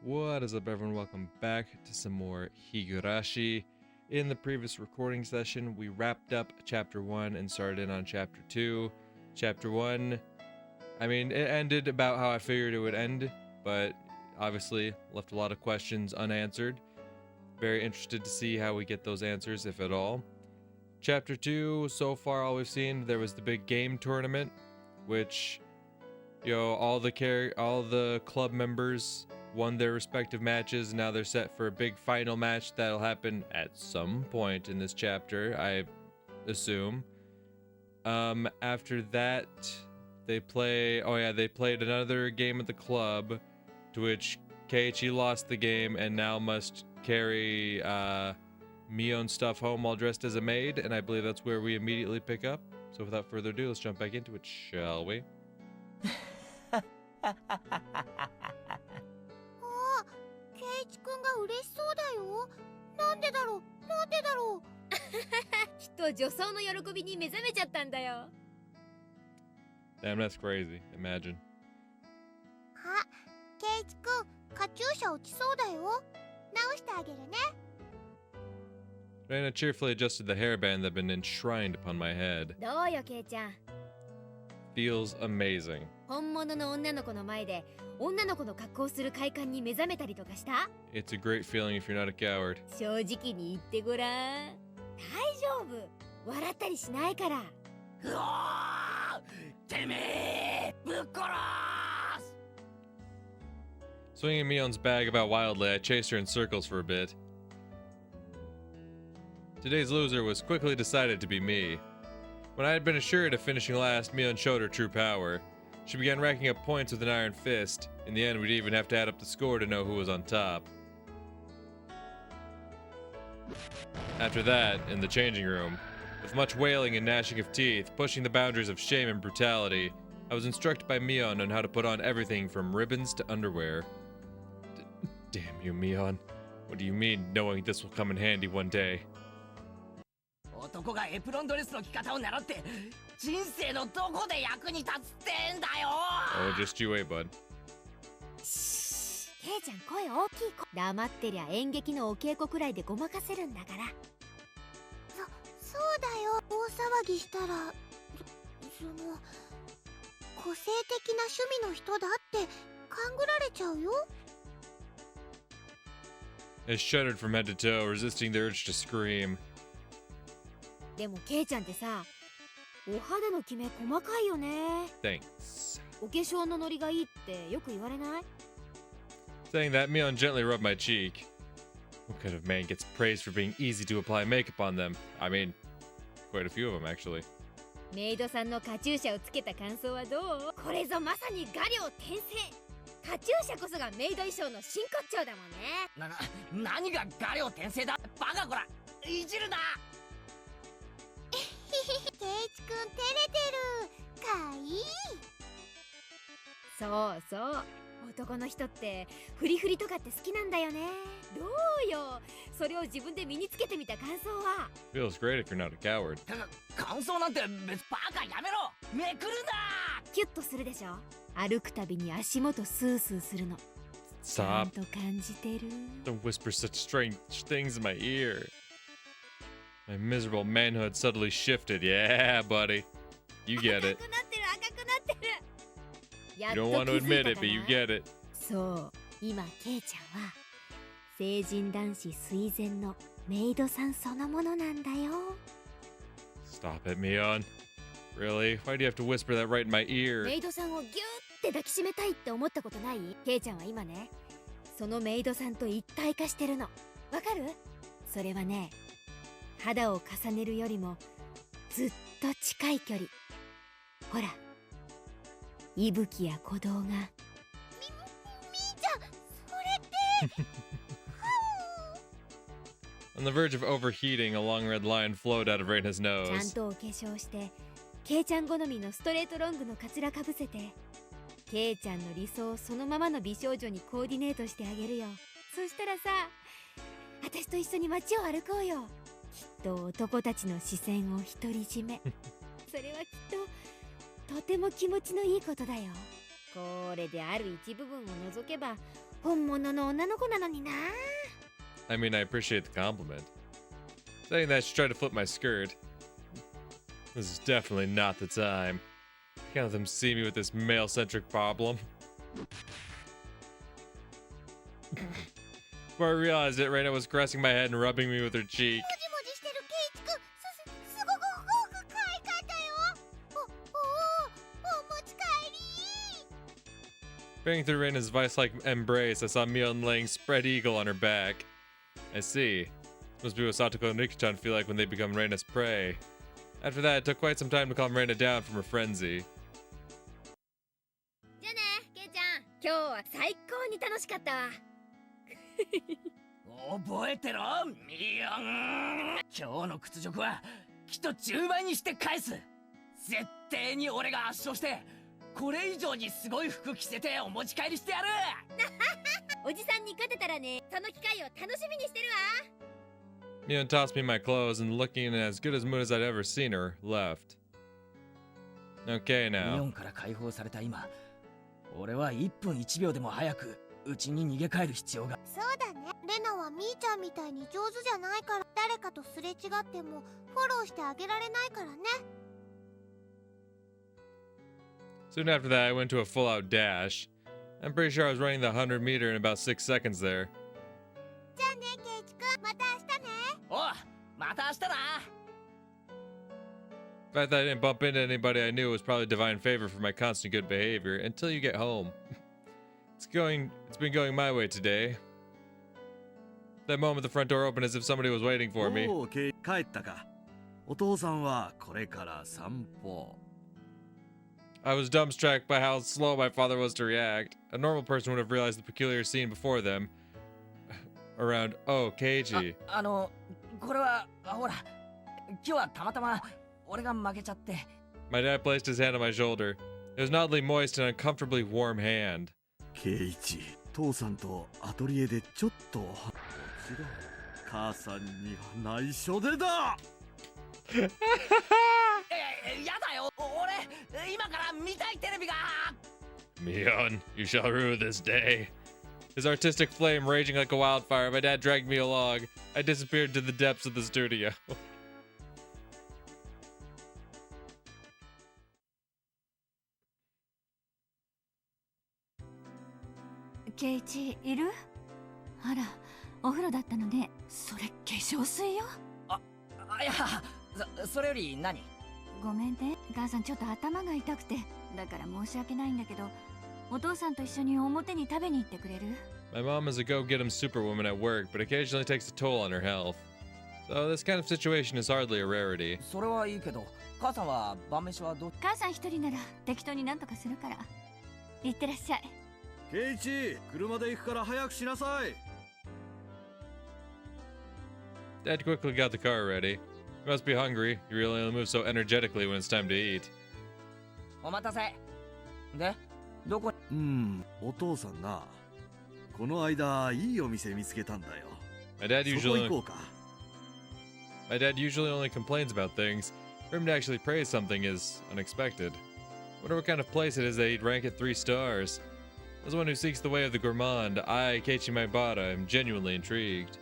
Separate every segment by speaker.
Speaker 1: What is up, everyone? Welcome back to some more Higurashi. In the previous recording session, we wrapped up Chapter 1 and started in on Chapter 2. Chapter 1, it ended about how I figured it would end, but obviously left a lot of questions unanswered. Very interested to see how we get those answers, if at all. Chapter 2, so far all we've seen, there was the big game tournament, which, all the club members won their respective matches. Now they're set for a big final match that'll happen at some point in this chapter, I assume. After that, they played another game at the club, to which Keiichi lost the game and now must carry Mion stuff home while dressed as a maid, and I believe that's where we immediately pick up. So without further ado, let's jump back into it, shall we?
Speaker 2: ケイチ君が嬉しそうだよ。なんでだろう。きっと女装の喜びに目覚めちゃったんだよ。
Speaker 1: Damn, that's crazy. Imagine.
Speaker 2: あ、ケイチ君、カチューシャ落ちそうだよ。直してあげるね。
Speaker 1: Reina cheerfully adjusted the hairband that had been enshrined upon my head.
Speaker 2: どうよ、ケイちゃん。
Speaker 1: Feels amazing.
Speaker 2: 本物の女の子の前で女の子の格好をする快感に目覚めたりとかした？
Speaker 1: It's a great feeling if you're not a coward.
Speaker 2: 正直に言ってごらん。大丈夫。笑ったりしないから。
Speaker 3: うわー！てめえ！ぶっ殺す！
Speaker 1: Swinging Mion's bag about wildly, I chased her in circles for a bit. Today's loser was quickly decided to be me. When I had been assured of finishing last, Mion showed her true power. She began racking up points with an iron fist. In the end, we'd even have to add up the score to know who was on top. After that, in the changing room, with much wailing and gnashing of teeth, pushing the boundaries of shame and brutality, I was instructed by Mion on how to put on everything from ribbons to underwear. Damn you, Mion. What do you mean, knowing this will come in handy one day?
Speaker 3: 男がエプロンドレスの着方を習って人生のどこで役に立つってんだよ。
Speaker 1: Oh, just you wait, bud.
Speaker 2: ケイちゃん声大きい子。黙ってりゃ演劇のお稽古くらいでごまかせるんだから。そうだよ。大騒ぎしたら個性的な趣味の人だって勘ぐられちゃうよ。
Speaker 1: I shuddered from head to toe, resisting the urge to scream.
Speaker 2: でもケイちゃんってさ、お肌のキメ細かいよね。
Speaker 1: Thanks.
Speaker 2: お化粧のノリがいいってよく言われない？
Speaker 1: Saying that, Mion gently rubbed my cheek. What kind of man gets praised for being easy to apply makeup on them? I mean, quite a few of them, actually.
Speaker 2: メイドさんのカチューシャをつけた感想はどう？これぞまさに画量転生。カチューシャこそがメイド衣装の真骨頂だもんね。
Speaker 3: 何が画量転生だ。バカこら、いじるな。
Speaker 2: ケイチくん照れてる。かいい。そうそう。男の人ってフリフリとかって好きなんだよね。どうよ。それを自分で身につけてみた感想は。
Speaker 1: Feels great if you're not a coward.
Speaker 3: 感想なんて別バカやめろ。めくるな。
Speaker 2: キュッとするでしょ。歩くたびに足元スースーするの。ちゃん
Speaker 1: Stop.
Speaker 2: と感じてる。
Speaker 1: Don't whisper such strange things in my ear. My miserable manhood suddenly shifted. Yeah, buddy. You get it.
Speaker 2: 赤くなってる赤くなってる。
Speaker 1: You don't want to admit it, but you get it.
Speaker 2: そう今ケイちゃんは成人男子垂涎のメイドさんそのものなんだよ。
Speaker 1: Stop it, Mion. Really? Why do you have to whisper that right in my ear?
Speaker 2: メイドさんをギューって抱きしめたいって思ったことない？ケイちゃんは今ね、そのメイドさんと一体化してるの。わかる？それはね、肌を重ねるよりもずっと近い距離。ほら、息吹や鼓動が。みーちゃん、それって。
Speaker 1: On the verge of overheating, a long red line flowed out of Reina's
Speaker 2: ちゃん
Speaker 1: nose.
Speaker 2: とお化粧して、ケイちゃん好みのストレートロングのカツラかぶせて、ケイちゃんの理想をそのままの美少女にコーディネートしてあげるよ。そしたらさ、私と一緒に街を歩こうよ。きっと男たちの視線を独り占め。それはきっととても気持ちのいいことだよ。これである一部分を除けば本物の女の子なのにな。
Speaker 1: I mean, I appreciate the compliment. Saying that she tried to flip my skirt. This is definitely not the time. I can't let them see me with this male-centric problem. Before I realized it, Reina was caressing my head and rubbing me with her cheek.
Speaker 2: もじもじしてるケイチくん、すごく可愛かったよ。お持ち帰り。
Speaker 1: Banging through Reina's vice-like embrace, I saw Mion laying spread eagle on her back. I see. Must be what Satoko and Riki-chan feel like when they become Reina's prey. After that, it took quite some time to calm Reina down from her frenzy.
Speaker 2: じゃあね、ケイちゃん。今日は最高に楽しかったわ。
Speaker 3: 覚えてろミヨン。今日の屈辱はきっと10倍にして返す。絶対に俺が圧勝してこれ以上にすごい服着せてお持ち帰りしてやる。
Speaker 2: おじさんに勝てたらね、その機会を楽しみにしてるわ。
Speaker 1: Mion tossed me my clothes and, looking in as good as mood as I'd ever seen her, left. Okay
Speaker 3: ミヨ
Speaker 1: now.
Speaker 3: ンから解放された今、俺は1分1秒でも早く家に逃げ帰る必要が。
Speaker 4: そうだね。レナはみーちゃんみたいに上手じゃないから、誰かとすれ違ってもフォローしてあげられないからね。
Speaker 1: Soon after that, I went to a full-out dash. I'm pretty sure I was running the 100-meter in about 6 seconds there.
Speaker 4: じゃあね、ケイチくん。また明日ね。
Speaker 3: おう、また明日な。
Speaker 1: The fact that I didn't bump into anybody I knew was probably divine favor for my constant good behavior until you get home. It's been going my way today. That moment the front door opened as if somebody was waiting for me.
Speaker 5: おう、帰ったか。お父さんはこれから散歩。
Speaker 1: I was dumbstruck by how slow my father was to react. A normal person would have realized the peculiar scene before them. Around, oh, Keiji.
Speaker 3: これはほら、今日はたまたま俺が負けちゃって。
Speaker 1: My dad placed his hand on my shoulder. It was an oddly moist and uncomfortably warm hand.
Speaker 5: ケイチ、父さんとアトリエでちょっとこちら母さんには内緒でだ。
Speaker 3: やだよ、俺今から見たいテレビが。
Speaker 1: Mion, you shall rue this day. His artistic flame raging like a wildfire, my dad dragged me along. I disappeared to the depths of the studio.
Speaker 2: ケイチいる？あら、お風呂だったのね。それ化粧水よ。
Speaker 3: いや、それより何？
Speaker 2: ごめんね、母さんちょっと頭が痛くて。だから申し訳ないんだけど、お父さんと一緒に表に食べに行ってくれる？
Speaker 1: My mom is a go-get-em superwoman at work, but occasionally takes a toll on her health. So this kind of situation is hardly a rarity.
Speaker 3: それはいいけど、母さんは晩飯はどう？
Speaker 2: 母さん一人なら適当になんとかするから。行ってらっしゃい。
Speaker 5: ケイチ、車で行くから早くしなさい。
Speaker 1: Dad quickly got the car ready. He must be hungry. He really only moves so energetically when it's time to eat.
Speaker 3: お待たせ。で、どこ？
Speaker 5: お父さんな。この間いいお店見つけたんだよ。
Speaker 1: My dad
Speaker 5: そこ
Speaker 1: usually
Speaker 5: 行こうか。
Speaker 1: My dad usually only complains about things. For him to actually praise something is unexpected. Wonder what kind of place it is that he'd rank it 3 stars. As one who seeks the way of the gourmand, I, Keiichi Maibata, am genuinely intrigued.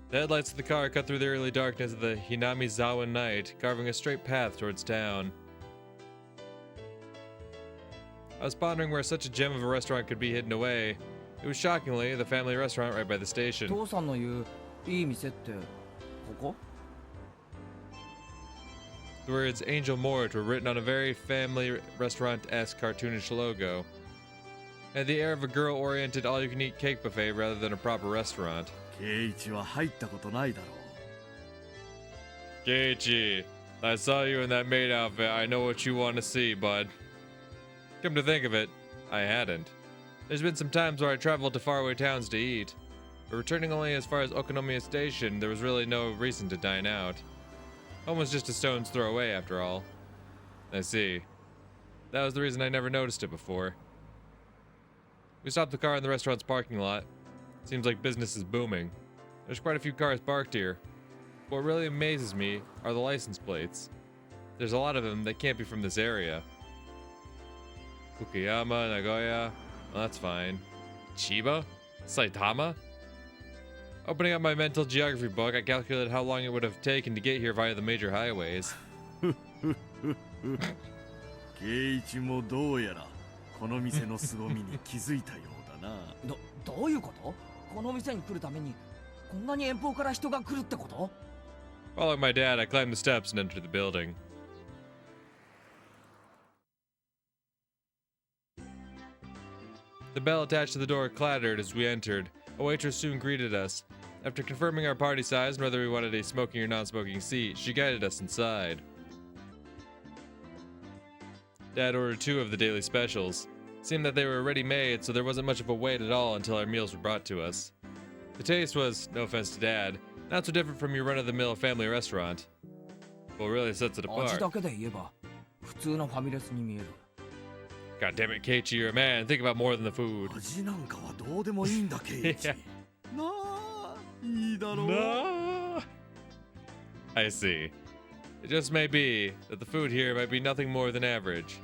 Speaker 1: The headlights of the car cut through the early darkness of the Hinamizawa night, carving a straight path towards town. I was pondering where such a gem of a restaurant could be hidden away. It was shockingly the family restaurant right by the station.
Speaker 3: 父さんの言ういい店ってここ？
Speaker 1: The words Angel Mort were written on a very family restaurant-esque cartoonish logo. It had the air of a girl-oriented all-you-can-eat cake buffet rather than a proper restaurant.
Speaker 5: ケイチは入ったことないだろう。
Speaker 1: Keiichi, I saw you in that maid outfit. I know what you want to see, bud. Come to think of it, I hadn't. There's been some times where I traveled to faraway towns to eat, but returning only as far as Okonomiya Station, there was really no reason to dine out. Home was just a stone's throw away, after all. I see. That was the reason I never noticed it before. We stopped the car in the restaurant's parking lot. Seems like business is booming. There's quite a few cars parked here. What really amazes me are the license plates. There's a lot of them that can't be from this area. Fukuyama, Nagoya, well, that's fine. Chiba? Saitama? Opening up my mental geography book, I calculated how long it would have taken to get here via the major highways.
Speaker 5: 圭一もどうやらこの店の凄みに気づいたようだな。
Speaker 3: どういうこと？この店に来るためにこんなに遠方から人が来るってこと？
Speaker 1: Following my dad, I climbed the steps and entered the building. The bell attached to the door clattered as we entered. A waitress soon greeted us. After confirming our party size and whether we wanted a smoking or non-smoking seat, she guided us inside. Dad ordered 2 of the daily specials. It seemed that they were already made, so there wasn't much of a wait at all until our meals were brought to us. The taste was, no offense to Dad, not so different from your run-of-the-mill family restaurant. What really sets it
Speaker 3: 味
Speaker 1: apart.
Speaker 3: だけで言えば普通のファミレスに見える。
Speaker 1: God damn it, Keiichi, you're a man. Think about more than the food.
Speaker 5: 味なんかはどうでもいいんだ圭一。なあ、いいだろう。
Speaker 1: No. I see. It just may be that the food here might be nothing more than average.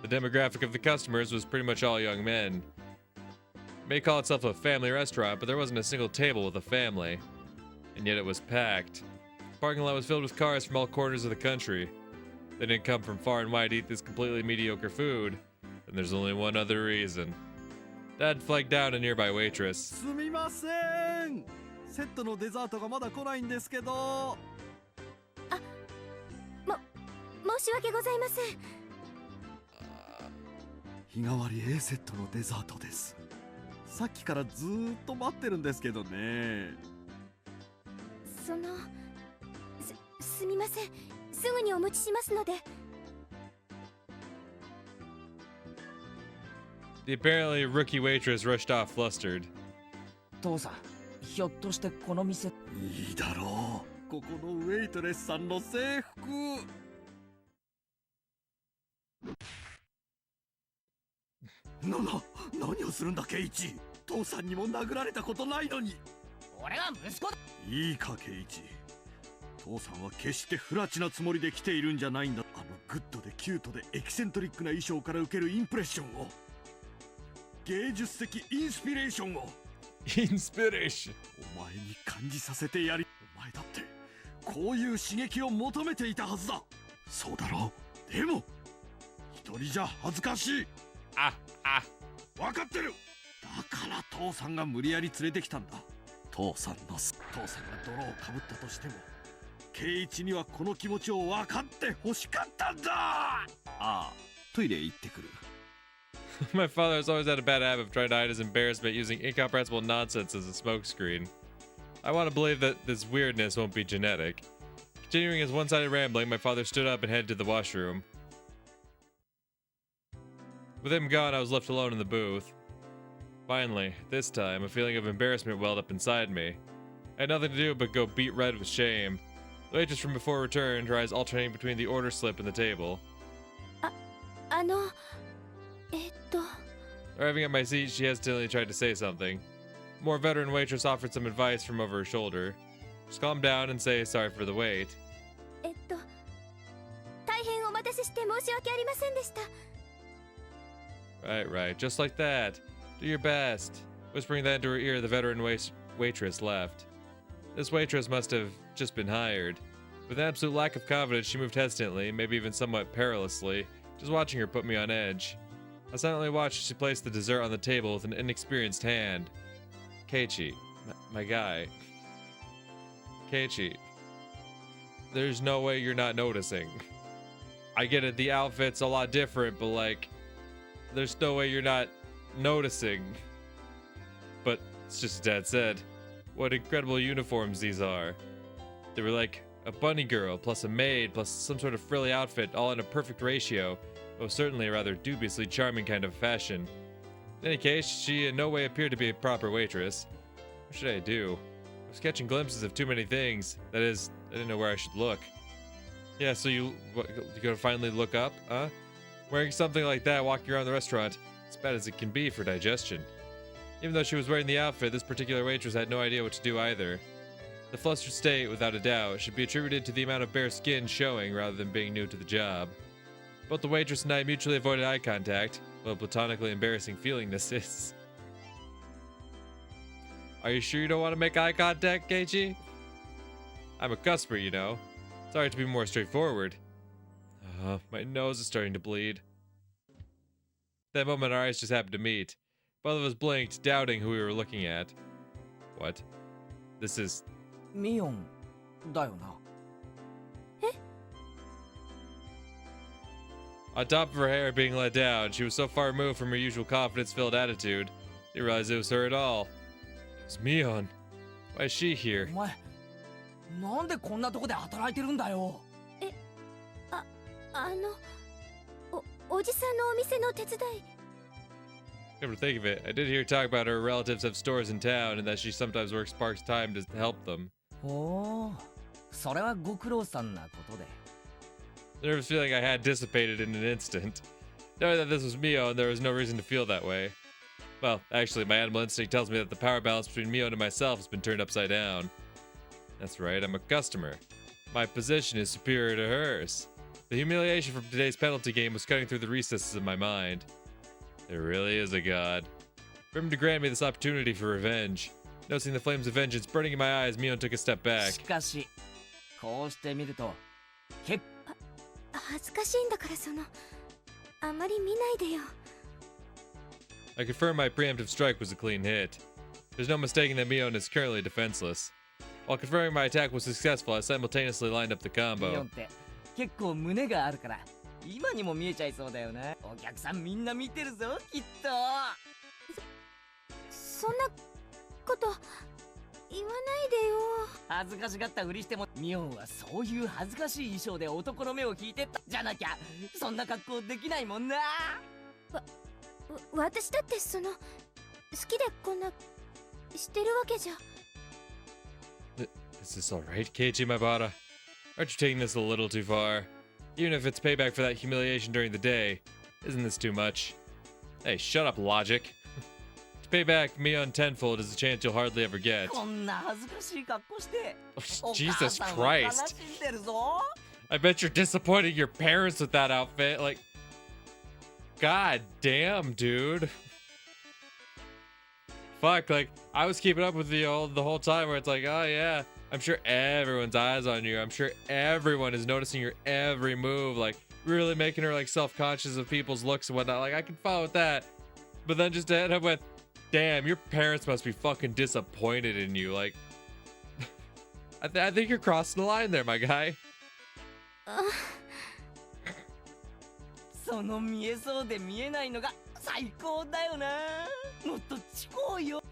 Speaker 1: The demographic of the customers was pretty much all young men. It may call itself a family restaurant, but there wasn't a single table with a family. And yet it was packed. The parking lot was filled with cars from all corners of the country. They didn't come from far and wide to eat this completely mediocre food. And there's only one other reason. Dad flagged down a nearby waitress.
Speaker 5: すみません。セットのデザートがまだ来ないんですけど。
Speaker 2: 申し訳ございません。
Speaker 5: 日替わり A セットのデザートです。さっきからずーっと待ってるんですけどね。
Speaker 2: すみません。すぐにお持ちしますので。
Speaker 1: The apparently rookie waitress rushed off flustered.
Speaker 3: 父さん、ひょっとしてこの店…
Speaker 5: いいだろう。ここのウェイトレスさんの制服。何をするんだ圭一。父さんにも殴られたことないのに。
Speaker 3: 俺は息子だ。
Speaker 5: いいか圭一。父さんは決して不埒なつもりで来ているんじゃないんだ。あのグッドでキュートでエキセントリックな衣装から受けるインプレッションを、芸術的インスピレーションを
Speaker 1: Inspiration.
Speaker 5: お前に感じさせてやり。お前だってこういう刺激を求めていたはずだ。そうだろう。でも一人じゃ恥ずかしい。分かってる。だから父さんが無理やり連れてきたんだ。父さんが泥をかぶったとしても圭一にはこの気持ちを分かって欲しかったんだ。トイレ行ってくる。
Speaker 1: My father has always had a bad habit of trying to hide his embarrassment using incomprehensible nonsense as a smokescreen. I want to believe that this weirdness won't be genetic. Continuing his one-sided rambling, my father stood up and headed to the washroom. With him gone, I was left alone in the booth. Finally, this time, a feeling of embarrassment welled up inside me. I had nothing to do but go beet red with shame. The waitress from before returned, her eyes alternating between the order slip and the table. Arriving at my seat, she hesitantly tried to say something. A more veteran waitress offered some advice from over her shoulder. Just calm down and say sorry for the wait.
Speaker 2: 大変お待たせして申し訳ありませんでした。
Speaker 1: Right, just like that. Do your best. Whispering that into her ear, the veteran waitress left. This waitress must have just been hired. With an absolute lack of confidence, she moved hesitantly, maybe even somewhat perilously. Just watching her put me on edge. I silently watched as she placed the dessert on the table with an inexperienced hand. Keiichi, my guy. Keiichi, there's no way you're not noticing. I get it, the outfit's a lot different, but like, there's no way you're not noticing. But it's just as Dad said, what incredible uniforms these are. They were like a bunny girl, plus a maid, plus some sort of frilly outfit, all in a perfect ratio. Most certainly a rather dubiously charming kind of fashion. In any case, she in no way appeared to be a proper waitress. What should I do? I was catching glimpses of too many things. That is, I didn't know where I should look. Yeah, so you gonna finally look up, huh? Wearing something like that walking around the restaurant, as bad as it can be for digestion. Even though she was wearing the outfit, this particular waitress had no idea what to do either. The flustered state, without a doubt, should be attributed to the amount of bare skin showing rather than being new to the job. Both the waitress and I mutually avoided eye contact. What a platonically embarrassing feeling this is. Are you sure you don't want to make eye contact, Keiichi? I'm a customer, you know. Sorry to be more straightforward. My nose is starting to bleed. That moment our eyes just happened to meet. Both of us blinked, doubting who we were looking at. What? This is...
Speaker 3: ミオンだよな。
Speaker 1: On top of her hair being let down, she was so far removed from her usual confidence-filled attitude, didn't realize it was her at all. It was Mion. Why is she here?
Speaker 3: お前、なんでこんなとこで働いてるんだよ。
Speaker 2: おじさんのお店の手伝い。
Speaker 1: Come to think of it, I did hear talk about her relatives have stores in town and that she sometimes works part-time to help them.
Speaker 3: おお、それはご苦労さんなことで。
Speaker 1: The nervous feeling I had dissipated in an instant. Knowing that this was Mion, there was no reason to feel that way. Well, actually, my animal instinct tells me that the power balance between Mion and myself has been turned upside down. That's right, I'm a customer. My position is superior to hers. The humiliation from today's penalty game was cutting through the recesses of my mind. There really is a god. For him to grant me this opportunity for revenge. Noticing the flames of vengeance burning in my eyes, Mion took a step back.
Speaker 3: しかし、こうしてみると、結構
Speaker 2: 恥ずかしいんだからあまり見ないでよ。
Speaker 1: I confirm my preemptive strike was a clean hit. There's no mistaking that Mion is currently defenseless. While confirming my attack was successful, I simultaneously lined up the
Speaker 3: ミオン
Speaker 1: combo.
Speaker 3: って結構胸があるから、今にも見えちゃいそうだよな。お客さんみんな見てるぞ、きっと。
Speaker 2: そんなこと言わないでよ。
Speaker 3: 恥ずかしがったふりしても、ミオンはそういう恥ずかしい衣装で男の目を引いてったじゃなきゃ、そんな格好できないもんな。
Speaker 2: 私だって好きでこんなしてるわけじゃ。
Speaker 1: Is this alright, Keiichi Maibara? Aren't you taking this a little too far? Even if it's payback for that humiliation during the day, isn't this too much? Hey, shut up, logic. To pay back Mion tenfold is a chance you'll hardly ever get.
Speaker 3: こんな恥ずかしい格好して。
Speaker 1: Jesus
Speaker 3: お母さんは悲
Speaker 1: Christ.
Speaker 3: しんでるぞ。
Speaker 1: I bet you're disappointing your parents with that outfit. Like, god damn, dude. Fuck, like, I was keeping up with the whole time where it's like, oh yeah, I'm sure everyone's eyes on you. I'm sure everyone is noticing your every move, like, really making her, like, self-conscious of people's looks and whatnot. Like, I can follow with that. But then just to end up with, damn, your parents must be fucking disappointed in you. Like, I think you're crossing the line there, my guy.
Speaker 3: その見えそうで見えないのが最高だよな。もっと近うよ。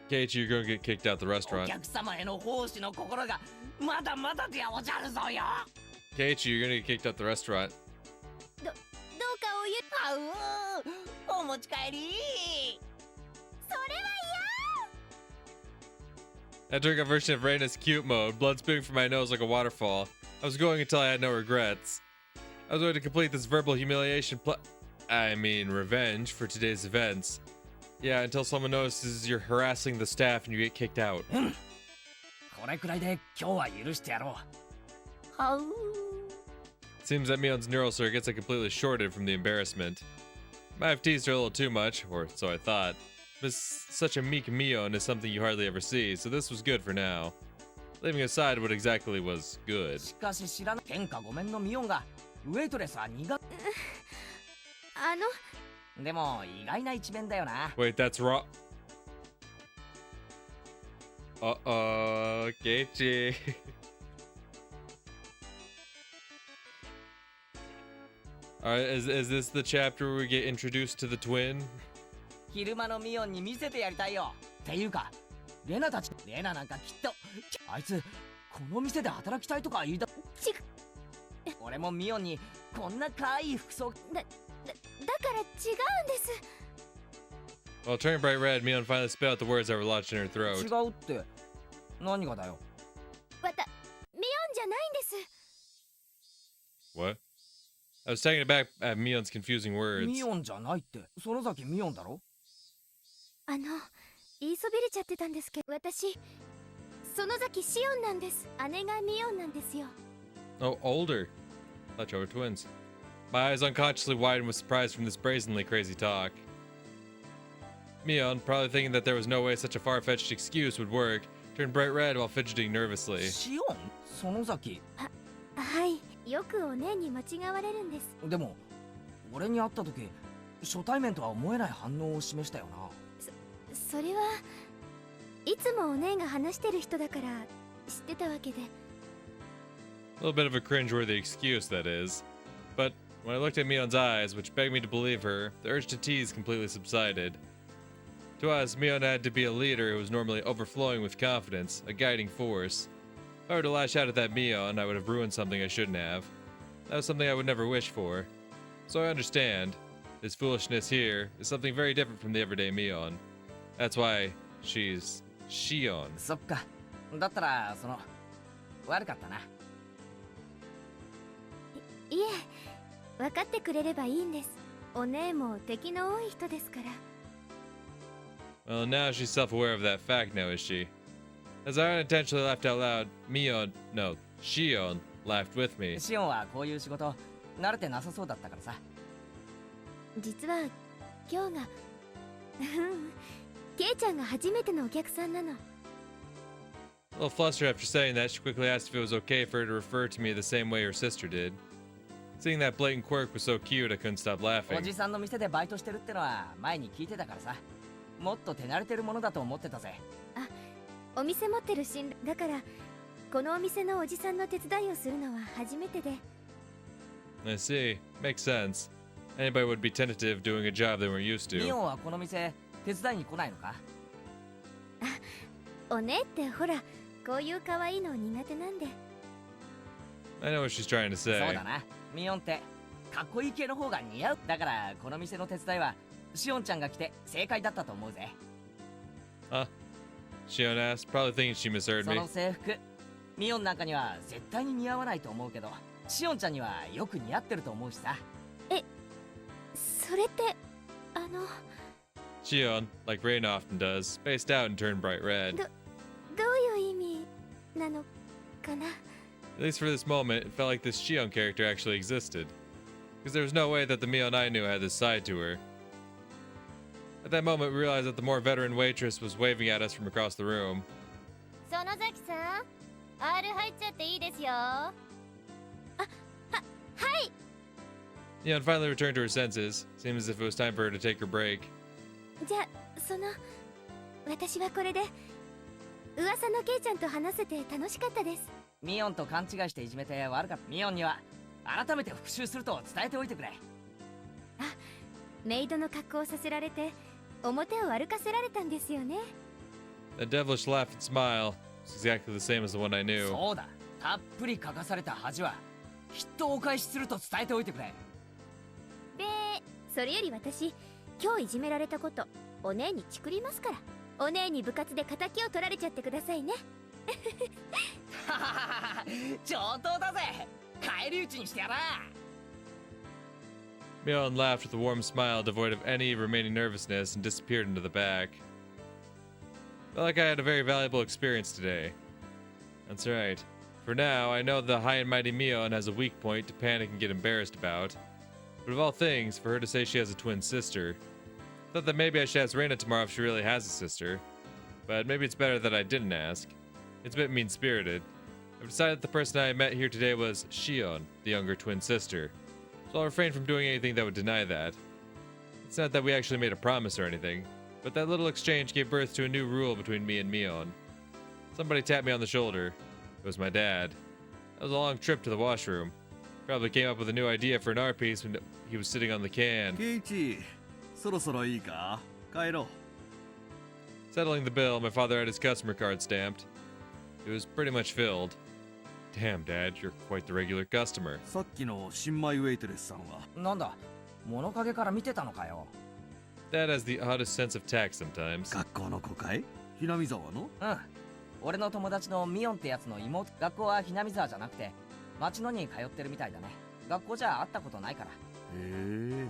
Speaker 1: Keiichi, you're gonna get kicked out the
Speaker 3: お
Speaker 1: restaurant.
Speaker 3: 客様への奉仕の心がまだまだでおじゃるぞよ。
Speaker 1: Keiichi, you're gonna get kicked out the restaurant.
Speaker 2: どうかおゆ
Speaker 3: あうお持ち帰り。
Speaker 1: Entering a version of Reina's cute mode, blood spewing from my nose like a waterfall. I was going until I had no regrets. I was going to complete this verbal humiliation revenge for today's events. Yeah, until someone notices you're harassing the staff and you get kicked out.
Speaker 3: これくらいで今日は許してやろう。はう。
Speaker 1: Seems that Mion's neural circuits are completely shorted from the embarrassment. Might have teased her a little too much, or so I thought. But such a meek Mion is something you hardly ever see, so this was good for now. Leaving aside what exactly was good.
Speaker 3: しかし知らない天下御免のミオンがウェイトレスは苦でも意外な一面だよな。
Speaker 1: Wait, that's wrong. Uh-oh, Keiichi. Alright, is this the chapter where we get introduced to the twin?
Speaker 3: 昼間のミオンに見せてやりたいよ。っていうか、レナたち、レナなんかきっと、あいつ、この店で働きたいとか言いだ。俺もミオンにこんな可愛い服装。
Speaker 2: だから違うんです。
Speaker 1: While turning bright red, Mion finally spit out the words that were lodged in her
Speaker 3: 違
Speaker 1: throat.
Speaker 3: うって何がだよ。
Speaker 2: ミオンじゃないんです。
Speaker 1: What? I was taken aback at Mion's confusing words.
Speaker 3: ミオンじゃないって園崎ミオンだろ。
Speaker 2: 言いそびれちゃってたんですけど、私園崎シオンなんです。姉がミオンなんですよ。
Speaker 1: Oh, older. Thought you were twins. My eyes unconsciously widened with surprise from this brazenly crazy talk. Mion, probably thinking that there was no way such a far-fetched excuse would work, turned bright red while fidgeting nervously.
Speaker 3: シオンその崎
Speaker 2: はい、よくお姉に間違われるんです。
Speaker 3: でも俺に会った時初対面とは思えない反応を示したよな。
Speaker 2: それはいつもお姉が話してる人だから知ってたわけで。
Speaker 1: A little bit of a cringeworthy excuse, that is. But when I looked at Mion's eyes, which begged me to believe her, the urge to tease completely subsided. To us, Mion had to be a leader who was normally overflowing with confidence, a guiding force. If I were to lash out at that Mion, I would have ruined something I shouldn't have. That was something I would never wish for. So I understand. His foolishness here is something very different from the everyday Mion. That's why she's Shion.
Speaker 3: そっか。だったら悪かったな。
Speaker 2: いえ、分かってくれればいいんです。お姉も敵の多い人ですから。
Speaker 1: Well, now she's self-aware of that fact now, is she? As I unintentionally laughed out loud, Shion laughed with me.
Speaker 3: シオンはこういう仕事慣れてなさそうだったからさ。
Speaker 2: 実は今日がケイちゃんが初めてのお客さんなの。
Speaker 1: A little flustered after saying that, she quickly asked if it was okay for her to refer to me the same way her sister did. Seeing that blatant quirk was so cute, I couldn't stop
Speaker 3: お
Speaker 1: laughing.
Speaker 3: じさんの店でバイトしてるってのは前に聞いてたからさ。もっと手慣れてるものだと思ってたぜ。
Speaker 2: お店持ってる信頼だからこのお店のおじさんの手伝いをするのは初めてで。
Speaker 1: I see. Makes sense. Anybody would be tentative doing a job they weren't used
Speaker 3: ミ
Speaker 1: to.
Speaker 3: オンはこの店手伝いに来ないのか？
Speaker 2: お姉ってほらこういう可愛いの苦手なんで。
Speaker 1: I know what she's trying to
Speaker 3: そう
Speaker 1: say.
Speaker 3: だな。ミオンってかっこいい系の方が似合う。だからこの店の手伝いはシオンちゃんが来て正解だったと思うぜ。
Speaker 1: Huh? Shion asked, probably thinking she misheard
Speaker 3: そ
Speaker 1: me.
Speaker 3: の制服ミオンなんかには絶対に似合わないと思うけどシオンちゃんにはよく似合ってると思うしさ。
Speaker 2: それって
Speaker 1: Shion, like Rain often does, spaced out and turned bright red.
Speaker 2: どういう意味なのかな。
Speaker 1: At least for this moment, it felt like this Shion character actually existed. Because there was no way that the Mion I knew had this side to her. At that moment, we realized that the more veteran waitress was waving at us from across the room.
Speaker 4: 園崎さん R 入っちゃっていいですよ。
Speaker 1: Mion finally returned to her senses. Seemed as if it was time for her to take her break.
Speaker 2: じゃあ私はこれで噂のケイちゃんと話せて楽しかったです。
Speaker 3: ミオンと勘違いしていじめて悪かった。ミオンには改めて復習すると伝えておいてくれ。
Speaker 2: メイドの格好をさせられて表を歩かせられたんですよね。
Speaker 1: That devilish laugh and smile was exactly the same as the one I knew.
Speaker 3: そうだ。たっぷり書かされた恥はきっとお返しすると伝えておいてくれ。
Speaker 2: でそれより私今日いじめられたことお姉にチクりますから。お姉に部活で敵を取られちゃってくださいね。
Speaker 3: 上等だぜ。返り討ちにしてやら。
Speaker 1: Mion laughed with a warm smile devoid of any remaining nervousness and disappeared into the back. Felt like I had a very valuable experience today. That's right. For now, I know the high and mighty Mion has a weak point to panic and get embarrassed about. But of all things, for her to say she has a twin sister. Thought that maybe I should ask Reina tomorrow if she really has a sister. But maybe it's better that I didn't ask. It's a bit mean-spirited. I've decided that the person I met here today was Shion, the younger twin sister. So I'll refrain from doing anything that would deny that. It's not that we actually made a promise or anything, but that little exchange gave birth to a new rule between me and Mion. Somebody tapped me on the shoulder. It was my dad. That was a long trip to the washroom. Probably came up with a new idea for an art piece when he was sitting on the can.
Speaker 5: ケイチ、そろそろいいか？帰ろう。
Speaker 1: Settling the bill, my father had his customer card stamped. It was pretty much filled. Damn, Dad, you're quite the regular customer.
Speaker 5: さっきの新米ウェイトレスさんは
Speaker 3: なんだ物陰から見てたのかよ。
Speaker 1: Dad has the oddest sense of tact sometimes.
Speaker 5: 学校の子かい？ひなみ沢の？
Speaker 3: うん。俺の友達のミオンってやつの妹。学校はひなみ沢じゃなくて町野に通ってるみたいだね。学校じゃ会ったことないから。
Speaker 5: へえ。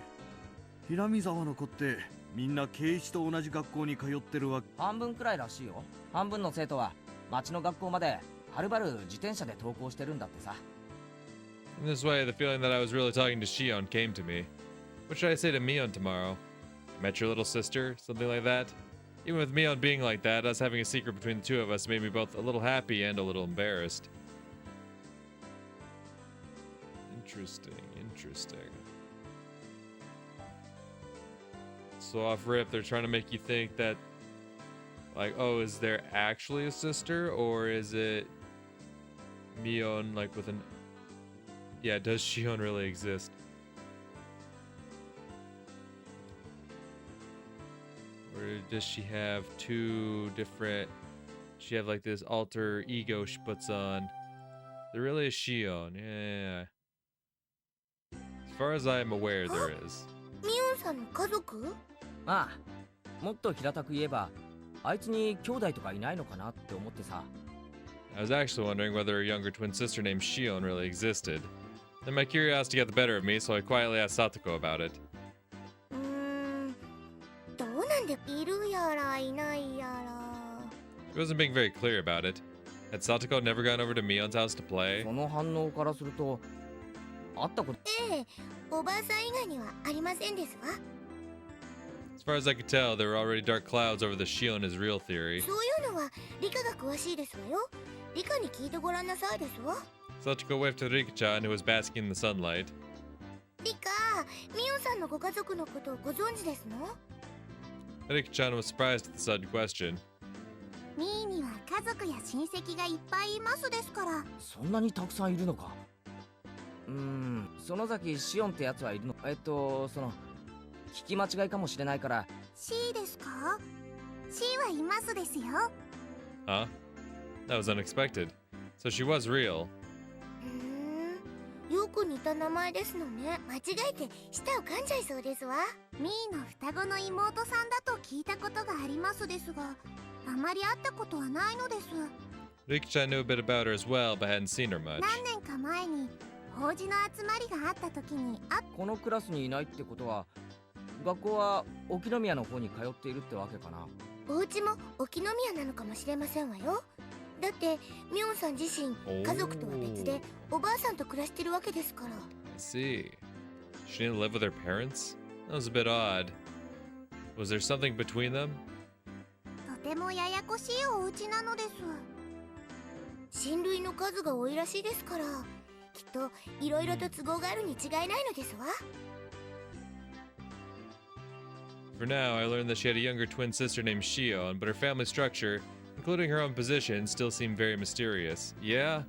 Speaker 5: ひなみ沢の子ってみんな圭一と同じ学校に通ってるわけ？
Speaker 3: 半分くらいらしいよ。半分の生徒は町の学校まではるばる自転車で登校してるんだってさ。
Speaker 1: In this way, the feeling that I was really talking to Shion came to me. What should I say to Mion tomorrow? met your little sister, something like that. Even with Mion being like that, us having a secret between the two of us made me both a little happy and a little embarrassed. Interesting, interesting. So off rip, they're trying to make you think that, like, oh, is there actually a sister, or is it Mion, like, with an... Yeah, does Shion really exist? Or does she have two different... She have, like, this alter ego she puts on. There really is Shion, yeah. As far as I am aware, there is.
Speaker 4: ミオンさんの家族？
Speaker 3: ああ、もっと平たく言えば、あいつに兄弟とかいないのかなって思ってさ。
Speaker 1: I was actually wondering whether a younger twin sister named Shion really existed. Then my curiosity got the better of me, so I quietly asked Satoko about it.
Speaker 4: どうなんでいるやらいないやら。
Speaker 1: She wasn't being very clear about it. Had Satoko never gone over to Mion's house to play?
Speaker 3: その反応からすると、会ったこと。
Speaker 4: ええ、おばあさん以外にはありませんですわ。
Speaker 1: As far as I could tell, there were already dark clouds over the Shion is real theory.
Speaker 4: そういうのは理科が詳しいですわよ。理科に聞いてごらんなさいですわ。
Speaker 1: Satoko waved to Rika-chan, who was basking in the sunlight.
Speaker 4: 理科、ミオンさんのご家族のことをご存知ですの？
Speaker 1: Rika-chan was surprised at the sudden question.
Speaker 4: ミーには家族や親戚がいっぱいいますですから。
Speaker 3: そんなにたくさんいるのか。園崎シオンってやつはいるの？その聞き間違いかもしれないから。
Speaker 4: C ですか？ C はいますですよ。
Speaker 1: Huh? That was unexpected. So she was real.
Speaker 4: よく似た名前ですのね。間違えて舌を噛んじゃいそうですわ。ミーの双子の妹さんだと聞いたことがありますですが、あまり会ったことはないのです。
Speaker 1: Rika-chan knew a bit about her as well, but hadn't seen her much.
Speaker 4: 何年か前に法事の集まりがあった時に
Speaker 3: このクラスにいないってことは、学校は沖宮の方に通っているってわけかな。
Speaker 4: お家も沖宮なのかもしれませんわよ。だってミョンさん自身家族とは別でおばあさんと暮らしてるわけですから。
Speaker 1: I see. She didn't live with her parents? That was a bit odd. Was there something between them?
Speaker 4: とてもややこしいお家なのです。親類の数が多いらしいですから、きっといろいろと都合があるに違いないのですわ。
Speaker 1: For now, I learned that she had a younger twin sister named Shion, but her family structure, including her own position, still seemed very mysterious. Yeah?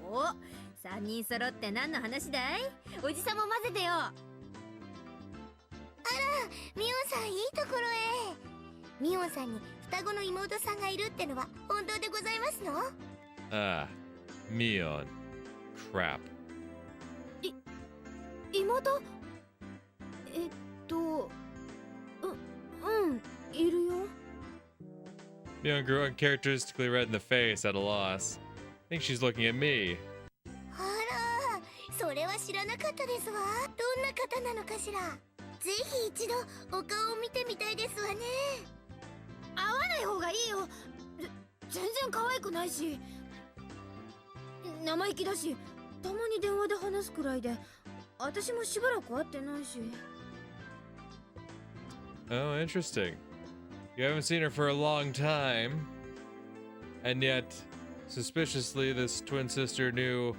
Speaker 2: お、3人揃って何の話だい？おじさんも混ぜてよ。あら、
Speaker 4: ミオンさんいいところへ。ミオンさんに双子の妹さんがいるってのは本当でございますの？
Speaker 1: Ah, Mion. Crap.
Speaker 2: 妹？いるよ。
Speaker 1: Mion grew uncharacteristically red in the face at a loss. I think she's looking at me.
Speaker 4: あら、それは知らなかったですわ。どんな方なのかしら。ぜひ一度お顔を見てみたいですわね。
Speaker 2: 会わない方がいいよ。全然可愛くないし、生意気だし、たまに電話で話すくらいで、私もしばらく会ってないし。
Speaker 1: Oh, interesting. You haven't seen her for a long time. And yet, suspiciously, this twin sister knew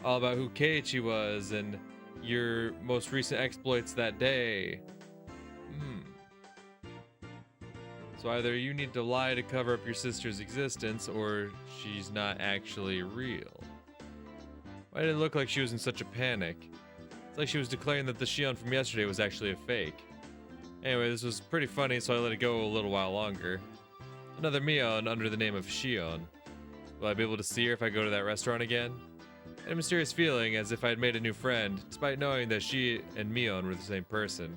Speaker 1: all about who Keiichi was and your most recent exploits that day. So either you need to lie to cover up your sister's existence, or she's not actually real. Why did it look like she was in such a panic? It's like she was declaring that the Shion from yesterday was actually a fake. Anyway, this was pretty funny, so I let it go a little while longer. Another Mion under the name of Shion. Will I be able to see her if I go to that restaurant again? I had a mysterious feeling as if I had made a new friend, despite knowing that she and Mion were the same person.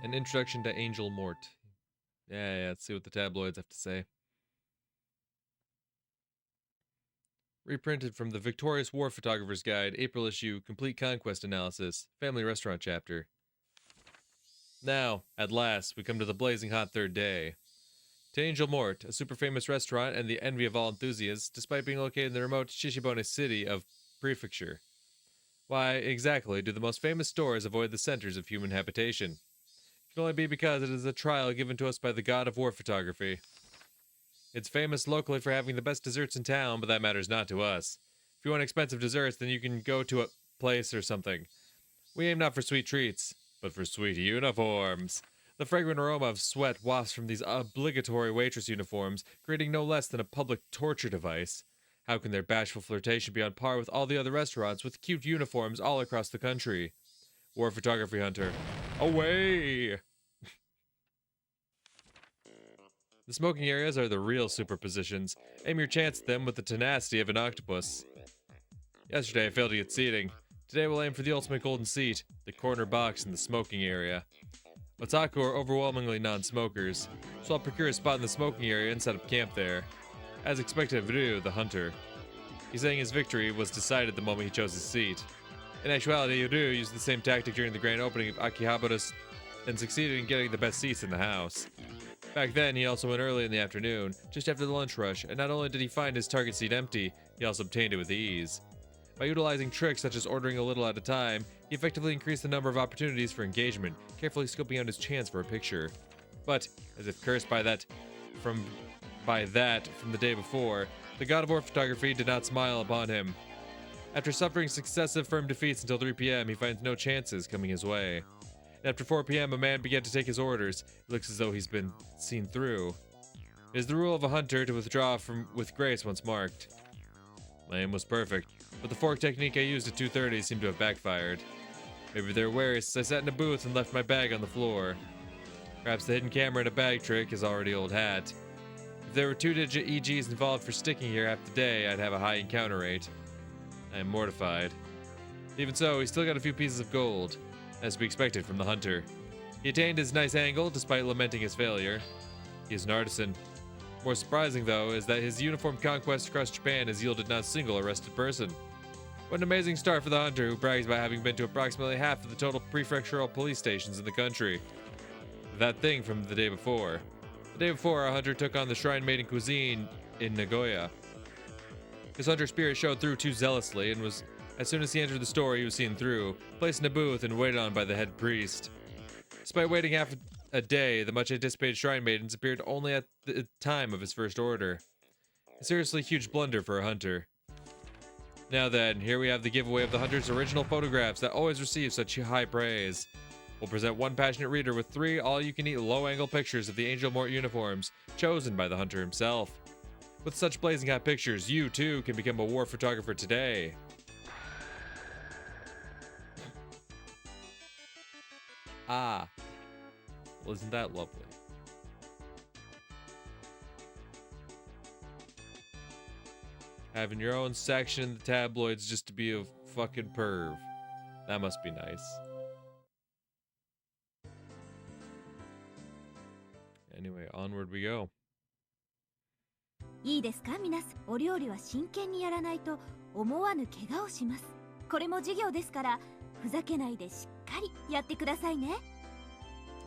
Speaker 1: An introduction to Angel Mort. Yeah, let's see what the tabloids have to say. reprinted from the Victorious War Photographer's Guide, April issue, Complete Conquest Analysis, Family Restaurant Chapter. Now, at last, we come to the blazing hot third day. To Angel Mort, a super famous restaurant and the envy of all enthusiasts, despite being located in the remote Shishibone city of Prefecture. Why, exactly, do the most famous stores avoid the centers of human habitation? It can only be because it is a trial given to us by the god of war photography. It's famous locally for having the best desserts in town, but that matters not to us. If you want expensive desserts, then you can go to a place or something. We aim not for sweet treats, but for sweet uniforms. The fragrant aroma of sweat wafts from these obligatory waitress uniforms, creating no less than a public torture device. How can their bashful flirtation be on par with all the other restaurants with cute uniforms all across the country? War Photography Hunter. Away! The smoking areas are the real superpositions. Aim your chance at them with the tenacity of an octopus. Yesterday I failed to get seating. Today we'll aim for the ultimate golden seat, the corner box in the smoking area. Otaku are overwhelmingly non-smokers, so I'll procure a spot in the smoking area and set up camp there. As expected of Ryu, the hunter. He's saying his victory was decided the moment he chose his seat. In actuality, Ryu used the same tactic during the grand opening of Akihabara's and succeeded in getting the best seats in the house. Back then, he also went early in the afternoon, just after the lunch rush, and not only did he find his target seat empty, he also obtained it with ease. By utilizing tricks such as ordering a little at a time, he effectively increased the number of opportunities for engagement, carefully scoping out his chance for a picture. But, as if cursed by that from the day before, the god of war photography did not smile upon him. After suffering successive firm defeats until 3 p.m., he finds no chances coming his way. After 4 p.m., a man began to take his orders. It looks as though he's been seen through. It is the rule of a hunter to withdraw with grace once marked. My aim was perfect, but the fork technique I used at 2:30 seemed to have backfired. Maybe they're wary since I sat in a booth and left my bag on the floor. Perhaps the hidden camera in a bag trick is already old hat. If there were 2-digit EGs involved for sticking here half the day, I'd have a high encounter rate. I am mortified. Even so, he still got a few pieces of gold, as to be expected from the hunter. He attained his nice angle despite lamenting his failure. He is an artisan. More surprising, though, is that his uniform conquest across Japan has yielded not a single arrested person. What an amazing start for the hunter, who brags about having been to approximately half of the total prefectural police stations in the country. That thing from the day before. The day before, our hunter took on the Shrine Maiden cuisine in Nagoya. His hunter spirit showed through too zealously, and as soon as he entered the store, he was seen through, placed in a booth, and waited on by the head priest. Despite waiting half a day, the much-anticipated Shrine Maidens appeared only at the time of his first order. A seriously huge blunder for a hunter. Now then, here we have the giveaway of the hunter's original photographs that always receive such high praise. We'll present one passionate reader with 3 all-you-can-eat low-angle pictures of the Angel Mort uniforms, chosen by the hunter himself. With such blazing hot pictures, you too can become a war photographer today. Ah. Well, isn't that lovely? Having your own section in the tabloids just to be a fucking perv. That must be nice. Anyway, onward we go.
Speaker 2: いいですか皆さん。お料理は真剣にやらないと思わぬ怪我をします。これも授業ですから、ふざけないでしっかりやってくださいね。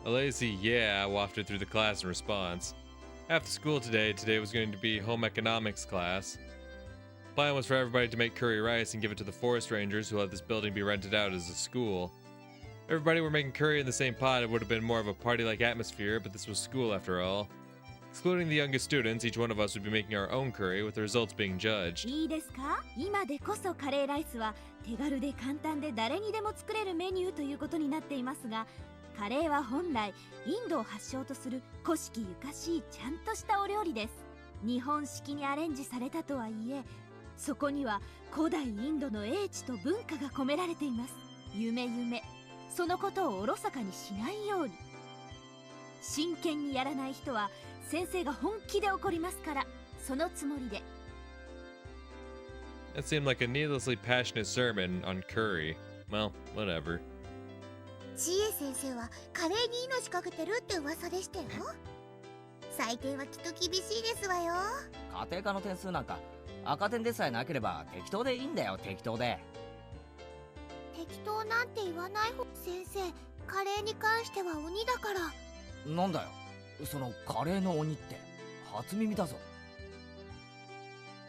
Speaker 1: A lazy yeah wafted through the class in response. After school today was going to be home economics class. The plan was for everybody to make curry rice and give it to the forest rangers who let this building be rented out as a school. If everybody were making curry in the same pot, it would have been more of a party-like atmosphere, but this was school after all. Excluding the youngest students, each one of us would be making our own curry, with the results being judged.
Speaker 2: いいですか？今でこそカレーライスは手軽で簡単で誰にでも作れるメニューということになっていますが、カレーは本来インドを発祥とする古式ゆかしいちゃんとしたお料理です。日本式にアレンジされたとはいえ、そこには古代インドの英知と文化が込められています。夢そのことをおろそかにしないように。真剣にやらない人は先生が本気で怒りますから、そのつもりで。
Speaker 1: That seemed like a needlessly passionate sermon on curry. Well, whatever.
Speaker 4: 知恵先生はカレーに命かけてるって噂でしたよ。採点はきっと厳しいですわよ。
Speaker 3: 家庭科の点数なんか赤点でさえなければ適当でいいんだよ、適当で。
Speaker 4: 適当なんて言わない方。先生、カレーに関しては鬼だから。
Speaker 3: なんだよそのカレーの鬼って。初耳だぞ。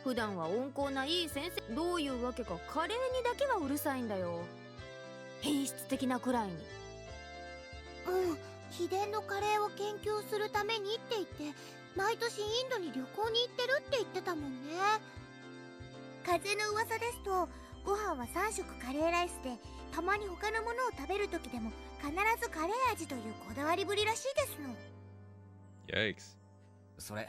Speaker 2: 普段は温厚ないい先生、どういうわけかカレーにだけはうるさいんだよ。品質的なくらいに。
Speaker 4: 秘伝のカレーを研究するためにって言って毎年インドに旅行に行ってるって言ってたもんね。風の噂ですと、ご飯は3食カレーライスで、たまに他のものを食べる時でも必ずカレー味というこだわりぶりらしいですの。
Speaker 1: Yikes.
Speaker 3: それ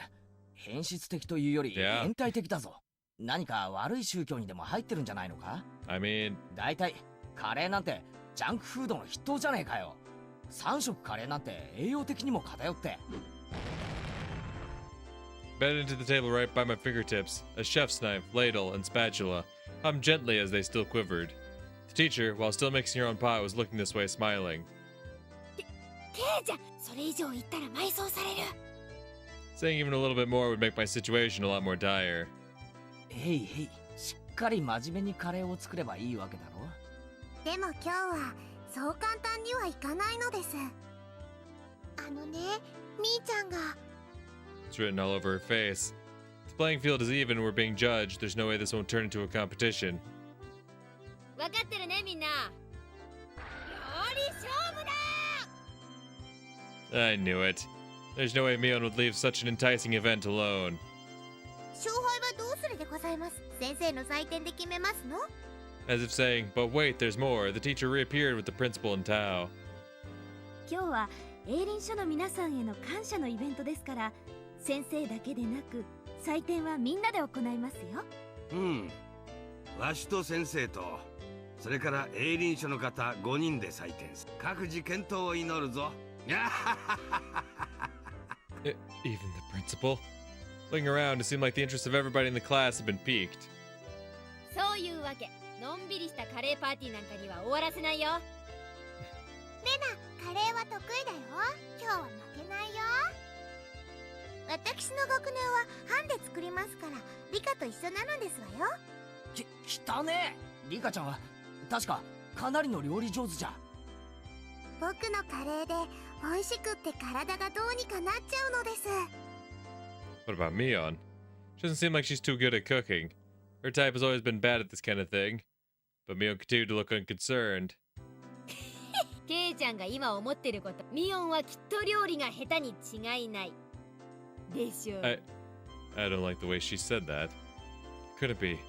Speaker 3: 変質的というより
Speaker 1: Yeah.
Speaker 3: 変態的だぞ。何か悪い宗教にでも入ってるんじゃないのか。
Speaker 1: I mean,
Speaker 3: だいたいカレーなんてジャンクフードの筆頭じゃねえかよ。3食カレーなんて栄養的にも偏って。
Speaker 1: bent into the table right by my fingertips, a chef's knife, ladle, and spatula hummed gently as they still quivered. The teacher, while still mixing her own pot, was looking this way, smiling.
Speaker 2: ケイちゃん、それ以上言ったら埋葬される。
Speaker 1: Saying even a little bit more would make my situation a lot more dire.
Speaker 3: へいへい、しっかり真面目にカレーを作ればいいわけだろ。
Speaker 4: でも今日はそう簡単にはいかないのです。あのね、みーちゃんが。
Speaker 1: It's written all over her face. If the playing field is even and we're being judged, there's no way this won't turn into a competition.
Speaker 2: 分かってるね、みんな。より勝負だ。
Speaker 1: I knew it. There's no way Mion would leave such an enticing event alone.
Speaker 4: 勝敗はどうするでございます。先生の採点で決めますの。
Speaker 1: As if saying, but wait, there's more. The teacher reappeared with the principal and Tao.
Speaker 2: 今日は営林署の皆さんへの感謝のイベントですから、先生だけでなく採点はみんなで行いますよ。
Speaker 6: わしと先生と、それから営林署の方5人で採点す。各自健闘を祈るぞ。
Speaker 1: Even the principal? Looking around, it seemed like the interests of everybody in the class had been piqued.
Speaker 2: そういうわけ。のんびりしたカレーパーティーなんかには終わらせないよ。
Speaker 4: レナ、カレーは得意だよ。今日は負けないよ。私の学年は班で作りますから、リカと一緒なのですわよ。
Speaker 3: 汚ねえ。リカちゃんは確かかなりの料理上手じゃ。
Speaker 4: 僕のカレーで美味しくって体がどうにかなっちゃうのです。
Speaker 1: What about Mion? She doesn't seem like she's too good at cooking. Her type has always been bad at this kind of thing. But Mion continued to look unconcerned.
Speaker 2: ケイちゃんが今思ってること、ミオンはきっと料理が下手に違いない。でしょう。
Speaker 1: I don't like the way she said that. Couldn't be.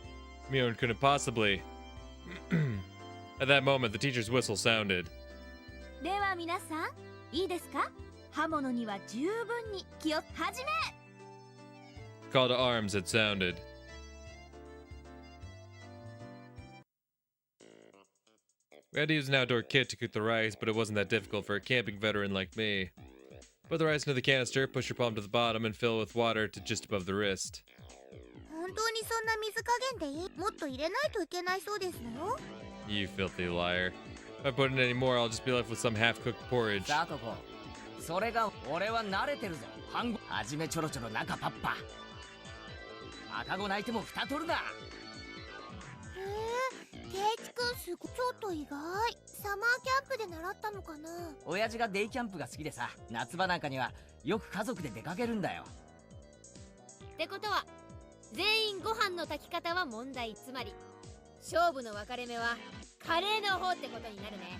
Speaker 1: Mion couldn't possibly. At that moment, the teacher's whistle sounded.
Speaker 2: では皆さん、いいですか？刃物には十分に気を始め。
Speaker 1: The call to arms had sounded. We had to use an outdoor kit to cook the rice, but it wasn't that difficult for a camping veteran like me. Put the rice into the canister, push your palm to the bottom, and fill it with water to just above the wrist.
Speaker 4: 本当にそんな水加減でいい？もっと入れないといけないそうですのよ。
Speaker 1: You filthy liar. If I put in any more, I'll just be left with some half-cooked porridge.
Speaker 3: さとこ、それが俺は慣れてるぞ。はじめちょろちょろ中パッパ。赤子泣いても蓋取るな。
Speaker 4: ケイチくんすごい。ちょっと意外。サマーキャンプで習ったのかな。
Speaker 3: 親父がデイキャンプが好きでさ、夏場なんかにはよく家族で出かけるんだよ。
Speaker 2: ってことは全員ご飯の炊き方は問題。つまり勝負の分かれ目はカレーの方ってことになるね。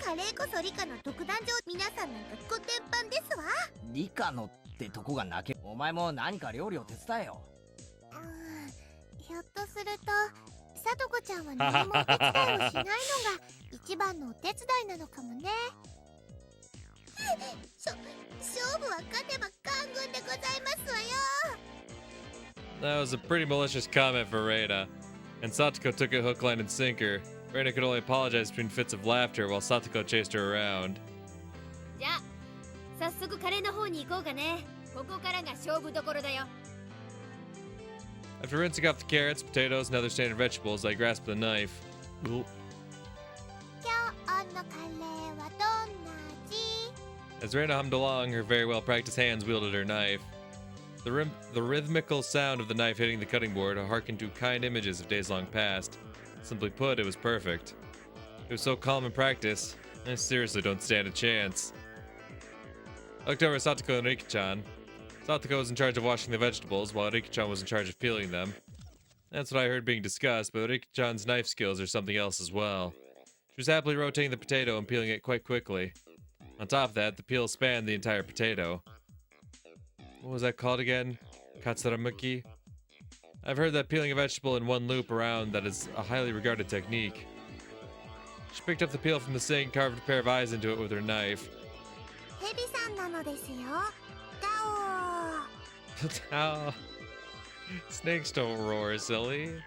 Speaker 4: カレーこそリカの独壇場。皆さんなんかコテンパンですわ。
Speaker 3: リカのってとこが泣け。お前も何か料理を手伝えよ。
Speaker 4: ひょっとするとさとこちゃんは何もお手伝いをしないのが一番のお手伝いなのかもね。勝負は勝てば官軍でございますわよ。
Speaker 1: That was a pretty malicious comment for Reina, and Satoko took it hook, line, and sinker. Reina could only apologize between fits of laughter while Satoko chased her around.
Speaker 2: じゃあ早速カレーの方に行こうかね。ここからが勝負どころだよ。
Speaker 1: After rinsing off the carrots, potatoes, and other standard vegetables, I grasped the knife. Ooh.
Speaker 4: 今日のカレーはどんな味？
Speaker 1: As Reina hummed along, her very well practiced hands wielded her knife. The rhythmical sound of the knife hitting the cutting board harkened to kind images of days long past. Simply put, it was perfect. It was so calm in practice, I seriously don't stand a chance. I looked over at Satoko and Riki-chan. Satoko was in charge of washing the vegetables, while Riki-chan was in charge of peeling them. That's what I heard being discussed, but Riki-chan's knife skills are something else as well. She was happily rotating the potato and peeling it quite quickly. On top of that, the peel spanned the entire potato. What was that called again? Katsuramuki? I've heard that peeling a vegetable in one loop around that is a highly regarded technique. She picked up the peel from the sink, carved a pair of eyes into it with her knife. Ow. Snakes don't roar, silly.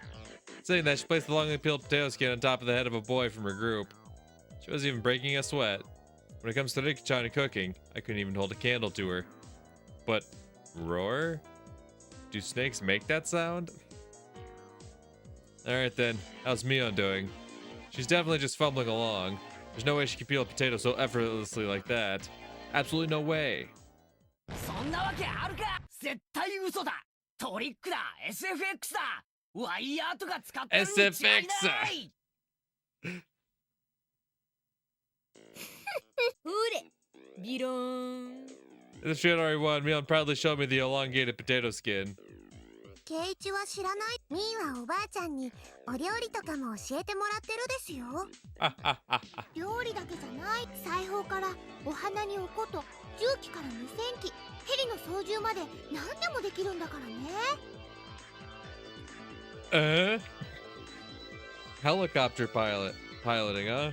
Speaker 1: Saying that, she placed the longly peeled potato skin on top of the head of a boy from her group. She wasn't even breaking a sweat. When it comes to Riki-chan and cooking, I couldn't even hold a candle to her. But roar? Do snakes make that sound? Alright then, how's Mion doing? She's definitely just fumbling along. There's no way she can peel a potato so effortlessly like that. Absolutely no way. SFX! In the Shion one, Mion proudly showed me the elongated potato skin.
Speaker 4: 圭一は知らない。ミーはおばあちゃんにお料理とかも教えてもらってるですよ。料理だけじゃない。裁縫からお花におこと、重機から無線機、ヘリの操縦まで何でもできるんだからね。
Speaker 1: Helicopter piloting, huh?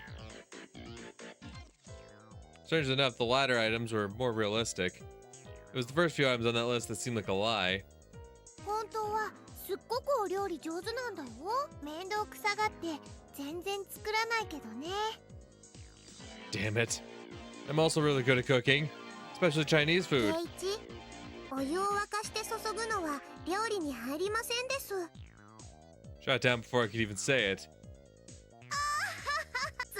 Speaker 1: Strangely enough, the latter items were more realistic. It was the first few items on that list that seemed like a lie.
Speaker 4: 本当はすっごくお料理上手なんだよ。面倒くさがって全然作らないけどね。
Speaker 1: Damn it. I'm also really good at cooking, especially Chinese food.
Speaker 4: 圭一、お湯を沸かして注ぐのは料理に入りませんです。
Speaker 1: Shot down before I could even say it.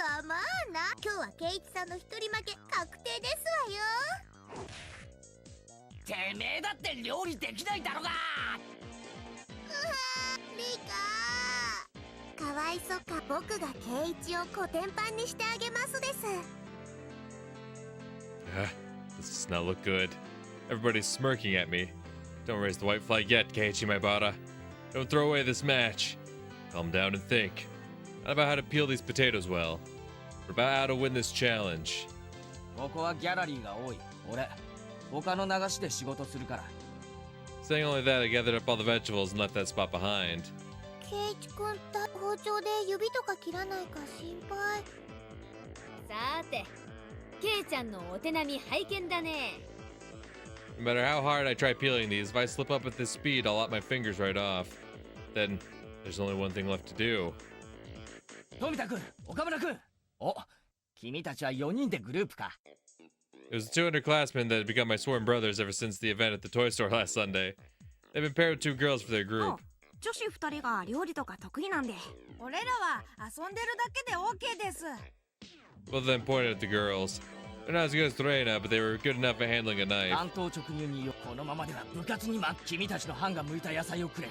Speaker 4: ざまあな。今日は圭一さんの一人負け確定ですわよ。
Speaker 3: てめえだって料理できないだろが。
Speaker 4: リカ、かわいそか。僕が圭一をコテンパンにしてあげますです。
Speaker 1: This does not look good. Everybody's smirking at me. Don't raise the white flag yet, Keiichi Maibara. Don't throw away this match. Calm down and think. Not about how to peel these potatoes well, but about how to win this challenge.
Speaker 3: ここはギャラリーが多い。俺、他の流しで仕事するから。
Speaker 1: Saying only that, I gathered up all the vegetables and left that spot behind.
Speaker 4: 圭一君、包丁で指とか切らないか心配。
Speaker 2: さて、ケイちゃんのお手並み拝見だね。
Speaker 1: No matter how hard I try peeling these, if I slip up at this speed, I'll lop my fingers right off. Then, there's only one thing left to do.
Speaker 3: 富田君、岡村君。お、君たちは4人でグループか。
Speaker 1: It was the two underclassmen that had become my sworn brothers ever since the event at the toy store last Sunday. They've been paired with two girls for their group.
Speaker 7: 女子2人が料理とか得意なんで。俺らは遊んでるだけで OK です。
Speaker 1: Both of them pointed at the girls. They're not as good as Reina, but they were good enough at handling a knife.
Speaker 3: 単刀直入にこのままでは部活に君たちの班が向いた野菜をくれ。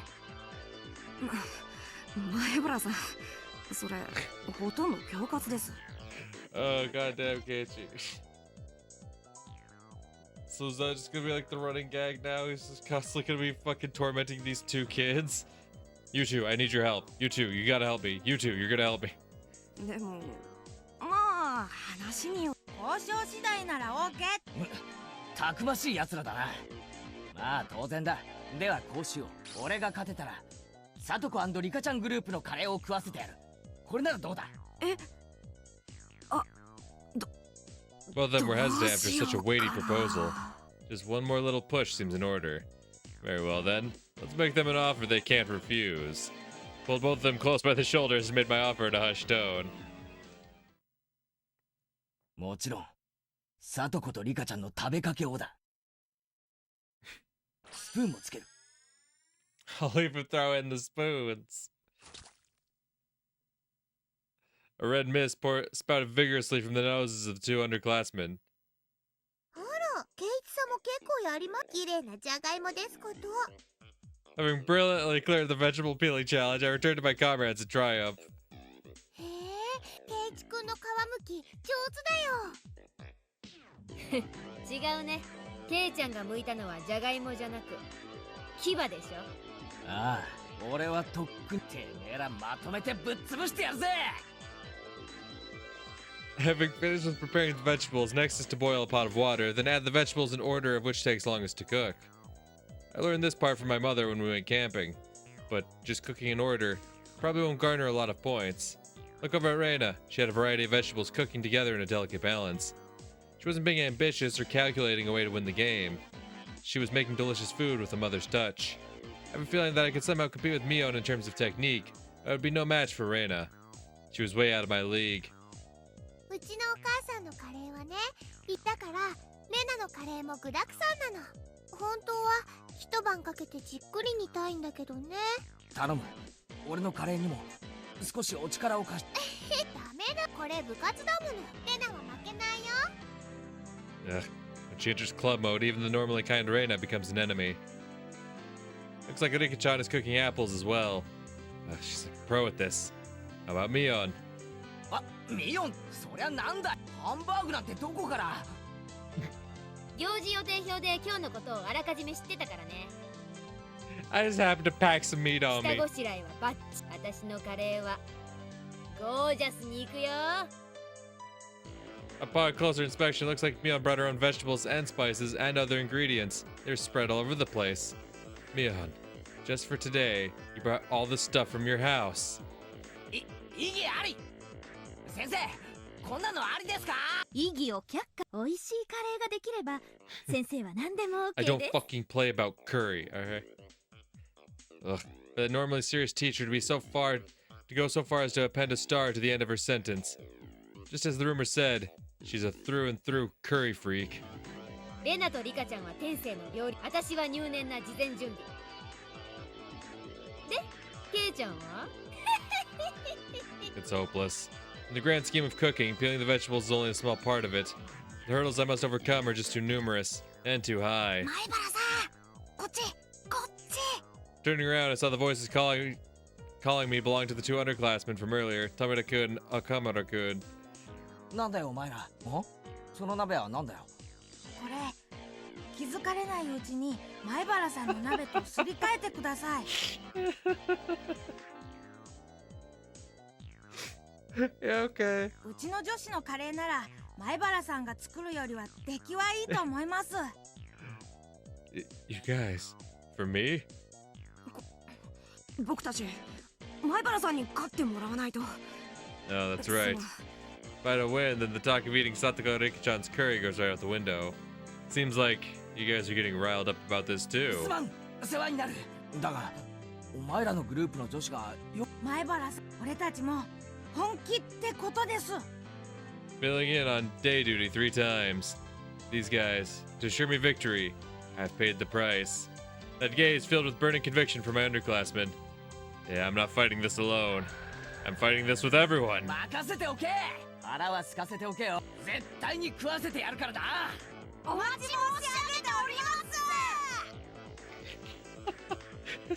Speaker 7: 前原さん、それほとんど恐喝です。
Speaker 1: Oh goddamn, Keiichi. So is that just gonna be like the running gag now? He's just constantly gonna be fucking tormenting these two kids? You two, I need your help. You two, you gotta help me. You two, you're gonna help me.
Speaker 7: でも、まあ話によ。交渉次第なら OK。
Speaker 3: たくましい奴らだな。まあ当然だ。ではこうしよう。俺が勝てたら、サトコ&リカちゃんグループのカレーを食わせてやる。これならどうだ？Both
Speaker 1: of them were hesitant after such a weighty proposal. Just one more little push seems in order. Very well then, let's make them an offer they can't refuse. Pulled both of them close by the shoulders and made my offer in a hushed tone.
Speaker 3: もちろん、サトコとリカちゃんの食べかけをだ。スプーンもつける。
Speaker 1: I'll even throw in the spoons. A red mist spouted vigorously from the noses of the two underclassmen.
Speaker 4: あら、圭一さんも結構やりま綺麗なじゃがいもですこと。
Speaker 1: Having brilliantly cleared the vegetable peeling challenge, I returned to my comrades in triumph.
Speaker 4: へえ、ケイチくんの皮むき上手だよ。
Speaker 2: 違うね。ケイちゃんが剥いたのはじゃがいもじゃなく牙でしょ。
Speaker 3: ああ、俺はとっくにてめえらまとめてぶっ潰してやるぜ。
Speaker 1: Having finished with preparing the vegetables, next is to boil a pot of water, then add the vegetables in order of which takes longest to cook. I learned this part from my mother when we went camping, but just cooking in order probably won't garner a lot of points. Look over at Reina. She had a variety of vegetables cooking together in a delicate balance. She wasn't being ambitious or calculating a way to win the game. She was making delicious food with a mother's touch. I have a feeling that I could somehow compete with Mion in terms of technique. I would be no match for Reina. She was way out of my league.
Speaker 4: うちのお母さんのカレーはね、だからレナのカレーも具だくさんなの。本当は一晩かけてじっくり煮たいんだけどね。
Speaker 3: 頼む、俺のカレーにも少しお力を貸して。
Speaker 4: ダメだ、これ部活だもの。レナは負けないよ。
Speaker 1: Ugh. When she enters club mode, even the normally kind Reina becomes an enemy. Looks like Rika-chan is cooking apples as well. She's like a pro at this. How about Mion?
Speaker 3: あ、ミヨン、そりゃなんだ。ハンバーグなんてどこから。
Speaker 2: 行事予定表で今日のことをあらかじめ知ってたからね。
Speaker 1: I just happened to pack some meat on
Speaker 2: 下
Speaker 1: me.
Speaker 2: ごしらえはバッチ。私のカレーはゴージャスに行くよ。
Speaker 1: Upon closer inspection, it looks like Mion brought her own vegetables and spices and other ingredients. They're spread all over the place. Mion, just for today, you brought all this stuff from your house.
Speaker 3: 意義あり。先生、こんなのありですか？
Speaker 7: 意義を却下。美味しいカレーができれば先生は何でも
Speaker 1: I
Speaker 7: OK
Speaker 1: don't
Speaker 7: です。
Speaker 1: fucking play about curry, alright? Ugh. But a normally serious teacher to go so far as to append a star to the end of her sentence. Just as the rumor said, she's a through and through curry freak.
Speaker 2: レナとリカちゃんは天性の料理。私は入念な事前準備。で、ケイちゃんは
Speaker 1: It's hopeless. In the grand scheme of cooking, peeling the vegetables is only a small part of it. The hurdles I must overcome are just too numerous and too high.
Speaker 4: 前原さん、こっち、こっち。
Speaker 1: Turning around, I saw the voices calling me belonging to the two underclassmen from earlier, Tamada-kun and Akamada-kun.
Speaker 3: なんだよお前ら。ん？その鍋はなんだよ。
Speaker 7: これ気づかれないうちに前原さんの鍋とすり替えてください。
Speaker 1: Yeah, okay.
Speaker 7: うちの女子のカレーなら前原さんが作るよりは出来はいいと思います。
Speaker 1: You guys, for me?
Speaker 7: 僕たち前原さんに勝ってもらわないと。
Speaker 1: No, that's right. If I don't win, then the talk of eating Satoko Rika-chan's curry goes right out the window. Seems like you guys are getting riled up about this too.
Speaker 3: すまん、世話になる。だが、お前らのグループの女子がよ。
Speaker 7: 前原さん、俺たちも本気ってことです。
Speaker 1: Filling in on day duty 3 times. These guys, to assure me victory, I've paid the price. That gaze filled with burning conviction for my underclassmen. Yeah, I'm not fighting this alone. I'm fighting this with everyone.
Speaker 3: 任せておけ。腹は空かせておけよ。絶対に食わせてやるからな。
Speaker 7: お待ち申し上げておりま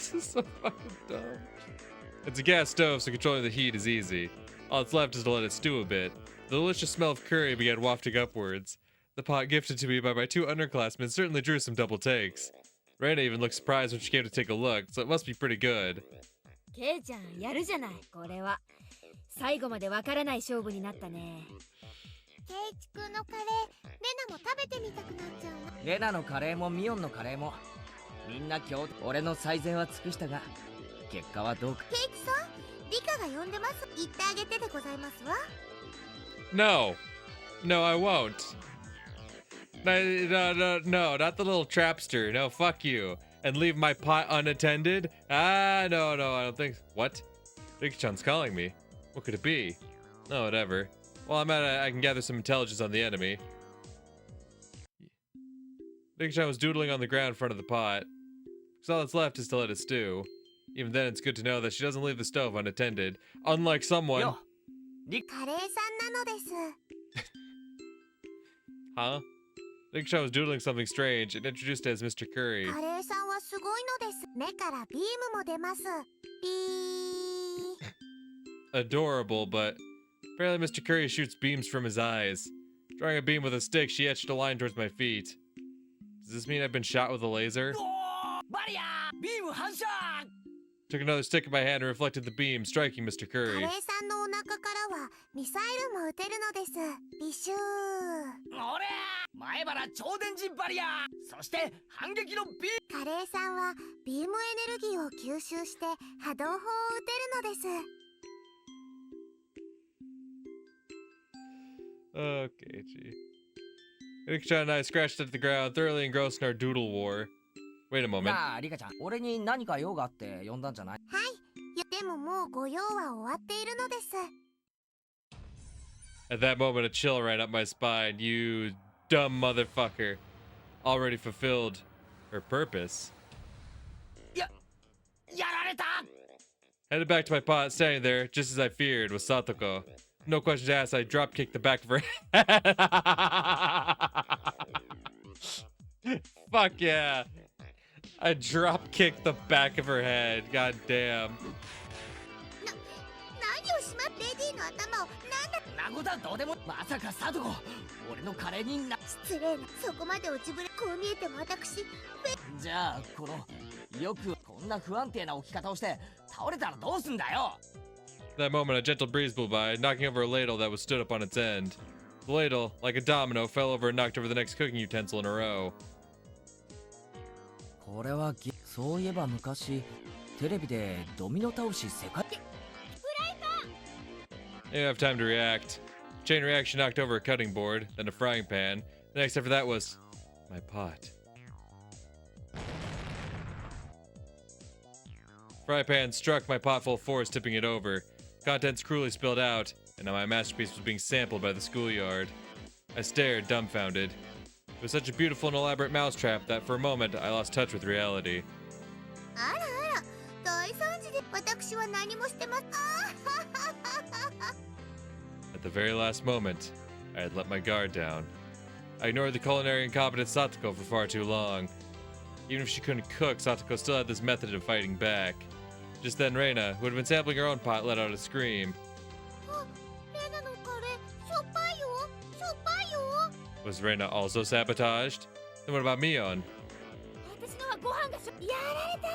Speaker 7: す。
Speaker 1: This is so fucking dumb. It's a gas stove, so controlling the heat is easy. All that's left is to let it stew a bit. The delicious smell of curry began wafting upwards. The pot gifted to me by my 2 underclassmen certainly drew some double takes. Reina even looked surprised when she came to take a look, so it must be pretty good.
Speaker 2: ケイちゃんやるじゃない。これは最後までわからない勝負になったね。
Speaker 4: ケイチくんのカレー、レナも食べてみたくなっちゃうな。
Speaker 3: レナのカレーもミオンのカレーもみんな今日俺の最善は尽くしたが結果はどうか。
Speaker 4: ケイチさん、リカが呼んでます。言ってあげてでございますわ。
Speaker 1: No. No, I won't. No, not the little trapster. No, fuck you. And leave my pot unattended? Ah, no, I don't think... What? Rika-chan's calling me. What could it be? Oh, whatever. Well, I can gather some intelligence on the enemy. Rika-chan was doodling on the ground in front of the pot. Because all that's left is to let it stew. Even then, it's good to know that she doesn't leave the stove unattended. Unlike someone...
Speaker 3: よ。
Speaker 4: カレーさんなのです。
Speaker 1: Huh? Rikicha was doodling something strange and introduced it as Mr. Curry.
Speaker 4: カレーさんはすごいのです。目からビームも出ます。ビー。
Speaker 1: Adorable, but apparently Mr. Curry shoots beams from his eyes. Drawing a beam with a stick, she etched a line towards my feet. Does this mean I've been shot with a laser?
Speaker 3: バリアービーム反射
Speaker 1: Took another stick in my hand and reflected the beam, striking Mr.
Speaker 4: カレ
Speaker 1: Curry.
Speaker 4: ーさんのお腹からはミサイルも撃てるのです。ビシュー。
Speaker 3: おりゃ前原超電磁バリアーそして反撃のビー
Speaker 4: カレーさんはビームエネルギーを吸収して波動砲を撃てるのです。
Speaker 1: Okay, gee. Rikicha and I scratched at the ground, thoroughly engrossed in our doodle war. Wait a
Speaker 3: ム
Speaker 1: moment.
Speaker 3: なあリカちゃん俺に何か用があって呼んだんじゃない
Speaker 4: はい。でももうご用は終わっているのです。
Speaker 1: At that moment, a chill ran up my spine. You dumb motherfucker. Already fulfilled her purpose.
Speaker 3: やられた
Speaker 1: Headed back to my pot, standing there, just as I feared, was Satoko. No questions asked, I drop kicked the back of her head. Fuck yeah. I drop kicked the back of her head. God damn.
Speaker 4: 何をしまってレディの頭を
Speaker 3: なことはどうでもまさかサトコ俺のカレーにな
Speaker 4: 失礼な。そこまで落ちぶれ。こう見えても私
Speaker 3: じゃあこのよくこんな不安定な置き方をして倒れたらどうすんだよ
Speaker 1: At that moment, a gentle breeze blew by, knocking over a ladle that was stood up on its end. The ladle, like a domino, fell over and knocked over the next cooking utensil in a row.
Speaker 3: これはそういえば昔テレビでドミノ倒し世界
Speaker 1: I didn't have time to react. Chain reaction knocked over a cutting board, then a frying pan. The next after that was my pot. Fry pan struck my pot full force, tipping it over. Contents cruelly spilled out, and now my masterpiece was being sampled by the schoolyard. I stared, dumbfounded. It was such a beautiful and elaborate mousetrap that for a moment I lost touch with reality.
Speaker 4: あらあら大惨事で私は何もしてます。
Speaker 1: At the very last moment, I had let my guard down. I ignored the culinary incompetent Satoko for far too long. Even if she couldn't cook, Satoko still had this method of fighting back. Just then, Reina, who had been sampling her own pot, let out a scream.
Speaker 4: レナのカレーしょっぱいよしょっぱいよ。
Speaker 1: Was Reina also sabotaged? Then what about Mion?
Speaker 2: 私のはご飯が
Speaker 4: やられた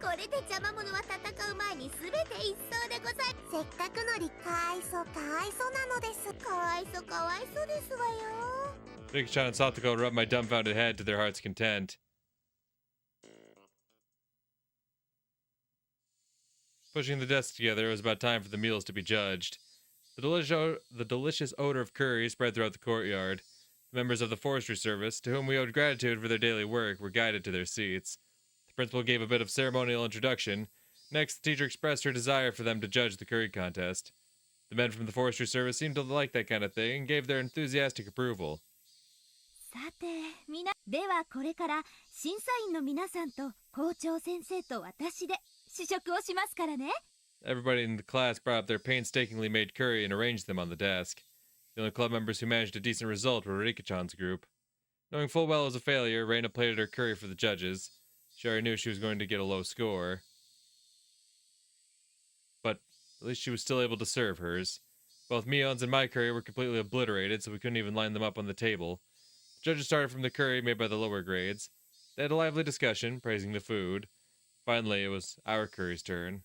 Speaker 4: これで邪魔者は戦う前に全て一掃でござい。せっかくのかわいそうなのです。かわいそうですわよ。
Speaker 1: Rikicha and Satoko rubbed my dumbfounded head to their heart's content. Pushing the desks together, it was about time for the meals to be judged. The delicious odor of curry spread throughout the courtyard. The members of the forestry service, to whom we owed gratitude for their daily work, were guided to their seats. The principal gave a bit of ceremonial introduction. Next, the teacher expressed her desire for them to judge the curry contest. The men from the forestry service seemed to like that kind of thing and gave their enthusiastic approval.
Speaker 2: さてではこれから審査員の皆さんと校長先生と私で試食をしますからね。
Speaker 1: Everybody in the class brought up their painstakingly made curry and arranged them on the desk. The only club members who managed a decent result were Rika-chan's group. Knowing full well it was a failure, Reina plated her curry for the judges. She already knew she was going to get a low score. But at least she was still able to serve hers. Both Mion's and my curry were completely obliterated, so we couldn't even line them up on the table. The judges started from the curry made by the lower grades. They had a lively discussion, praising the food. Finally, it was our curry's turn.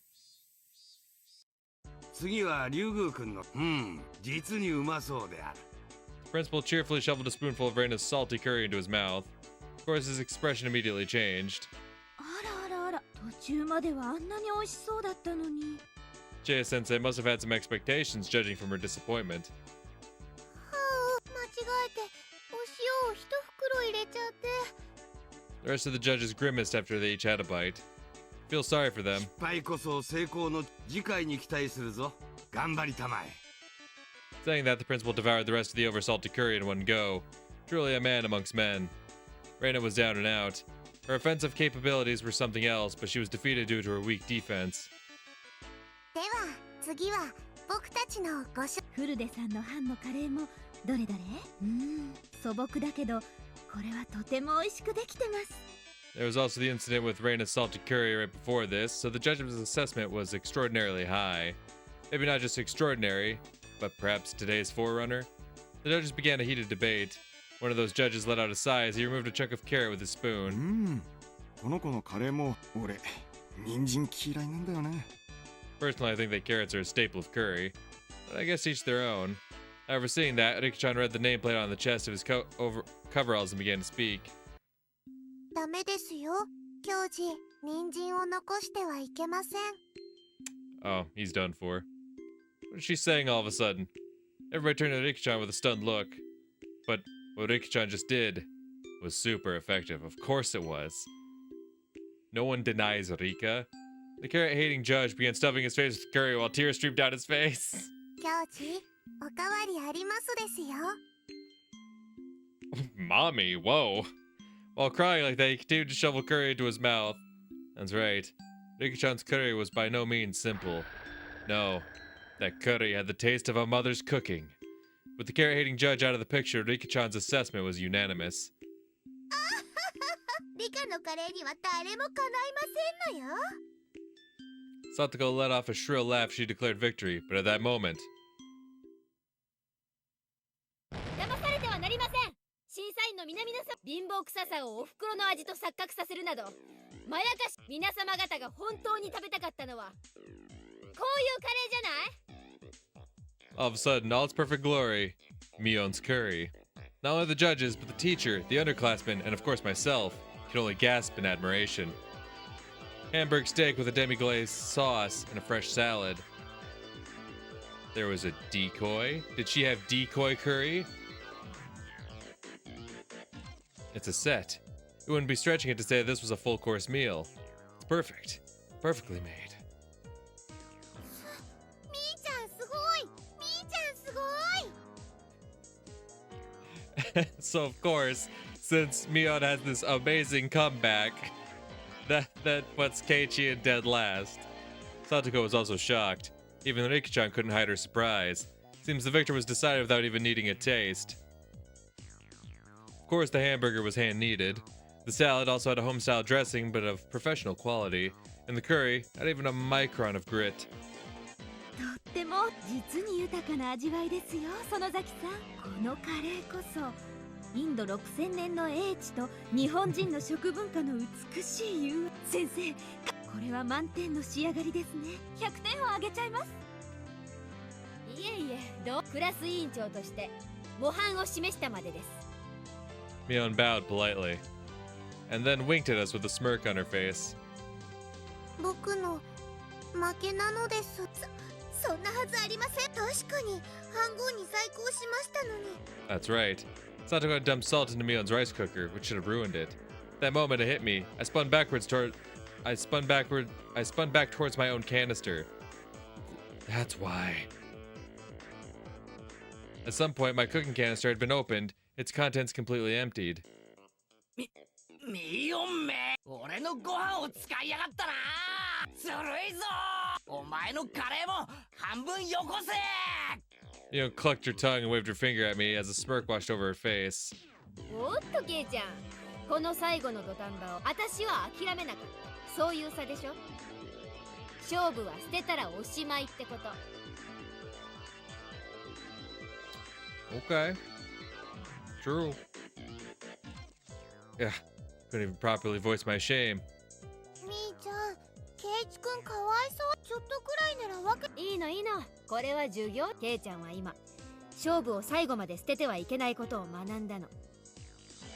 Speaker 6: 次は竜宮君の実にうまそうである。
Speaker 1: The principal cheerfully shoveled a spoonful of Reina's salty curry into his mouth. Of course, his expression immediately changed.
Speaker 2: あらあらあら、途中まではあんなに美味しそうだったのに。
Speaker 1: Chie-sensei must have had some expectations, judging from her disappointment.
Speaker 4: 間違えてお塩を一袋入れちゃって。
Speaker 1: The rest of the judges grimaced after they each had a bite. I feel sorry for them.
Speaker 6: 失敗こそ成功の次回に期待するぞ。頑張りたまえ。
Speaker 1: Saying that, the principal devoured the rest of the over-salty curry in one go. Truly a man amongst men. Reina was down and out. Her offensive capabilities were something else, but she was defeated due to her weak defense.
Speaker 4: では次は僕たちのごし
Speaker 2: フルデさんの班のカレーもどれどれ？素朴だけどこれはとても美味しくできてます。
Speaker 1: There was also the incident with Reina's salted curry right before this, so the judge's assessment was extraordinarily high. Maybe not just extraordinary, but perhaps today's forerunner? The judges began a heated debate. One of those judges let out a sigh as he removed a chunk of carrot with his spoon.
Speaker 5: この子のカレーも俺人参嫌いなんだよね。
Speaker 1: Personally, I think that carrots are a staple of curry, but I guess each their own. However, seeing that, Riki-chan read the nameplate on the chest of his coveralls and began to speak.
Speaker 4: ダメですよ教授、人参を残してはいけません。
Speaker 1: Oh, he's done for. What is she saying all of a sudden? Everybody turned to Riki-chan with a stunned look. But what Riki-chan just did was super effective. Of course it was. No one denies Rika. The carrot-hating judge began stuffing his face with curry while tears streamed down his face.
Speaker 4: 教授、おかわりありますですよ。
Speaker 1: Mommy, whoa. While crying like that, he continued to shovel curry into his mouth. That's right. Riki-chan's curry was by no means simple. No, that curry had the taste of a mother's cooking. With the carrot-hating judge out of the picture, Riki-chan's assessment was unanimous.
Speaker 4: リカのカレーには誰もかないませんのよ。
Speaker 1: Satoko let off a shrill laugh as she declared victory, but at that moment...
Speaker 2: 騙されてはなりません。審査員の皆々さん、貧乏臭さをお袋の味と錯覚させるなどまやかし。皆様方が本当に食べたかったのはこういうカレーじゃない？
Speaker 1: All of a sudden, all its perfect glory, Mion's curry. Not only the judges, but the teacher, the underclassmen, and of course myself, could only gasp in admiration. Hamburg steak with a demi-glaze sauce and a fresh salad. There was a decoy. Did she have decoy curry? It's a set. It wouldn't be stretching it to say this was a full-course meal. It's perfect. Perfectly made.
Speaker 4: みーちゃんすごい。みーちゃんすごい。
Speaker 1: So of course, since Mion has this amazing comeback, that puts Keiichi in dead last. Satoko was also shocked. Even Riki-chan couldn't hide her surprise. Seems the victor was decided without even needing a taste. Of course, the hamburger was hand-kneaded. The salad also had a home-style dressing, but of professional quality. And the curry had even a micron of grit.
Speaker 2: とっても実に豊かな味わいですよ、園崎さん。このカレーこそインド6000年の英知と日本人の食文化の美しい融和。先生、これは満点の仕上がりですね。100点をあげちゃいます。いえいえ、クラス委員長として模範を示したまでです。
Speaker 1: Mion bowed politely, and then winked at us with a smirk on her face.
Speaker 4: 僕の負けなのです。そんなはずありません。確かに半分に細工をしましたのに。
Speaker 1: That's right. Satoko had dumped salt into Mion's rice cooker, which should have ruined it. That moment it hit me. I spun back towards my own canister. That's why. At some point, my cooking canister had been opened, its contents completely emptied.
Speaker 3: ミヨンめ、俺のご飯を使いやがったな。ずるいぞ。お前のカレーも半分よこせ。
Speaker 1: Mion clucked her tongue and waved her finger at me as a smirk washed over her face.
Speaker 2: おっとケイちゃん、この最後の土壇場を私は諦めなかった。そういう差でしょ。勝負は捨てたらおしまいってこと。
Speaker 1: Okay. True. Yeah, couldn't even properly voice my shame.
Speaker 4: みーちゃん、ケイチくんかわいそう。ちょっとくらいならわけ。
Speaker 2: いいのいいの、これは授業。ケイちゃんは今勝負を最後まで捨ててはいけないことを学んだの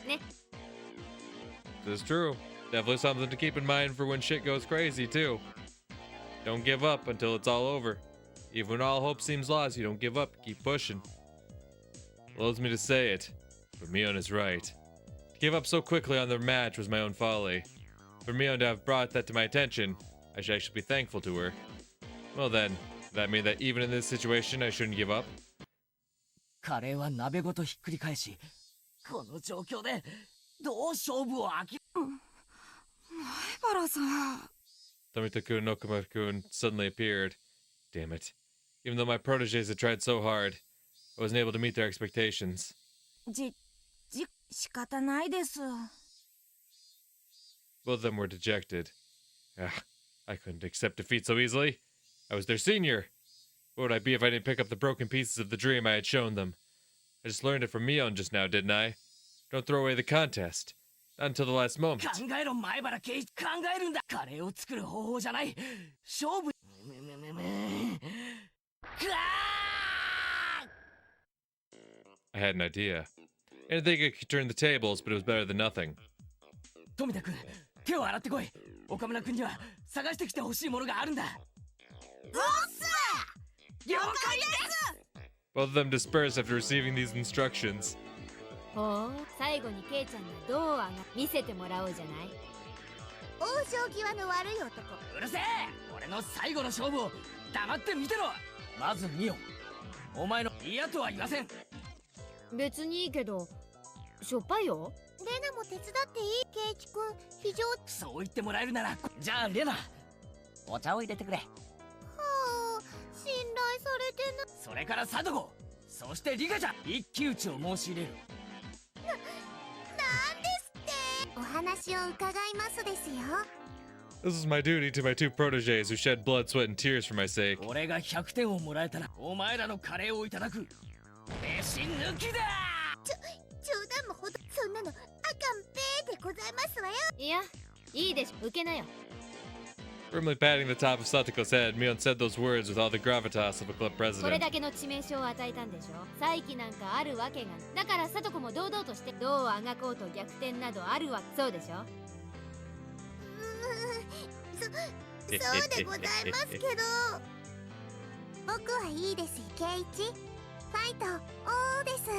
Speaker 2: ね。
Speaker 1: This is true. Definitely something to keep in mind for when shit goes crazy, too. Don't give up until it's all over. Even when all hope seems lost, you don't give up, keep pushing. Loads me to say it, but Mion is right. To give up so quickly on their match was my own folly. For Mion to have brought that to my attention, I should actually be thankful to her. Well then, does that mean that even in this situation I shouldn't give up?
Speaker 3: カレーは鍋ごとひっくり返し、この状況でどう勝負を前原さん。
Speaker 1: Tomita-kun and Okuma-kun suddenly appeared. Damn it. Even though my proteges had tried so hard, I wasn't able to meet their expectations.
Speaker 7: 仕方ないです。
Speaker 1: Both of them were dejected. I couldn't accept defeat so easily. I was their senior. What would I be if I didn't pick up the broken pieces of the dream I had shown them? I just learned it from Mion just now, didn't I? Don't throw away the contest. Not until the last moment.
Speaker 3: 考えろ前原圭一、考えるんだ。カレーを作る方法じゃない。勝負。
Speaker 1: I had an idea. I didn't think I could turn the tables, but it was better than nothing.
Speaker 3: 富田君、手を洗ってこい。岡村君には探してきてほしいものがあるんだ。
Speaker 7: ボス！了解です！
Speaker 1: Both of them dispersed after receiving these instructions.
Speaker 2: ほう、最後にケイちゃんがどう見せてもらおうじゃない。
Speaker 4: 王将際の悪い男。
Speaker 3: うるせえ！俺の最後の勝負を黙って見てろ。まずミオン、お前の嫌とは言わせん。
Speaker 2: 別にいいけど、しょっぱいよ。
Speaker 4: レナも手伝っていい？ケイチ君、非常。
Speaker 3: そう言ってもらえるなら、じゃあレナ、お茶を入れてくれ。
Speaker 4: はあ、信頼されてな。
Speaker 3: それからサトコ、そしてリカちゃん、一騎打ちを申し入れる。
Speaker 4: なんですって。お話を伺いますですよ。
Speaker 1: This is my duty to my two protégés who shed blood, sweat, and tears for my sake.
Speaker 3: 俺が100点をもらえたら、お前らのカレーをいただく。飯抜きだ。
Speaker 4: 冗談もほど、そんなのあかんぺーでございますわよ。
Speaker 2: いや、いいでしょ、受けなよ。
Speaker 1: Firmly patting the top of Satoko's head, Mion said those words with all the gravitas of a club
Speaker 2: これ
Speaker 1: president.
Speaker 2: だけの致命傷を与えたんでしょ。再起なんかあるわけがない。だからサトコも堂々として、どうあがこうと逆転などあるわけ。そうでしょ。
Speaker 4: そうでございますけど。僕はいいです、ケイチ。ファイト、おーです。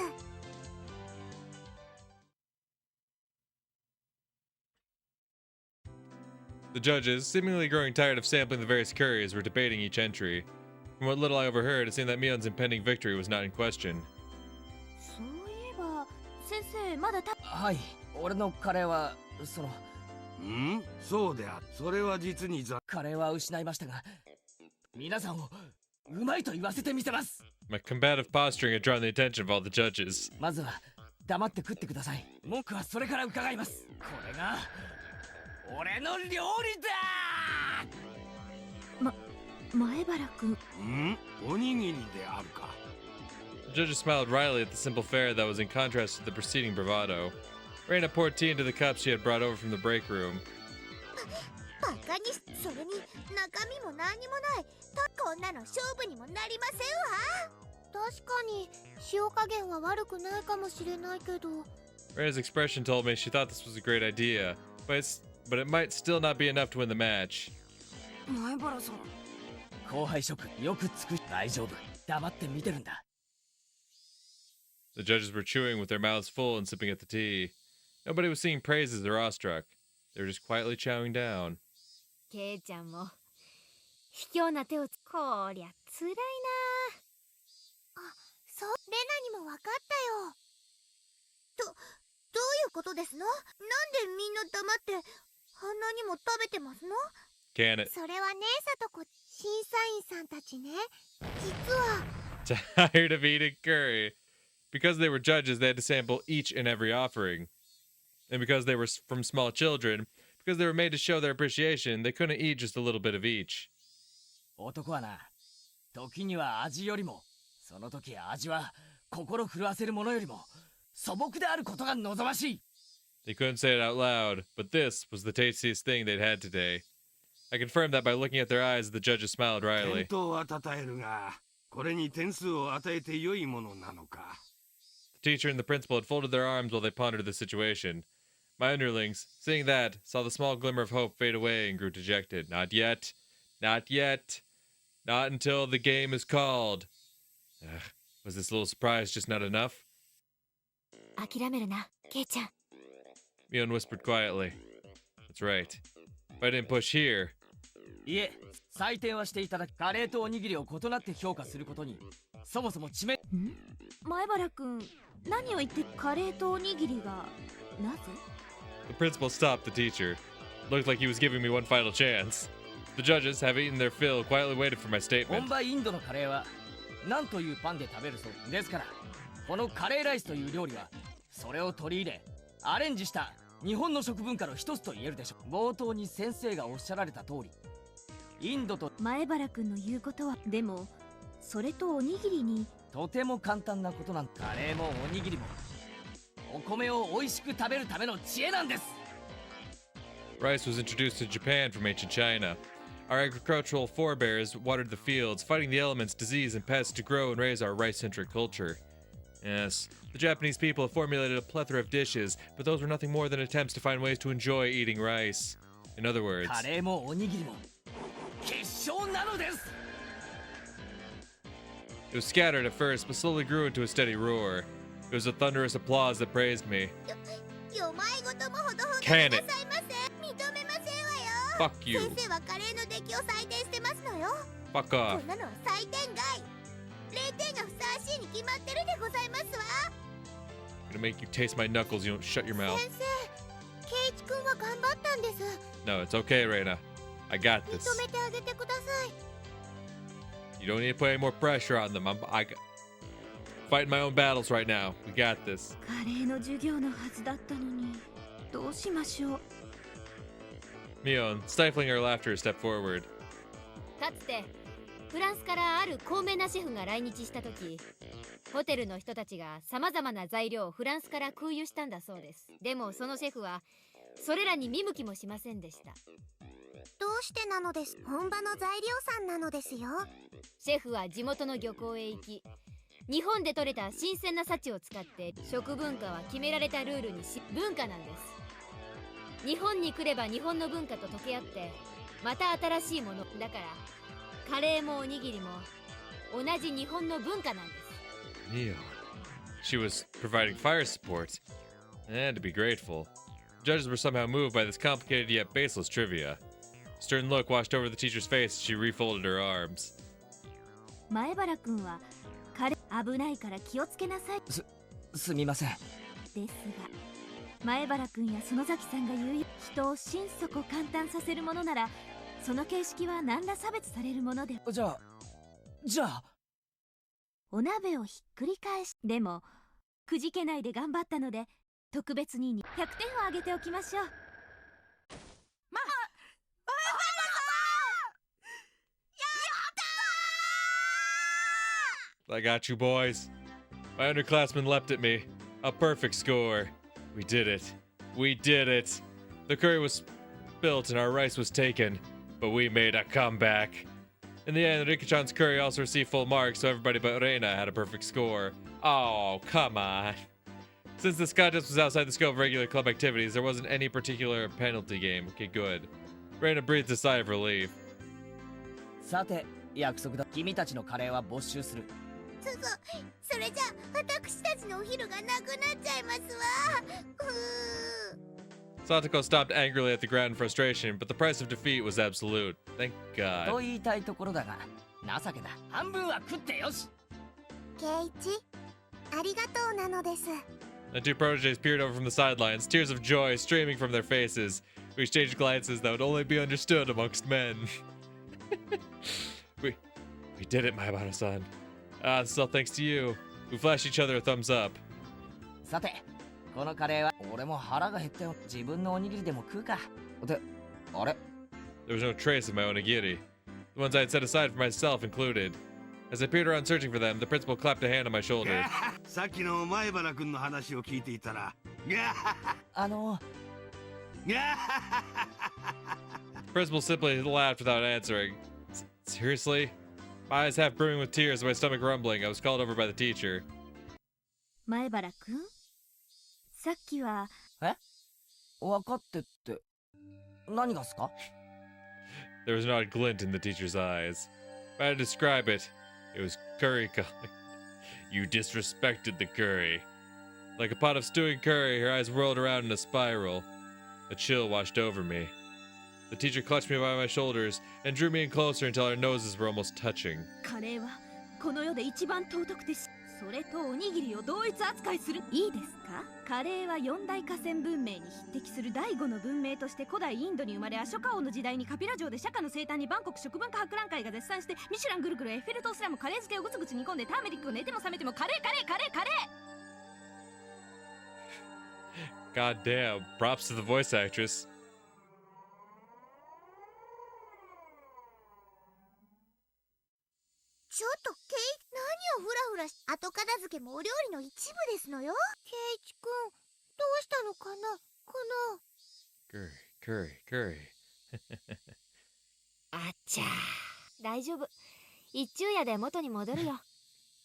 Speaker 1: The judges, seemingly growing tired of sampling the various curries, were debating each entry. From what little I overheard, it seemed that Mion's impending victory was not in question.
Speaker 7: そういえば、先生まだ
Speaker 3: はい、俺のカレーは、
Speaker 6: そうである。それは実に
Speaker 3: カレーは失いましたが、皆さんをうまいと言わせてみせます。
Speaker 1: My combative posturing had drawn the attention of all the judges.
Speaker 3: まずは黙って食ってください。文句はそれから伺います。これが俺の料理だ。
Speaker 7: 前原君。
Speaker 6: おにぎりであるか。
Speaker 1: The judges smiled wryly at the simple fare that was in contrast to the preceding bravado. Reina poured tea into the cups she had brought over from the break room.
Speaker 4: バカにし、それに中身も何もない。こんなの勝負にもなりませんわ。確かに塩加減は悪くないかもしれないけど。
Speaker 1: Reina's expression told me she thought this was a great idea, but it might still not be enough to win the match.
Speaker 7: 前原さん。
Speaker 3: 後輩職よくつく。大丈夫。黙って見てるんだ。
Speaker 1: The judges were chewing with their mouths full and sipping at the tea. Nobody was singing praises or awestruck. They were just quietly chowing down.
Speaker 2: ケイちゃんも卑怯な手をこりゃつらいな。
Speaker 4: そう、レナにも分かったよ。どういうことですの？なんでみんな黙ってあんなにも食べてますの？
Speaker 1: Can it?
Speaker 4: それはね、さとこ、審査員さんたちね。実は
Speaker 1: Tired of eating curry. Because they were judges, they had to sample each and every offering. And because they were from small children, because they were made to show their appreciation, they couldn't eat just a little bit of each.
Speaker 3: 男はな、時には味よりも、その時味は心震わせるものよりも素朴であることが望ましい。
Speaker 1: They couldn't say it out loud, but this was the tastiest thing they'd had today. I confirmed that by looking at their eyes, the judges smiled
Speaker 6: 健
Speaker 1: wryly.
Speaker 6: 闘は称えるが、これに点数を与えて良いものなのか。
Speaker 1: The teacher and the principal had folded their arms while they pondered the situation. My underlings, seeing that, saw the small glimmer of hope fade away and grew dejected. Not yet. Not yet. Not until the game is called. Was this little surprise just not enough?
Speaker 2: 諦めるな、ケイちゃん。
Speaker 1: Mion whispered quietly. That's right. If I didn't push here...
Speaker 3: いえ、採点はしていただき、カレーとおにぎりを異なって評価することに、そもそも致命。
Speaker 7: 前原君、何を言ってカレーとおにぎりがなぜ？
Speaker 1: The principal stopped the teacher. Looked like he was giving me one final chance. The judges, having eaten their fill, quietly waited for my
Speaker 3: 本
Speaker 1: statement.
Speaker 3: 場インドのカレーはなんというパンで食べるそうですから、このカレーライスという料理はそれを取り入れアレンジした日本の食文化の一つと言えるでしょう。冒頭に先生がおっしゃられた通り、インドと
Speaker 2: 前原くんの言うことは、でもそれとおにぎりに
Speaker 3: とても簡単なことなん。カレーもおにぎりもお米を美味しく食べるための知恵なんです。
Speaker 1: Rice was introduced to Japan from ancient China. Our agricultural forebears watered the fields, fighting the elements, disease, and pests to grow and raise our rice-centric culture. Yes, the Japanese people have formulated a plethora of dishes, but those were nothing more than attempts to find ways to enjoy eating rice. In other words,
Speaker 3: カレーもおにぎりも結晶なのです。
Speaker 1: it was scattered at first, but slowly grew into a steady roar. It was a thunderous applause that praised me.
Speaker 4: よまいごともほどほど
Speaker 1: Can
Speaker 4: く
Speaker 1: it?
Speaker 4: ださいませ。認めませんわよ。
Speaker 1: Fuck you.
Speaker 4: 先生はカレーの出来を採点してますのよ。
Speaker 1: Fuck
Speaker 4: こ
Speaker 1: off.
Speaker 4: んなのは採点外。0点がふさわしいに決まってるでございますわ。
Speaker 1: I'm gonna make you taste my knuckles. You don't shut your mouth.
Speaker 4: 先生、ケイイチ君は頑張ったんです。
Speaker 1: No, it's okay, Reina. I got
Speaker 4: 認
Speaker 1: this.
Speaker 4: めてあげてください。
Speaker 1: You don't need to put any more pressure on them. I got fighting my own battles right now. We got this.
Speaker 2: カレーの授業のはずだったのに、どうしましょう。
Speaker 1: Mion, stifling her laughter, stepped forward.
Speaker 2: かつてフランスからある高名なシェフが来日した時、ホテルの人たちがさまざまな材料をフランスから空輸したんだそうです。でもそのシェフはそれらに見向きもしませんでした。
Speaker 4: どうしてなのです。本場の材料さんなのですよ。
Speaker 2: シェフは地元の漁港へ行き、日本で採れた新鮮な幸を使って食文化は決められたルールにし、文化なんです。日本に来れば日本の文化と溶け合ってまた新しいものだから、カレーもおにぎりも同じ日本の文化なんです。
Speaker 1: Mion. She was providing fire support. And to be grateful. Judges were somehow moved by this complicated yet baseless trivia. A stern look washed over the teacher's face as she refolded her arms.
Speaker 2: 前原くんはカレー危ないから気をつけなさい
Speaker 3: すみません。
Speaker 2: ですが、前原くんや園崎さんが言うよ、人を心底簡単させるものならその形式は何ら差別されるもので、
Speaker 3: じゃあ
Speaker 2: お鍋をひっくり返し、でもくじけないで頑張ったので特別に100点をあげておきましょう。
Speaker 1: I got you, boys. My underclassmen leapt at me. A perfect score. We did it. We did it. The curry was spilt and our rice was taken, but we made a comeback. In the end, Rika-chan's curry also received full marks, so everybody but Reina had a perfect score. Oh, come on. Since this contest was outside the scope of regular club activities, there wasn't any particular penalty game. Okay, good. Reina breathed a sigh of relief.
Speaker 3: さて約束だ。君たちのカレーは没収する。
Speaker 4: それじゃ私たちのお昼がなくなっちゃいますわ。
Speaker 1: Satoko stomped angrily at the ground in frustration, but the price of defeat was absolute. Thank
Speaker 3: と
Speaker 1: God.
Speaker 3: 言いたいところだが情けだ。半分は食ってよし。
Speaker 4: ケイイチ、ありがとうなのです。
Speaker 1: The two proteges peered over from the sidelines, tears of joy streaming from their faces. We exchanged glances that would only be understood amongst men. we did it, Mahabara-san. This is all thanks to you. We flashed each other a thumbs up.
Speaker 3: さてこのカレーは俺も腹が減ったよ。自分のおにぎりでも食うか。で、あれ
Speaker 1: There was no trace of my onigiri. The ones I had set aside for myself included. As I peered around searching for them, the principal clapped a hand on my shoulder.
Speaker 6: さっきの前原君の話を聞いていたら
Speaker 1: The principal simply laughed without answering. Seriously? My eyes half brimming with tears and my stomach rumbling, I was called over by the teacher.
Speaker 2: 前原くん、さっきは
Speaker 3: 分かってって何がっすか？
Speaker 1: There was an odd glint in the teacher's eyes. If I had to describe it, it was curry calling. You disrespected the curry. Like a pot of stewing curry, her eyes whirled around in a spiral. A chill washed over me. The teacher clutched me by my shoulders and drew me in closer until our noses were almost touching.
Speaker 2: カレーは
Speaker 7: この世で一番尊くてそれとおにぎりを同一扱いする。いいですか？カレーは四大河川文明に匹敵する第五の文明として古代インドに生まれ、アショカ王の時代にカピラ城で釈迦の生誕にバンコク食文化博覧会が絶賛して、ミシュランぐるぐるエッフェル塔すらもカレー漬けをぐつぐつ煮込んで、ターメリックを寝ても覚めてもカレーカレーカレーカレー。
Speaker 1: God damn, props to the voice actress.
Speaker 4: ちょっとケイ何をフラフラし、後片付けもお料理の一部ですのよ。ケイチくんどうしたのかなこの
Speaker 1: Curry.
Speaker 2: あっちゃー、大丈夫。一昼夜で元に戻るよ。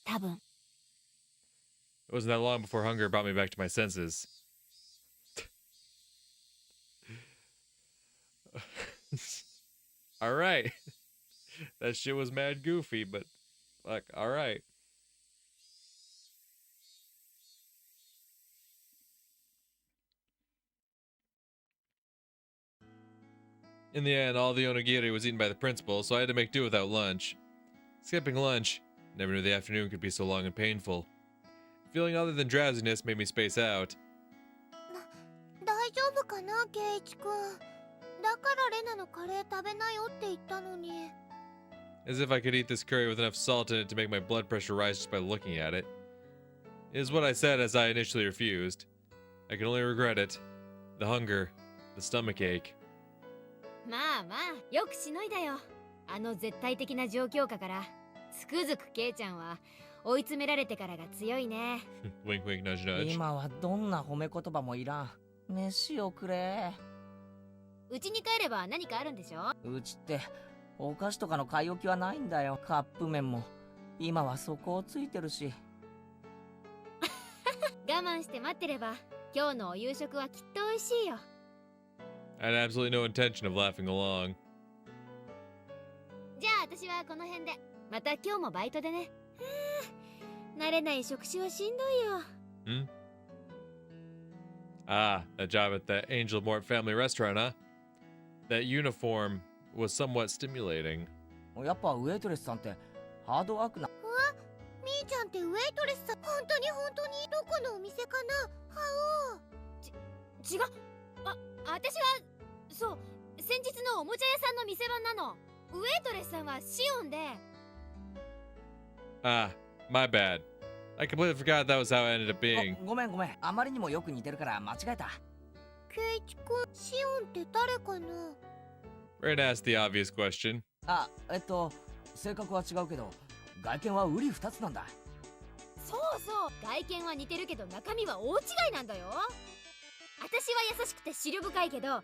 Speaker 2: 多分。
Speaker 1: It wasn't that long before hunger brought me back to my senses. Alright. That shit was mad goofy, but fuck, alright. In the end, all the onigiri was eaten by the principal, so I had to make do without lunch. Skipping lunch, never knew the afternoon could be so long and painful. Feeling other than drowsiness made me space out.
Speaker 4: 大丈夫かなケイチくん。だからレナのカレー食べなよって言ったのに。
Speaker 1: As if I could eat this curry with enough salt in it to make my blood pressure rise just by looking at it. Is what I said as I initially refused. I can only regret it. The hunger, the stomach ache.
Speaker 2: まあまあ、よくしのいだよ。あの絶対的な状況下からつくづくケイちゃんは追い詰められてからが強いね。
Speaker 1: Wink wink nudge nudge.
Speaker 3: 今はどんな褒め言葉もいらん。飯をくれ。
Speaker 2: うちに帰れば何かあるんでしょ？
Speaker 3: うちってお菓子とかの買い置きはないんだよ。カップ麺も今は底をついてるし。
Speaker 2: 我慢して待ってれば今日のお夕食はきっと美味しいよ。
Speaker 1: I had absolutely no intention of laughing along.
Speaker 2: じゃあ私はこの辺で。また今日もバイトでね。慣れない職種はしんどいよ。
Speaker 1: Ah, that job at the Angel Mort family restaurant, huh? That uniform was somewhat stimulating.
Speaker 3: やっぱウェイトレスさんってハードワークな。
Speaker 4: みーちゃんってウェイトレスさん。本当にどこのお店かなハ
Speaker 2: 違う。私はそう、先日のおもちゃ屋さんの店番なの。ウェイトレスさんはシオンで。
Speaker 1: Ah, my bad. I completely forgot that was how it ended up being.
Speaker 3: ごめん。あまりにもよく似てるから間違えた。
Speaker 4: ケイチくん、シオンって誰かな？
Speaker 1: We're gonna ask the obvious question.
Speaker 3: 性格は違うけど外見は瓜二つなんだ。
Speaker 2: そうそう、外見は似てるけど中身は大違いなんだよ。私は優しくて思慮深いけど、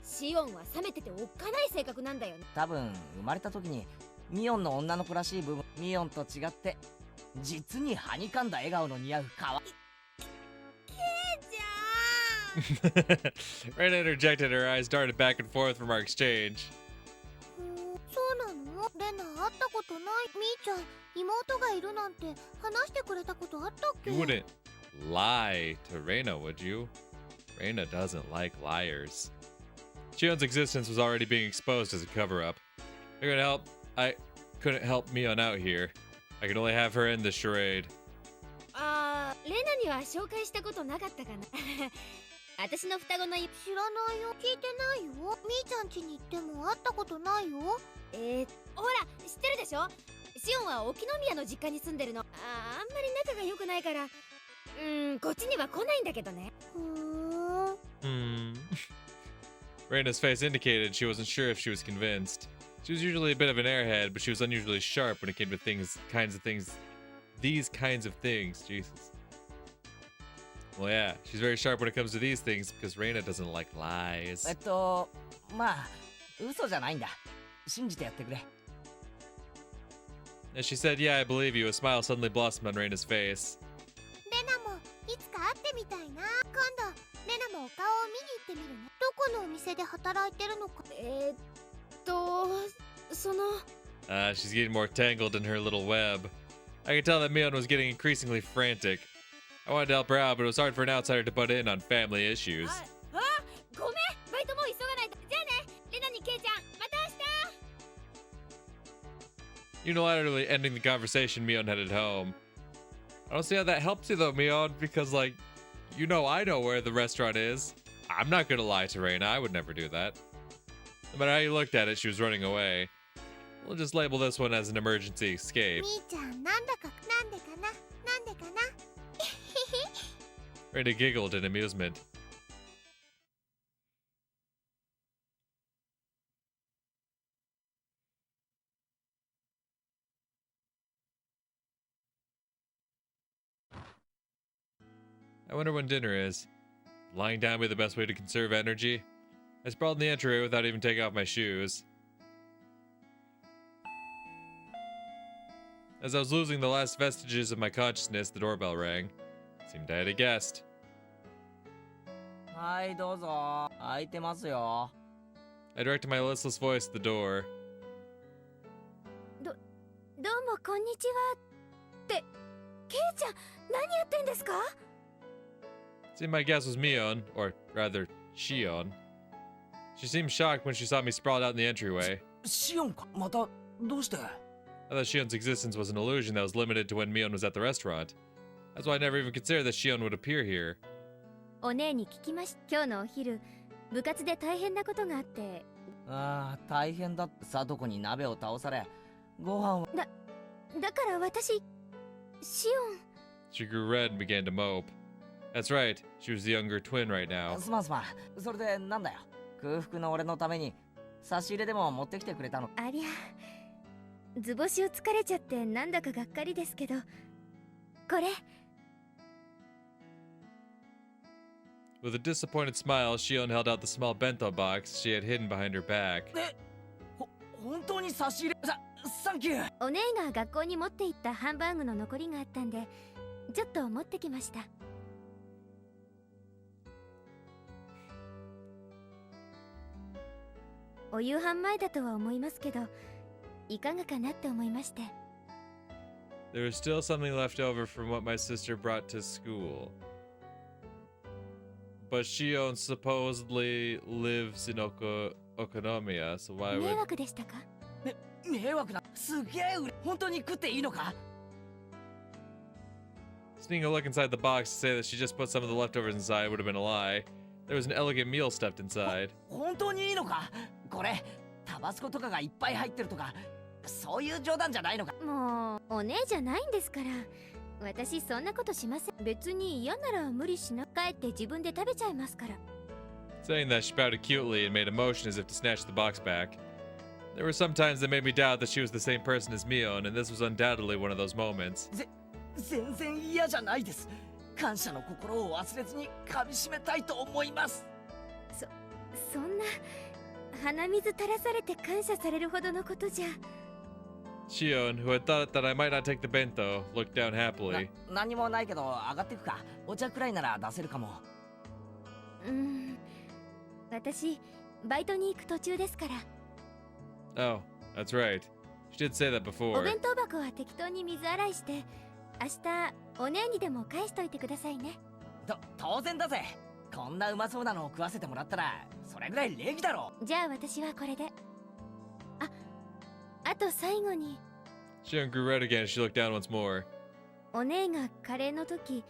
Speaker 2: シオンは冷めてておっかない性格なんだよね。
Speaker 3: 多分生まれた時にミオンの女の子らしい部分、ミオンと違って実にはにかんだ笑顔の似合うかわ。
Speaker 1: Raina interjected, her eyes darted back and forth from our exchange.
Speaker 4: そうなの？レナ会ったことない。みーちゃん、妹がいるなんて話してくれたことあったっけ？
Speaker 1: You wouldn't lie to Raina, would you? Raina doesn't like liars. Shion's existence was already being exposed as a cover-up. I couldn't help Mion out here. I could only have her end the charade.
Speaker 2: レナには紹介したことなかったかな。私の双子の
Speaker 4: 知らないよ。聞いてないよ。みーちゃん家に行っても会ったことないよ。
Speaker 2: ほら知ってるでしょ。シオンは沖宮の実家に住んでるの。あんまり仲が良くないから、こっちには来ないんだけどね。
Speaker 1: Raina's face indicated she wasn't sure if she was convinced. She was usually a bit of an airhead, but she was unusually sharp when it came to these kinds of things. Jesus. Well, yeah, she's very sharp when it comes to these things because Raina doesn't like lies.
Speaker 3: まあ嘘じゃないんだ。信じてやってくれ。
Speaker 1: As she said, "Yeah, I believe you," a smile suddenly blossomed on Raina's face.
Speaker 4: レナもいつか会ってみたいな。今度レナもお顔を見に行ってみるね。どこのお店で働いてるのか。
Speaker 1: She's getting more tangled in her little web. I could tell that Mion was getting increasingly frantic. I wanted to help her out, but it was hard for an outsider to butt in on family issues.
Speaker 2: ごめん、バイトもう急がないと。じゃあね、レナにケイちゃん、また明日。
Speaker 1: unilaterally ending the conversation, Mion headed home. I don't see how that helps you though, Mion, because like, you know I know where the restaurant is. I'm not gonna lie to Reina, I would never do that. No matter how you looked at it, she was running away. We'll just label this one as an emergency escape.
Speaker 4: みーちゃんなんでかな
Speaker 1: Reina giggled in amusement. I wonder when dinner is. Lying down would be the best way to conserve energy. I sprawled in the entryway without even taking off my shoes. As I was losing the last vestiges of my consciousness, the doorbell rang. Seemed I had a guest.
Speaker 3: はいどうぞ開いてますよ
Speaker 1: I directed my listless voice to the door.
Speaker 2: どうもこんにちはってケイちゃん何やってんですか
Speaker 1: Seemed my guest was Mion, or rather, Shion. She seemed shocked when she saw me sprawled out in the entryway.
Speaker 3: シオンかまたどうして
Speaker 1: I thought Shion's existence was an illusion that was limited to when Mion was at the restaurant. That's why I never even considered that Shion would appear here.
Speaker 2: お姉に聞きまし今日のお昼部活で大変なことがあって
Speaker 3: ああ大変だってさとこに鍋を倒されご飯は
Speaker 2: だから私シオン
Speaker 1: She grew red and began to mope. That's right, she was the younger twin right now.
Speaker 3: すまんすまんそれでなんだよ空腹の俺のために差し入れでも持ってきてくれたの
Speaker 2: ありゃ図星を疲れちゃってなんだかがっかりですけどこれ
Speaker 1: With a disappointed smile, Shion held out the small bento box she had hidden behind her back.
Speaker 3: 本当に差し入れサンキュー
Speaker 2: お姉が学校に持って行ったハンバーグの残りがあったんでちょっと持ってきましたお夕飯前だとは思いますけどいかがかなって思いまして
Speaker 1: There was still something left over from what my sister brought to school. But Shion supposedly lives in Okonomiya, so why
Speaker 2: 迷
Speaker 1: would...
Speaker 2: 惑でしたか
Speaker 3: 迷惑なすげえ本当に食っていいのか
Speaker 1: Sneaking a look inside the box to say that she just put some of the leftovers inside would have been a lie. There was an elegant meal stuffed inside.
Speaker 3: 本当にいいのかこれタバスコとかがいっぱい入ってるとかそういう冗談じゃないのか
Speaker 2: もうお姉じゃないんですから私そんなことしません別に嫌なら無理しな帰って自分で食べちゃいますから
Speaker 1: Saying that, she pouted cutely and made a motion as if to snatch the box back. There were some times that made me doubt that she was the same person as Mion, and this was undoubtedly one of those moments.
Speaker 3: 全然嫌じゃないです感謝の心を忘れずに噛み締めたいと思います
Speaker 2: そんな鼻水垂らされて感謝されるほどのことじゃ
Speaker 1: Shion, who had thought that I might not take the bento, looked down happily.
Speaker 3: 何もないけど上がってくかお茶くらいなら出せるかも
Speaker 2: 私バイトに行く途中ですから
Speaker 1: Oh, that's right. She did say that
Speaker 2: お
Speaker 1: before.
Speaker 2: 弁当箱は適当に水洗いして明日お姉にでも返しといてくださいね
Speaker 3: 当然だぜこんなうまそうなのを食わせてもらったらそれぐらい礼儀だろ
Speaker 2: じゃあ私はこれであと最後に
Speaker 1: Shion grew red again as she looked down once more.
Speaker 2: お姉がカレーの時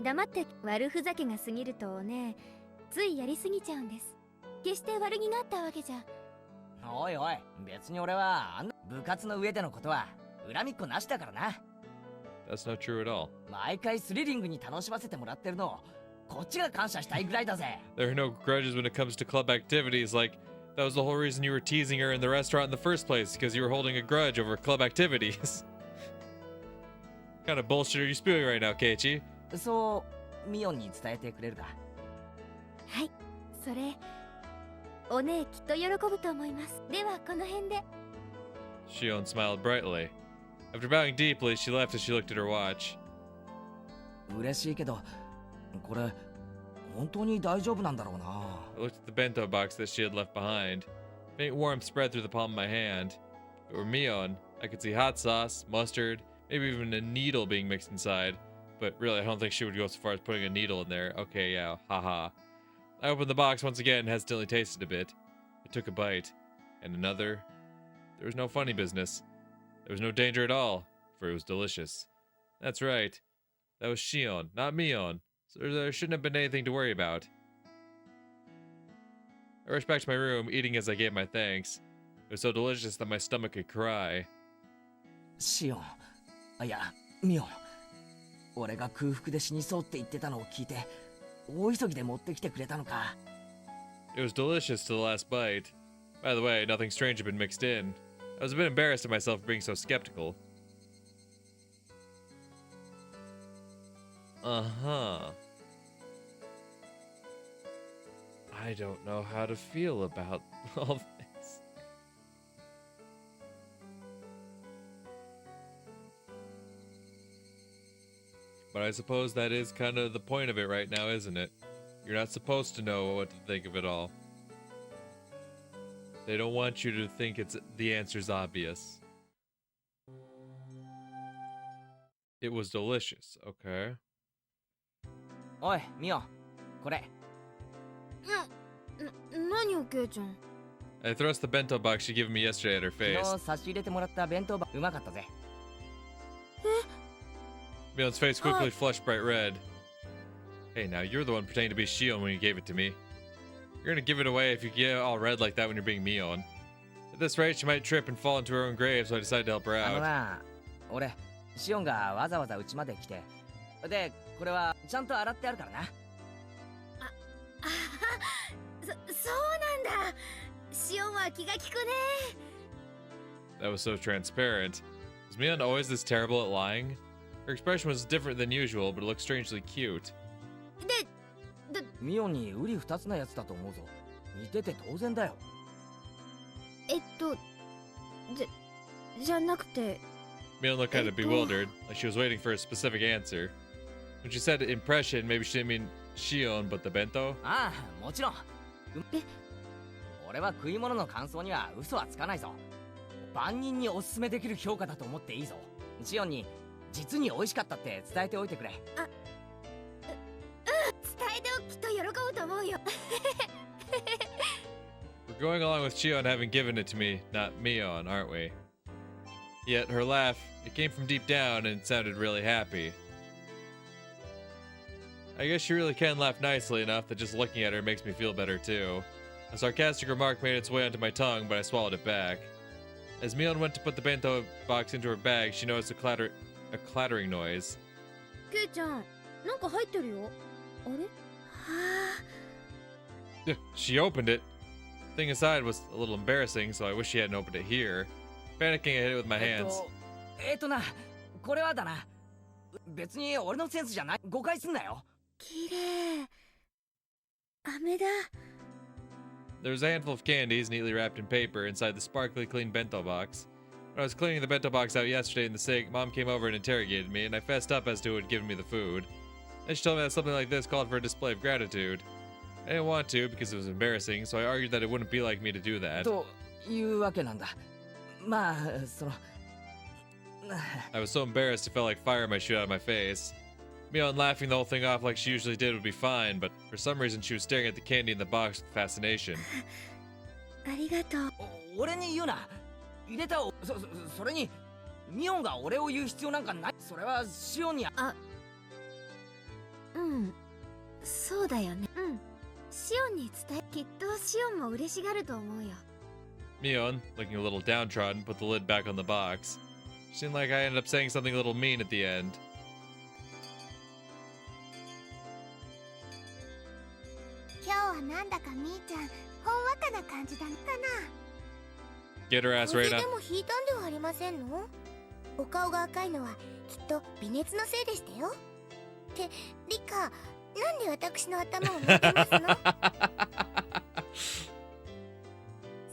Speaker 2: 黙って悪ふざけが過ぎるとお姉ついやりすぎちゃうんです決して悪気があったわけじゃ
Speaker 3: おいおい別に俺はあんな部活の上でのことは恨みっこなしだからな
Speaker 1: That's not true at all.
Speaker 3: 毎回スリリングに楽しませてもらってるのをこっちが感謝したいぐらいだぜ
Speaker 1: There are no grudges when it comes to club activities, like that was the whole reason you were teasing her in the restaurant in the first place, because you were holding a grudge over club activities. Kind of bullshit are you spewing right now, Keiichi?
Speaker 3: そうミオンに伝えてくれるか
Speaker 2: はいそれお姉きっと喜ぶと思いますではこの辺で
Speaker 1: Shion smiled brightly. After bowing deeply, she left as she looked at her watch.
Speaker 3: 嬉しいけどこれ本当に大丈夫なんだろうな
Speaker 1: I looked at the bento box that she had left behind. Faint warmth spread through the palm of my hand. If it were Mion, I could see hot sauce, mustard, maybe even a needle being mixed inside. But really, I don't think she would go so far as putting a needle in there. Okay, yeah, haha. I opened the box once again and hesitantly tasted a bit. I took a bite. And another. There was no funny business. There was no danger at all, for it was delicious. That's right. That was Shion, not Mion, so there shouldn't have been anything to worry about. I rushed back to my room, eating as I gave my thanks. It was so delicious that my stomach could cry.
Speaker 3: シオン、いや、ミオン。俺が空腹で死にそうって言ってたのを聞いて、大急ぎで持ってきてくれたのか。
Speaker 1: It was delicious to the last bite. By the way, nothing strange had been mixed in. I was a bit embarrassed of myself for being so skeptical. Uh-huh. I don't know how to feel about all this. But I suppose that is kind of the point of it right now, isn't it? You're not supposed to know what to think of it all. They don't want you to think the answer's obvious. It was delicious, okay?
Speaker 3: おい、ミオン、これ。
Speaker 2: 何よ、ケイちゃん。
Speaker 1: I thrust the bento box she gave me yesterday at her face.
Speaker 3: 昨日差し入れてもらった弁当うまかったぜ。
Speaker 1: Mion's face quickly flushed bright red. Hey, now you're the one pretending to be Shion when you gave it to me. You're gonna give it away if you get all red like that when you're being Mion. At this rate, she might trip and fall into her own grave, so I decided to help her
Speaker 3: あの
Speaker 1: out.
Speaker 3: な、俺、シオンがわざわざ家まで来て。で、これはちゃんと洗ってあるからな。
Speaker 2: そうなんだ。シオンは気が利くね。
Speaker 1: That was so transparent. Was Mion always this terrible at lying? Her expression was different than usual, but it looked strangely cute.
Speaker 3: ミオンにウリ二つなやつだと思うぞ。似てて当然だよ。
Speaker 2: じゃなくて。
Speaker 1: Mion looked kind of bewildered, like she was waiting for a specific answer. When she said impression, maybe she didn't mean Shion, but the bento?
Speaker 3: ああ、もちろん。俺は食い物の感想には嘘はつかないぞ。万人におすすめできる評価だと思っていいぞ。シオンに実に美味しかったって伝えておいてくれ。
Speaker 2: 伝えておきっと喜ぶと思うよ。
Speaker 1: We're going along with Shion having given it to me, not Mion, aren't we? Yet her laugh, it came from deep down and it sounded really happy. I guess she really can laugh nicely enough that just looking at her makes me feel better too. A sarcastic remark made its way onto my tongue, but I swallowed it back. As Mion went to put the bento box into her bag, she noticed a clattering noise.
Speaker 2: ケイちゃん、なんか入ってるよ。あれ？はあ。
Speaker 1: She opened it. Thing inside was a little embarrassing, so I wish she hadn't opened it here. Panicking, I hid it with my hands.
Speaker 3: な、これはだな。別に俺のセンスじゃない。誤解すんなよ。
Speaker 2: 綺麗。飴だ。
Speaker 1: There was a handful of candies neatly wrapped in paper inside the sparkly clean bento box. When I was cleaning the bento box out yesterday in the sink, Mom came over and interrogated me, and I fessed up as to who had given me the food. Then she told me that something like this called for a display of gratitude. I didn't want to because it was embarrassing, so I argued that it wouldn't be like me to do that.
Speaker 3: というわけなんだ。まあ、その。
Speaker 1: I was so embarrassed it felt like fire might shoot out of my face. Mion laughing the whole thing off like she usually did would be fine, but for some reason she was staring at the candy in the box with fascination.
Speaker 2: ありがとう。
Speaker 3: 俺に言うな。入れたそれにミオンが俺を言う必要なんかない。それはシオンに。
Speaker 2: そうだよね。シオンに伝え、きっとシオンも嬉しがると思うよ。
Speaker 1: Mion, looking a little downtrodden, put the lid back on the box. Seemed like I ended up saying something a little mean at the end.
Speaker 4: 今日はなんだかみーちゃんほんわかな感じだったな。
Speaker 1: Get her ass
Speaker 4: 風
Speaker 1: right
Speaker 4: 邪
Speaker 1: now.
Speaker 4: でも引いたんではありませんの？お顔が赤いのはきっと微熱のせいでしたよ。ってリカ、なんで私の頭を撫でますの？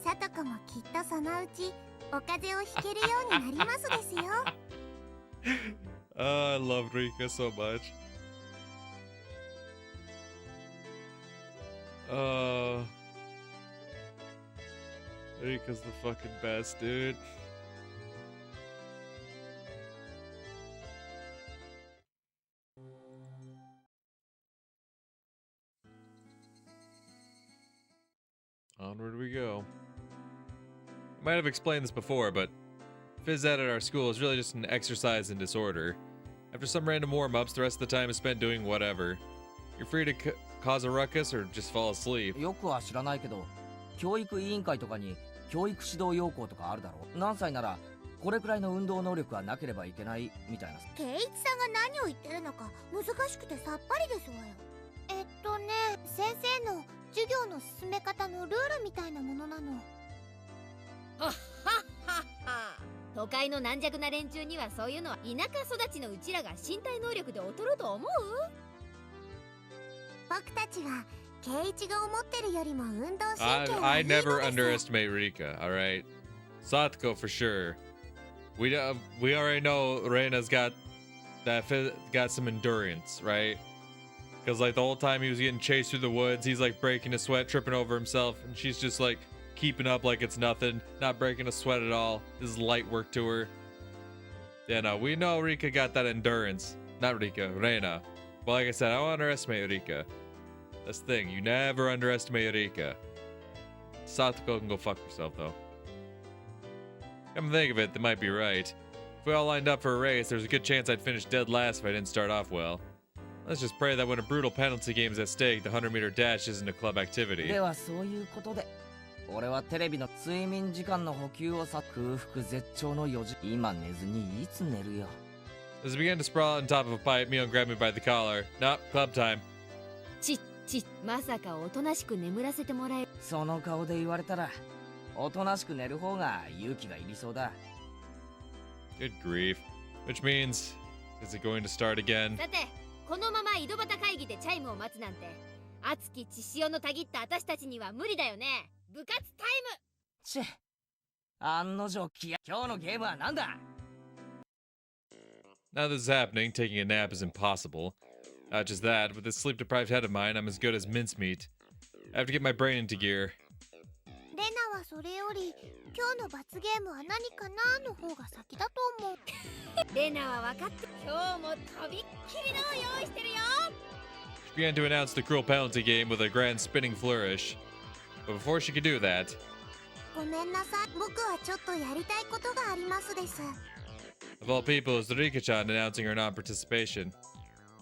Speaker 4: さとこもきっとそのうちお風邪をひけるようになりますですよ。
Speaker 1: I love Rika so much. Rika's the fucking best, dude. Onward we go. I might have explained this before, but phys ed at our school is really just an exercise in disorder. After some random warm-ups, the rest of the time is spent doing whatever. You're free to cause a ruckus or just fall asleep.
Speaker 3: よくは知らないけど、教育委員会とかに教育指導要項とかあるだろう。何歳ならこれくらいの運動能力はなければいけないみたいな。
Speaker 4: 圭一さんが何を言ってるのか難しくてさっぱりですわよ。先生の授業の進め方のルールみたいなものなの。
Speaker 2: はっはっはっは。都会の軟弱な連中にはそういうのは田舎育ちのうちらが身体能力で劣ると思う？
Speaker 4: 僕たちは圭一が思ってるよりも運動神経が
Speaker 1: I
Speaker 4: いいのです。
Speaker 1: never underestimate Rika, alright? Satoko for sure. We already know Reina's got some endurance, right? Because like the whole time he was getting chased through the woods, he's like breaking a sweat, tripping over himself, and she's just like keeping up like it's nothing, not breaking a sweat at all. This is light work to her. Yeah, no, we know Rika got that endurance. Not Rika, Reina. But like I said, I don't underestimate Rika. That's the thing, you never underestimate Rika. Satoko can go fuck herself though. Come to think of it, they might be right. If we all lined up for a race, there's a good chance I'd finish dead last if I didn't start off well. Let's just pray that when a brutal penalty game is at stake, the 100-meter dash isn't a club activity.
Speaker 3: ではそういうことで、俺はテレビの睡眠時間の補給をさ、空腹絶頂の4時。今寝ずにいつ寝るよ。
Speaker 1: As I began to sprawl on top of a pipe, Mion grabbed me by the collar. Nope, club time.
Speaker 2: まさかおとなしく眠らせてもらえ。
Speaker 3: その顔で言われたら、おとなしく寝る方が勇気がいりそうだ。
Speaker 1: Good grief. Which means, is it going to start again?
Speaker 2: さて、このまま井戸端会議でチャイムを待つなんて、熱き血潮のたぎった私たちには無理だよね。部活タイム。
Speaker 3: チェ、案の定今日のゲームはなんだ？
Speaker 1: Now this is happening, taking a nap is impossible. Not just that, with this sleep-deprived head of mine, I'm as good as mincemeat. I have to get my brain into gear.
Speaker 4: レナはそれより今日の罰ゲームは何かなの方が先だと思う。
Speaker 2: レナは分かって、今日もとびっきりのを用意してるよ。
Speaker 1: She began to announce the cruel penalty game with a grand spinning flourish. But before she could do that...
Speaker 4: ごめんなさい、僕はちょっとやりたいことがありますです。
Speaker 1: Of all people, is the Rika-chan announcing her non-participation.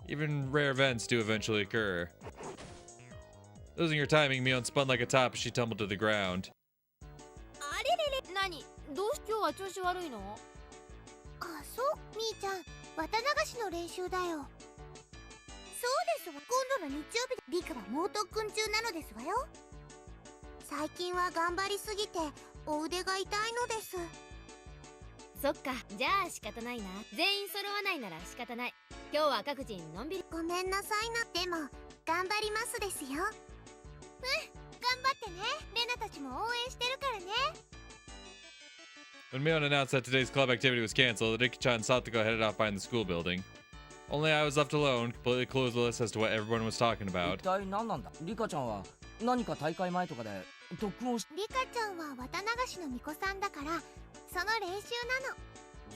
Speaker 1: Even rare events do eventually occur. Losing her timing, Mion spun like a top as she tumbled to the ground.
Speaker 2: あれれれ、何？どうして今日は調子悪いの？
Speaker 4: あ、そう、みーちゃん、綿流しの練習だよ。そうですわ、今度の日曜日でリカは猛特訓中なのですわよ。最近は頑張りすぎてお腕が痛いのです。
Speaker 2: そっか、じゃあ仕方ないな。全員揃わないなら仕方ない。今日は各人のんびり。
Speaker 4: ごめんなさいな。でも頑張りますですよ。うん、頑張ってね。レナたちも応援してるからね。
Speaker 1: When Mion announced that today's club activity was canceled, Rika-chan and Satoko headed off behind the school building. Only I was left alone, completely clueless as to what everyone was talking about.
Speaker 3: 一体何なんだ？リカちゃんは何か大会前とかで特訓をし。
Speaker 4: リカちゃんは綿流しの巫女さんだから、その練習なの。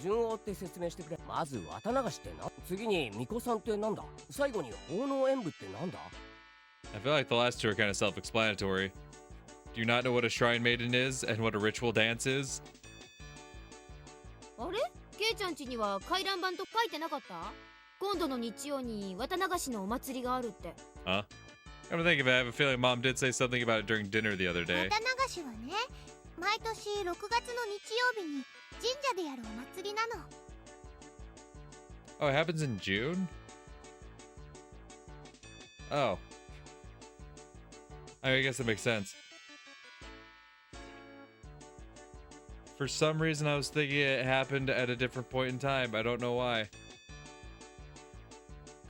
Speaker 8: 順を追って説明してくれ。まず綿流しってな、次に巫女さんってなんだ、最後に奉納演舞ってなんだ。
Speaker 1: I feel like the last two are kind of self-explanatory. Do you not know what a shrine maiden is and what a ritual dance is?
Speaker 2: あれ？ケイちゃん家には回覧板と書いてなかった？今度の日曜に綿流しのお祭りがあるって。
Speaker 1: Huh? Come to think of it, I have a feeling Mom did say something about it during dinner the other day.
Speaker 4: 綿流しはね、毎年6月の日曜日に神社でやるお祭りなの。
Speaker 1: Oh, it happens in June? Oh. I guess that makes sense. For some reason, I was thinking it happened at a different point in time. I don't know why.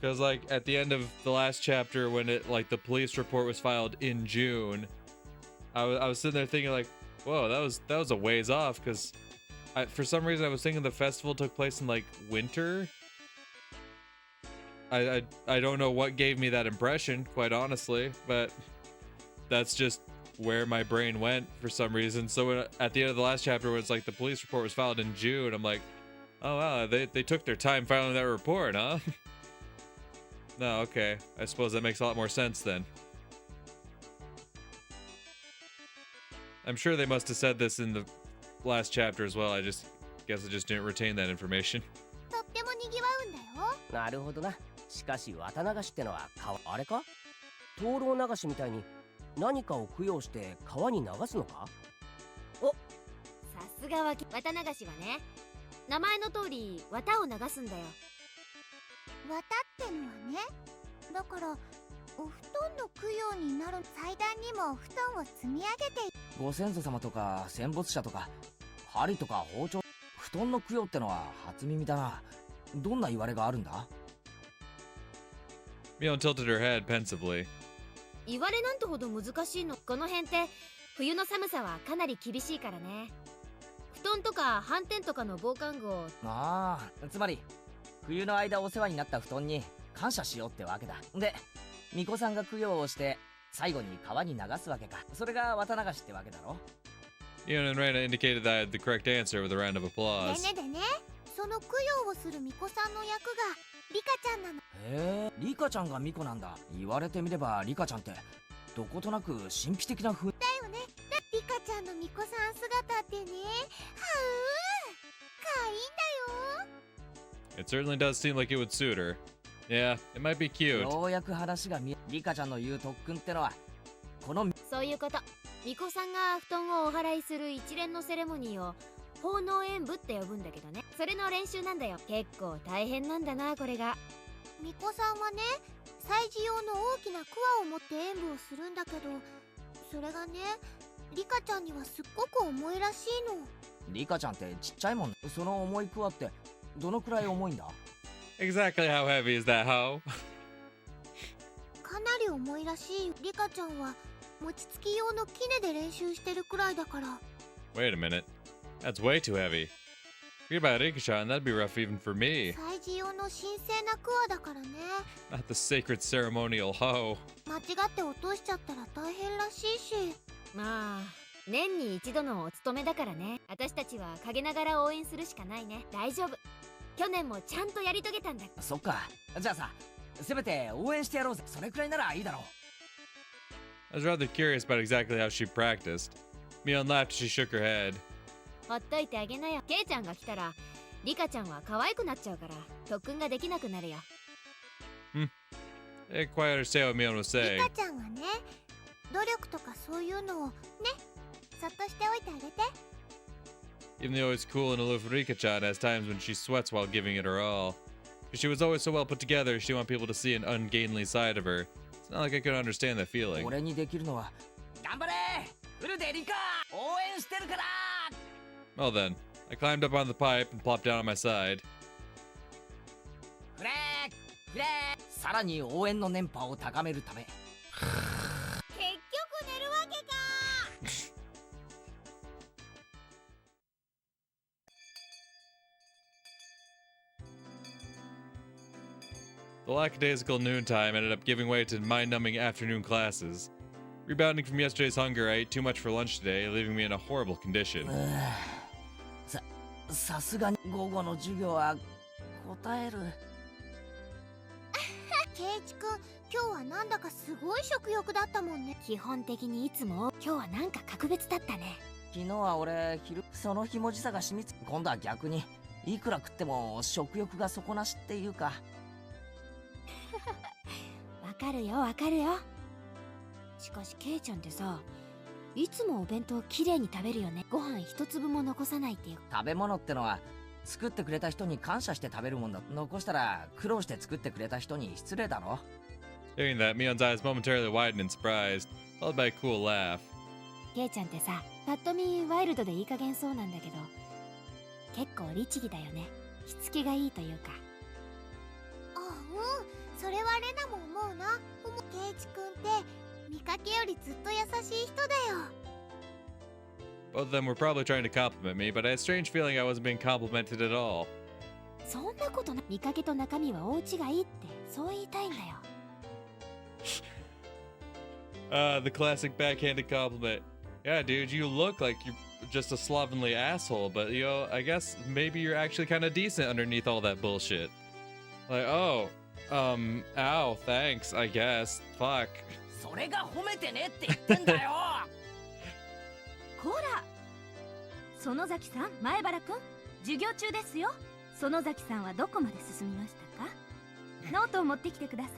Speaker 1: Because, like, at the end of the last chapter, when it, like, the police report was filed in June, I was sitting there thinking, like, whoa, that was a ways off, because for some reason I was thinking the festival took place in, like, winter. I don't know what gave me that impression, quite honestly, but that's just where my brain went for some reason. So when, at the end of the last chapter, when it's like the police report was filed in June, I'm like, oh wow, they took their time filing that report, huh? No, okay. I suppose that makes a lot more sense then. I'm sure they must have said this in the last chapter as well. I just Guess I just didn't retain that information.
Speaker 4: とっても賑わうんだよ。
Speaker 8: なるほどな。しかし綿流しってのはあれか、灯籠流しみたいに何かを供養して川に流すのか。
Speaker 2: さすがは綿流しはね、名前の通り綿を流すんだよ。
Speaker 4: 綿ってのはね、だからお布団の供養になる。祭壇にもお布団を積み上げて。
Speaker 3: ご先祖様とか戦没者とか針とか包丁、布団の供養ってのは初耳だな。どんな言われがあるんだ？
Speaker 1: Mion tilted her head pensively.
Speaker 2: 言われなんてほど難しいの。この辺って冬の寒さはかなり厳しいからね。布団とか斑点とかの防寒具を。
Speaker 3: ああ、つまり冬の間お世話になった布団に感謝しようってわけだ。で、巫女さんが供養をして最後に川に流すわけか。それが綿流しってわけだろ。
Speaker 1: Mion and Reina indicated that I had the correct answer with a round of
Speaker 4: で
Speaker 1: applause.
Speaker 4: ねでね、その供養をする巫女さんの役がリカちゃんなの。
Speaker 3: へえ、リカちゃんが巫女なんだ。言われてみればリカちゃんってどことなく神秘的な風
Speaker 4: だよね。リカちゃんの巫女さん姿ってね、かわいいんだよ。
Speaker 1: It certainly does seem like it would suit her. Yeah, it might be cute.
Speaker 3: ようやく話がリカちゃんの言う特訓ってのはこの
Speaker 2: そういうこと。巫女さんが布団をお祓いする一連のセレモニーを奉納演舞って呼ぶんだけどね。それの練習なんだよ。結構大変なんだな、これが。
Speaker 4: 巫女さんはね、祭事用の大きな桑を持って演舞をするんだけど、それがね、リカちゃんにはすっごく重いらしいの。
Speaker 3: リカちゃんってちっちゃいもん。その重いクワってどのくらい重いんだ？
Speaker 1: Exactly how heavy is that hoe?
Speaker 4: かなり重いらしい。リカちゃんは餅つき用のキネで練習してるくらいだから。
Speaker 1: Wait a minute. That's way too heavy. Forget about Rika-chan, that'd be rough even for me.
Speaker 4: 祭事用の神聖なクワだからね。
Speaker 1: Not the sacred ceremonial hoe.
Speaker 4: 間違って落としちゃったら大変らしいし。
Speaker 2: まあ年に一度のお勤めだからね。私たちは陰ながら応援するしかないね。大丈夫。去年もちゃんとやり遂げたんだ。
Speaker 3: そっか。じゃあさ、せめて応援してやろうぜ。それくらいならいいだろう。
Speaker 1: I was rather curious about exactly how she practiced. Mion laughed as she shook her head.
Speaker 2: ほっといてあげなよ。ケイちゃんが来たらリカちゃんは可愛くなっちゃうから特訓ができなくなるよ。
Speaker 1: I didn't quite understand what Mion was
Speaker 4: リ
Speaker 1: saying.
Speaker 4: カちゃんはね、努力とかそういうのをね、そっとしておいてあげて。
Speaker 1: Even the always cool and aloof Rika-chan has times when she sweats while giving it her all. If she was always so well put together, she didn't want people to see an ungainly side of her. It's not like I could understand that feeling.
Speaker 3: 俺にできるのは頑張れフルでリカ応援してるから。
Speaker 1: Well then, I climbed up on the pipe and plopped down on my side.
Speaker 3: フレーフレー。さらに応援の電波を高めるため。
Speaker 4: 結局寝るわけか。
Speaker 1: The lackadaisical noontime ended up giving way to mind-numbing afternoon classes. Rebounding from yesterday's hunger, I ate too much for lunch today, leaving me in a horrible condition.
Speaker 3: さすがに午後の授業は答える。
Speaker 4: ケイチくん、今日はなんだかすごい食欲だったもんね。
Speaker 2: 基本的にいつも。今日はなんか格別だったね。
Speaker 3: 昨日は俺昼そのひもじさが染みつ。今度は逆にいくら食っても食欲が底なしっていうか。
Speaker 2: わかるよわかるよ。しかしケイちゃんってさ、いつもお弁当きれいに食べるよね。ご飯一粒も残さないっていう。
Speaker 3: 食べ物ってのは作ってくれた人に感謝して食べるもんだ。残したら苦労して作ってくれた人に失礼だろ。
Speaker 1: Hearing that, Mion's eyes momentarily widened in surprise, followed by a cool laugh.
Speaker 2: ケイちゃんってさ、ぱっと見ワイルドでいい加減そうなんだけど、結構律儀だよね。しつけがいいというか。
Speaker 4: あ、うん、それはレナも思うな。ケイチくんって見かけよりずっと優しい人だよ。
Speaker 1: Both of them were probably trying to compliment me, but I had a strange feeling I wasn't being complimented at all.
Speaker 2: そんなことな。見かけと中身は大違いってそう言いたいんだよ。
Speaker 1: The classic backhanded compliment. Yeah, dude, you look like you're just a slovenly asshole, but you know, I guess maybe you're actually kind of decent underneath all that bullshit. Like, oh, ow, thanks, I guess. Fuck.
Speaker 3: それが褒めてねって言ってんだよ。
Speaker 7: こら園崎さん前原くん、授業中ですよ。園崎さんはどこまで進みましたか？ノートを持ってきてください。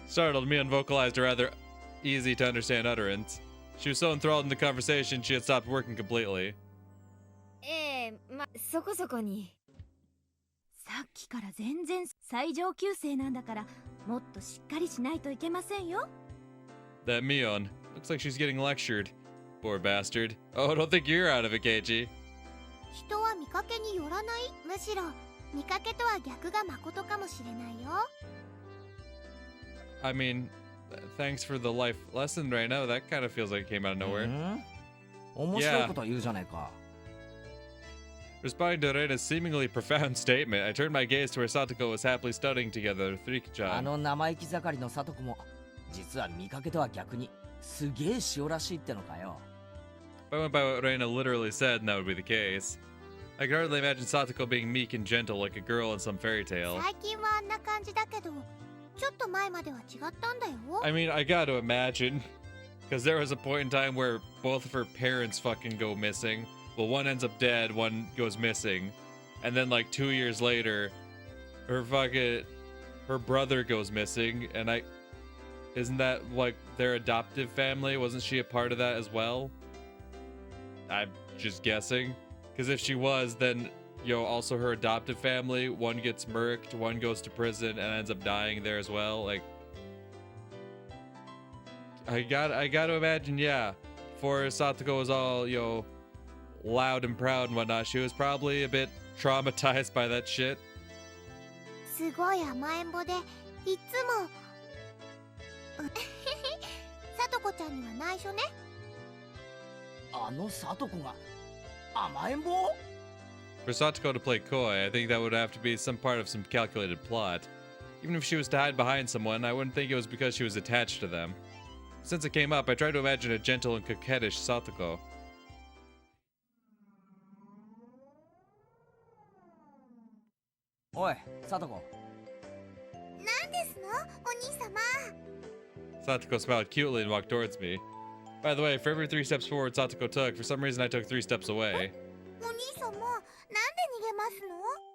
Speaker 1: Startled, Mion vocalized a rather easy to understand utterance. She was so enthralled in the conversation she had stopped working completely.
Speaker 2: そこそこに。
Speaker 7: さっきから全然最上級生なんだから、もっとしっかりしないといけませんよ。
Speaker 1: That Mion. Looks like she's getting lectured. Poor bastard. Oh, don't think you're out of it, Keiichi.
Speaker 4: 人は見かけによらない？むしろ見かけとは逆が誠かもしれないよ。
Speaker 1: I mean, thanks for the life lesson right now. That kind of feels like it came out of nowhere.
Speaker 3: 面白いこと言うじゃねえか。
Speaker 1: Responding to Reina's seemingly profound statement, I turned my gaze to where Satoko was happily studying together with
Speaker 3: あ
Speaker 1: Riki-chan.
Speaker 3: の生意気盛りの聡子も実は見かけとは逆にすげえ塩らしいってのかよ。
Speaker 1: If I went by what Reina literally said, then that would be the case. I could hardly imagine Satoko being meek and gentle like a girl in some fairy tale.
Speaker 4: 最近はあんな感じだけど、ちょっと前までは違ったんだよ。
Speaker 1: I mean, I gotta imagine. Because there was a point in time where both of her parents fucking go missing. Well, one ends up dead, one goes missing. And then like 2 years later, her brother goes missing. And isn't that like their adoptive family? Wasn't she a part of that as well? I'm just guessing. Because if she was, then, also her adoptive family, one gets murked, one goes to prison and ends up dying there as well. Like, I got to imagine, yeah, before Satoko was all, loud and proud and whatnot, she was probably a bit traumatized by that shit.
Speaker 4: すごい甘えん坊で、いつも聡子ちゃんには内緒ね。
Speaker 3: あの聡子が甘えん坊？
Speaker 1: For Satoko to play coy, I think that would have to be some part of some calculated plot. Even if she was to hide behind someone, I wouldn't think it was because she was attached to them. Since it came up, I tried to imagine a gentle and coquettish Satoko.
Speaker 3: おい、聡子。
Speaker 4: 何ですの、お兄様。
Speaker 1: Satoko smiled cutely and walked towards me. By the way, for every 3 steps forward Satoko took, for some reason I took 3 steps away.
Speaker 4: お兄様、なんで逃げます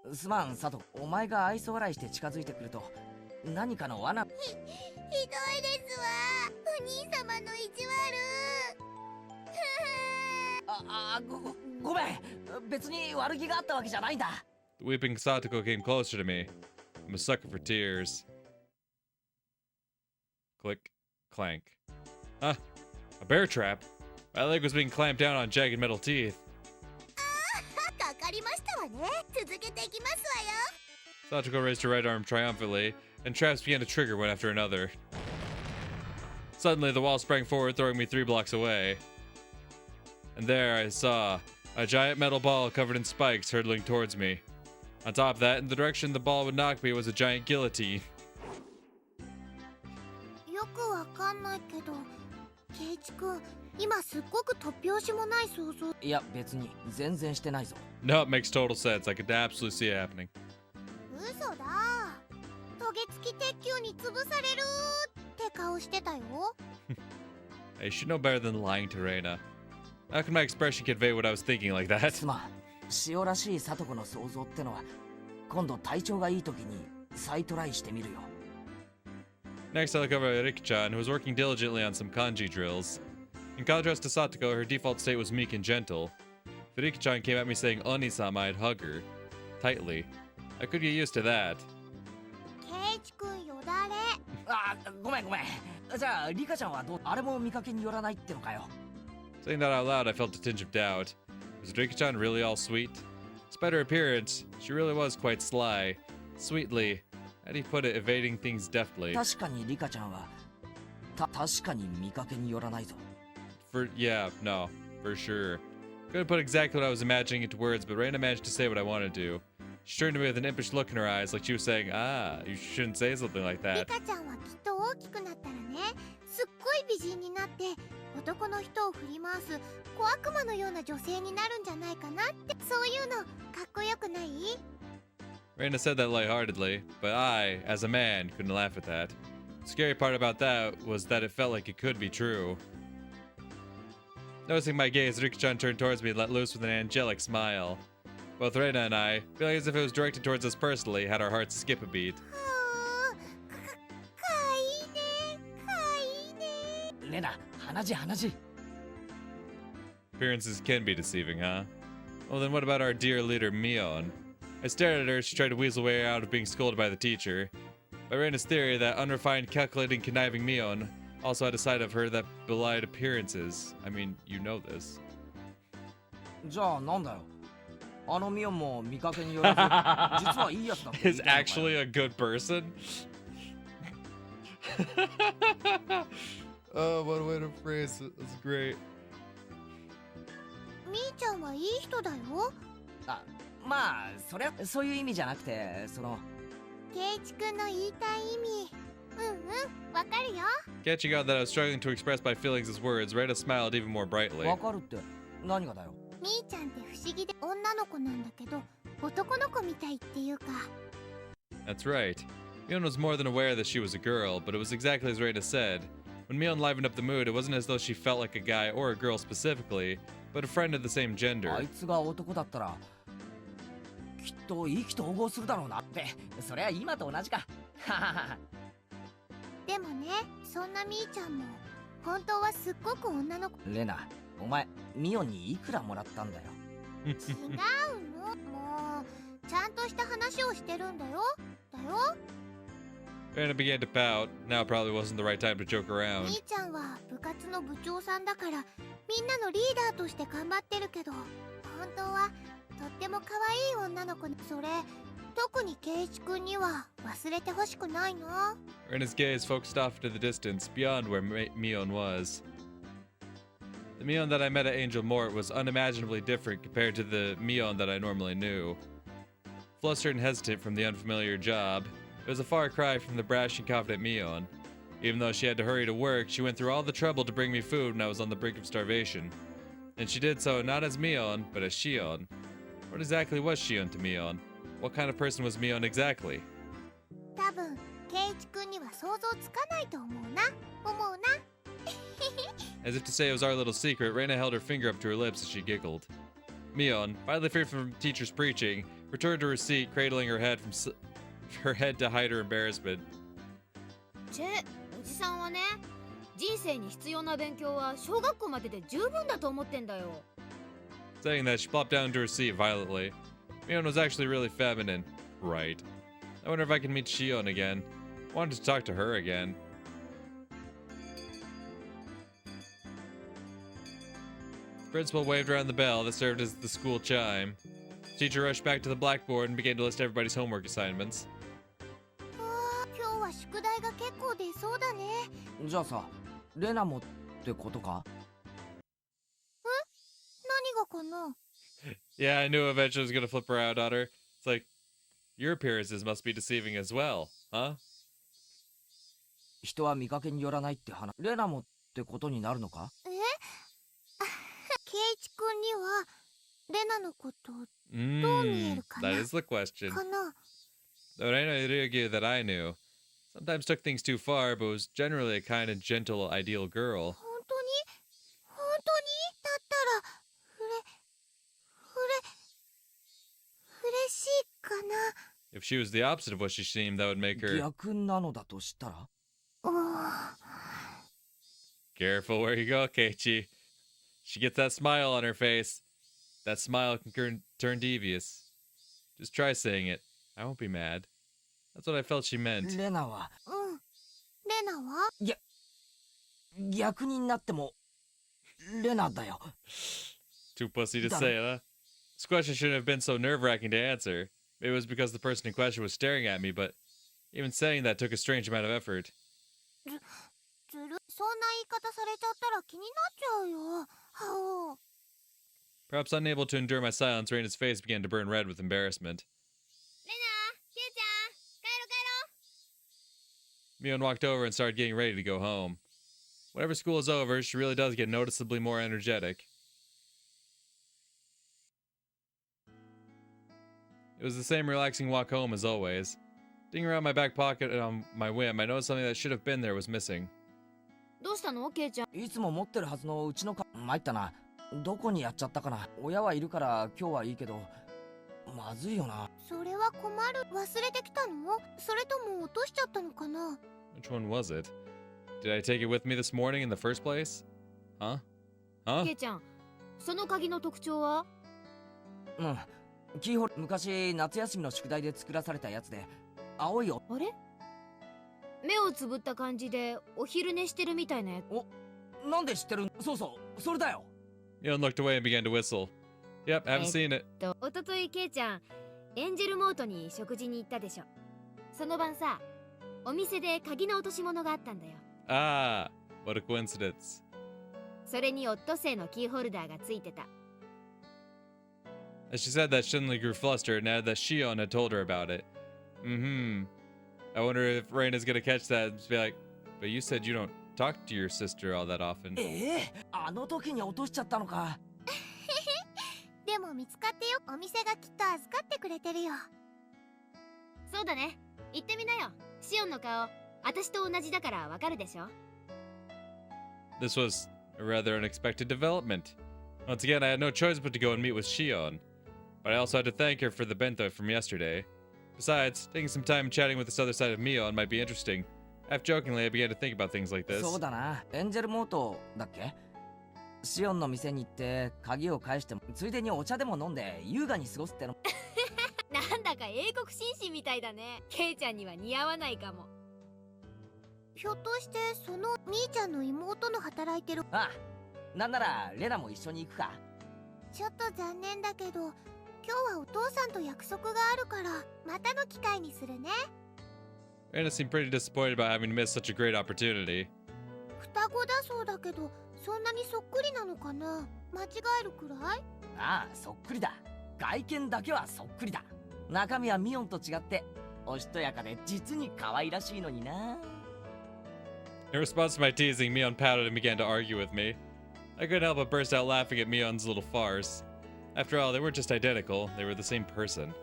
Speaker 4: の？
Speaker 3: すまん、聡子。お前が愛想笑いして近づいてくると、何かの罠。
Speaker 4: ひどいですわ。お兄様の意地悪。
Speaker 3: ごめん。別に悪気があったわけじゃないんだ。
Speaker 1: The weeping Satoko came closer to me. I'm a sucker for tears. Click, clank. Huh? A bear trap? My leg was being clamped down on jagged metal teeth.
Speaker 4: かかりましたわね。続けていきますわよ。
Speaker 1: Satoko raised her right arm triumphantly, and traps began to trigger one after another. Suddenly, the wall sprang forward, throwing me 3 blocks away. And there I saw a giant metal ball covered in spikes hurtling towards me. On top of that, in the direction the ball would knock me was a giant guillotine.
Speaker 4: よくわかんないけど、ケイチ君、今すっごく突拍子もない想像。
Speaker 3: いや、別に全然してないぞ。
Speaker 1: No, it makes total sense. I could absolutely see it happening.
Speaker 4: 嘘だ。トゲ付き鉄球に潰されるって顔してたよ。
Speaker 1: I should know better than lying to Reina. How can my expression convey what I was thinking like that?
Speaker 3: すまん。塩らしい聡子の想像ってのは、今度体調がいい時に再トライしてみるよ。
Speaker 1: Next, I look over at Riki-chan, who was working diligently on some kanji drills. In contrast to Satoko, her default state was meek and gentle. If Riki-chan came at me saying Oni-sama, I'd hug her. Tightly. I could get used to that.
Speaker 4: ケイチ君よだれ。
Speaker 3: ごめん。じゃあ、リカちゃんはあれも見かけによらないってのかよ。
Speaker 1: Saying that out loud, I felt a tinge of doubt. Was Riki-chan really all sweet? Despite her appearance, she really was quite sly. Sweetly, how do you put it, evading things deftly.
Speaker 3: 確かにリカちゃんは、確かに見かけによらないぞ。
Speaker 1: Yeah, no, for sure. Couldn't put exactly what I was imagining into words, but Reina managed to say what I wanted to. She turned to me with an impish look in her eyes, like she was saying, you shouldn't say something like
Speaker 4: リ
Speaker 1: that.
Speaker 4: カちゃんはきっと大きくなったらね、すっごい美人になって男の人を振り回す小悪魔のような女性になるんじゃないかなって、そういうのかっこよくない？
Speaker 1: Reina said that lightheartedly, but I, as a man, couldn't laugh at that. The scary part about that was that it felt like it could be true. Noticing my gaze, Rika-chan turned towards me and let loose with an angelic smile. Both Reina and I, feeling as if it was directed towards us personally, had our hearts skip a beat.
Speaker 4: かわいいねかわいいね。
Speaker 3: レナ、鼻血鼻血。
Speaker 1: Appearances can be deceiving, huh? Well then what about our dear leader, Mion? I stared at her as she tried to weasel her way out of being scolded by the teacher. By Reina's theory, that unrefined, calculating, conniving Mion also had a side of her that belied appearances. I mean, you know this.
Speaker 3: じゃあなんだよ。あのミオンも見かけによらず、実はいいやつだって言い
Speaker 1: Is
Speaker 3: たいのかよ。
Speaker 1: actually a good person? Oh, what a way to phrase it. That's great.
Speaker 4: みーちゃんはいい人だよ。
Speaker 3: あ、まあそりゃそういう意味じゃなくて、その。
Speaker 4: ケイチくんの言いたい意味。わかるよ。
Speaker 1: Catching out that I was struggling to express my feelings as words, Reina smiled even more brightly.
Speaker 3: わかるって何がだよ。
Speaker 4: みーちゃんって不思議で女の子なんだけど、男の子みたいっていうか。
Speaker 1: That's right. Mion was more than aware that she was a girl, but it was exactly as Reina said. When Mion livened up the mood, it wasn't as though she felt like a guy or a girl specifically, but a friend of the same
Speaker 3: あ
Speaker 1: gender.
Speaker 3: いつが男だったらきっと意気投合するだろうなって。そりゃ今と同じか。ははは。
Speaker 4: でもね、そんなみーちゃんも本当はすっごく女の子。
Speaker 3: レナ、お前ミオンにいくらもらったんだよ。
Speaker 4: 違うの。もうちゃんとした話をしてるんだよ。だよ。
Speaker 1: Reina began to pout. Now probably wasn't the right time to joke
Speaker 4: み
Speaker 1: around.
Speaker 4: ーちゃんは部活の部長さんだからみんなのリーダーとして頑張ってるけど、本当はとっても可愛い女の子。それ特にケイチくんには忘れてほしくないな。
Speaker 1: Reina's gaze focused off into the distance, beyond where Mion was. The Mion that I met at Angel Mort was unimaginably different compared to the Mion that I normally knew. Flustered and hesitant from the unfamiliar job, it was a far cry from the brash and confident Mion. Even though she had to hurry to work, she went through all the trouble to bring me food when I was on the brink of starvation. And she did so not as Mion, but as Shion. What exactly was Shion to Mion? What kind of person was Mion exactly?
Speaker 4: 多分ケイチくんには想像つかないと思うな。思うな。
Speaker 1: As if to say it was our little secret, Reina held her finger up to her lips as she giggled. Mion, finally freed from teacher's preaching, returned to her seat, cradling her head to hide her embarrassment.
Speaker 2: チェ、おじさんはね、人生に必要な勉強は小学校までで十分だと思ってんだよ。
Speaker 1: Saying that, she plopped down into her seat violently. Mion was actually really feminine. Right. I wonder if I can meet Shion again. I wanted to talk to her again. The principal waved around the bell that served as the school chime. The teacher rushed back to the blackboard and began to list everybody's homework assignments.
Speaker 4: 今日は宿題が結構出そうだね。
Speaker 3: じゃあさ、レナもってことか。
Speaker 4: 何がかな。
Speaker 1: Yeah, I knew eventually it was gonna flip around on her. It's like, your appearances must be deceiving as well, huh?
Speaker 3: 人は見かけによらないって話。レナもってことになるのか。
Speaker 4: ケイチくんにはレナのことどう見えるかな。
Speaker 1: That is the question.
Speaker 4: かな。
Speaker 1: Though Reina Ryugu that I knew sometimes took things too far, but was generally a kind and gentle, ideal girl.
Speaker 4: 本当にだったら嬉しいかな。
Speaker 1: If she was the opposite of what she seemed, that would make her...
Speaker 3: 逆なのだとしたら。
Speaker 1: Careful where you go, Keiichi. She gets that smile on her face. That smile can turn devious. Just try saying it. I won't be mad. That's what I felt she meant.
Speaker 3: レナは。
Speaker 4: レナは。
Speaker 3: 逆になってもレナだよ。
Speaker 1: Too pussy to say, huh? This question shouldn't have been so nerve-wracking to answer. Maybe it was because the person in question was staring at me, but even saying that took a strange amount of effort.
Speaker 4: そんな言い方されちゃったら気になっちゃうよ。
Speaker 1: Perhaps unable to endure my silence, Reina's face began to burn red with embarrassment.
Speaker 2: レナ、ケイちゃん、帰ろ帰ろ。
Speaker 1: Mion walked over and started getting ready to go home. Whenever school is over, she really does get noticeably more energetic. It was the same relaxing walk home as always. Digging around my back pocket and on my whim, I noticed something that should have been there was missing.
Speaker 2: どうしたの、ケイちゃん。
Speaker 3: いつも持ってるはずのうちのか。参ったな。どこにやっちゃったかな。親はいるから今日はいいけど、まずいよな。
Speaker 4: それは困る。忘れてきたの？それとも落としちゃったのかな？
Speaker 1: Which one was it? Did I take it with me this morning in the first place? Huh?
Speaker 2: ケイちゃん、その鍵の特徴は？
Speaker 3: うん。キーホル、昔夏休みの宿題で作らされたやつで、青いよ。
Speaker 2: あれ？目をつぶった感じでお昼寝してるみたいなやつ。
Speaker 3: お、なんで知ってる？そうそう、それだよ。
Speaker 1: Mion looked away and began to whistle. Yep, haven't seen it.
Speaker 2: おとといケイちゃん、エンジェルモートに食事に行ったでしょ。その晩さ、お店で鍵の落とし物があったんだよ。
Speaker 1: Ah, what a coincidence.
Speaker 2: それにオットセイのキーホルダーがついてた。
Speaker 1: As she said that, Shinli grew flustered and added that Shion had told her about it. I wonder if Reina's gonna catch that and be like, but you said you don't talk to your sister all that often.
Speaker 3: あの時に落としちゃったのか。
Speaker 4: でも見つかってよ。お店がきっと預かってくれてるよ。
Speaker 2: そうだね。行ってみなよ。シオンの顔、私と同じだからわかるでしょ。
Speaker 1: This was a rather unexpected development. Once again, I had no choice but to go and meet with Shion. But I also had to thank her for the bento from yesterday. Besides, taking some time chatting with this other side of Mion might be interesting. Half-jokingly, I began to think about things like this.
Speaker 3: そうだな。エンジェルモートだっけ？シオンの店に行って鍵を返しても、ついでにお茶でも飲んで優雅に過ごすっての。
Speaker 2: なんだか英国紳士みたいだね。ケイちゃんには似合わないかも。
Speaker 4: ひょっとしてそのみーちゃんの妹の働いてる？
Speaker 3: ああ、なんならレナも一緒に行くか。
Speaker 4: ちょっと残念だけど、今日はお父さんと約束があるからまたの機会にするね。
Speaker 1: Reina seemed pretty disappointed about having missed such a great opportunity.
Speaker 4: 双子だそうだけど、そんなにそっくりなのかな？間違えるくらい？
Speaker 3: ああ、そっくりだ。外見だけはそっくりだ。中身はミオンと違っておしとやかで実に可愛らしいのにな。
Speaker 1: In response to my teasing, Mion pouted and began to argue with me. I couldn't help but burst out laughing at Mion's little farce. After all, they weren't just identical, they were the same person.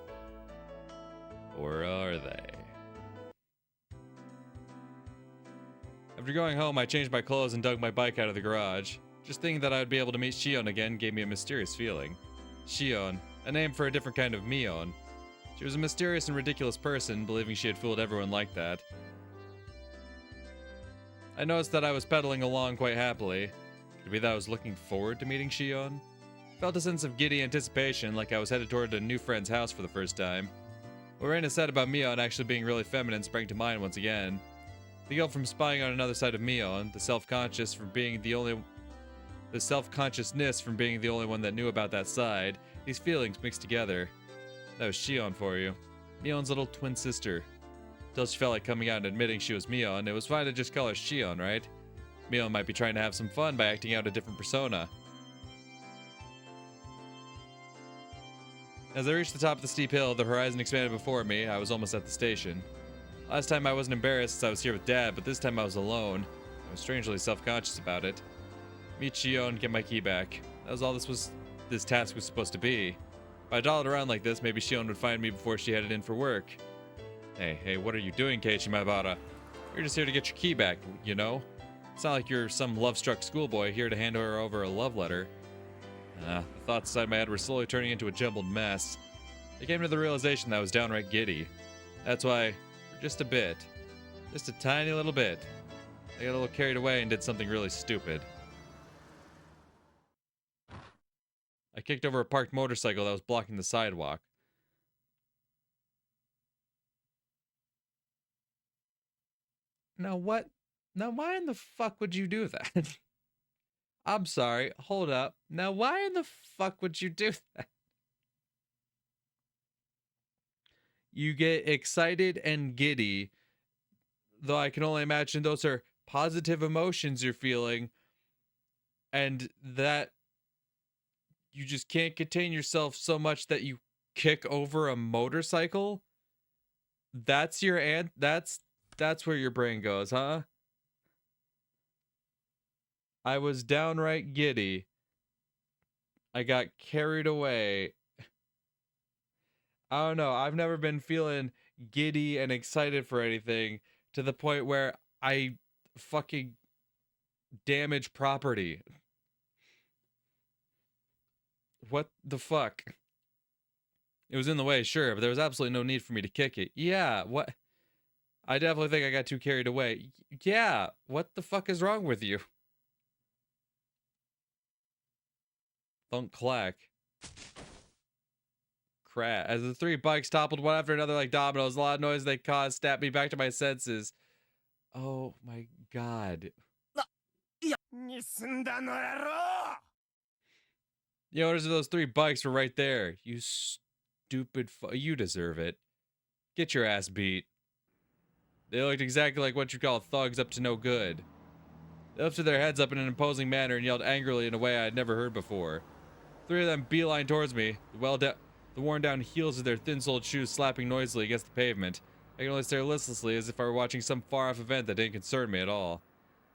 Speaker 1: Or are they? After going home, I changed my clothes and dug my bike out of the garage. Just thinking that I would be able to meet Shion again gave me a mysterious feeling. Shion, a name for a different kind of Mion. She was a mysterious and ridiculous person, believing she had fooled everyone like that. I noticed that I was pedaling along quite happily. Could it be that I was looking forward to meeting Shion? Felt a sense of giddy anticipation, like I was headed toward a new friend's house for the first time. What Reina said about Mion actually being really feminine sprang to mind once again. The guilt from spying on another side of Mion, the self-consciousness from being the only one that knew about that side, these feelings mixed together. That was Shion for you. Mion's little twin sister. Till she felt like coming out and admitting she was Mion, it was fine to just call her Shion, right? Mion might be trying to have some fun by acting out a different persona. As I reached the top of the steep hill, the horizon expanded before me. I was almost at the station. Last time I wasn't embarrassed since I was here with Dad, but this time I was alone. I was strangely self-conscious about it. Meet Shion and get my key back. That was all this task was supposed to be. If I dolled around like this, maybe Shion would find me before she headed in for work. Hey, what are you doing, Keiichi Maibara? You're just here to get your key back, you know? It's not like you're some love-struck schoolboy here to hand her over a love letter. The thoughts inside my head were slowly turning into a jumbled mess. I came to the realization that I was downright giddy. That's why, for just a bit, just a tiny little bit, I got a little carried away and did something really stupid. I kicked over a parked motorcycle that was blocking the sidewalk. Now why in the fuck would you do that? I'm sorry, hold up. Now why in the fuck would you do that? You get excited and giddy, though I can only imagine those are positive emotions you're feeling, and that you just can't contain yourself so much that you kick over a motorcycle. That's where your brain goes, huh? I was downright giddy. I got carried away. I don't know. I've never been feeling giddy and excited for anything to the point where I fucking damage property. What the fuck? It was in the way, sure, but there was absolutely no need for me to kick it. Yeah, what? I definitely think I got too carried away. Yeah, what the fuck is wrong with you? Thunk clack. Crash. As the three bikes toppled one after another like dominoes, a lot of noise they caused snapped me back to my senses. Oh my god. The owners of those three bikes were right there. You stupid you deserve it. Get your ass beat. They looked exactly like what you call thugs up to no good. They lifted their heads up in an imposing manner and yelled angrily in a way I had never heard before. Three of them beelined towards me, the worn-down heels of their thin-soled shoes slapping noisily against the pavement. I could only stare listlessly as if I were watching some far-off event that didn't concern me at all.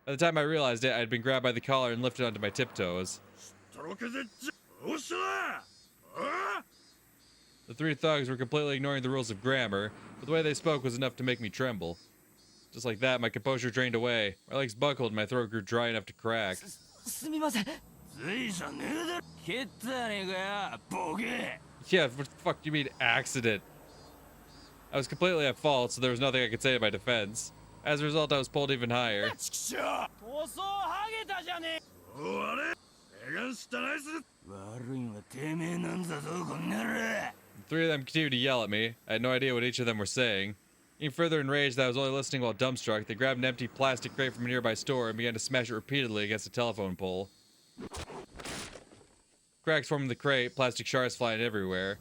Speaker 1: By the time I realized it, I had been grabbed by the collar and lifted onto my tiptoes. The three thugs were completely ignoring the rules of grammar, but the way they spoke was enough to make me tremble. Just like that, my composure drained away. My legs buckled and my throat grew dry enough to crack. Yeah, what the fuck do you mean, accident? I was completely at fault, so there was nothing I could say in my defense. As a result, I was pulled even higher. Three of them continued to yell at me. I had no idea what each of them were saying. Even further enraged that I was only listening while dumbstruck, they grabbed an empty plastic crate from a nearby store and began to smash it repeatedly against a telephone pole. Cracks formed in the crate, plastic shards flying everywhere.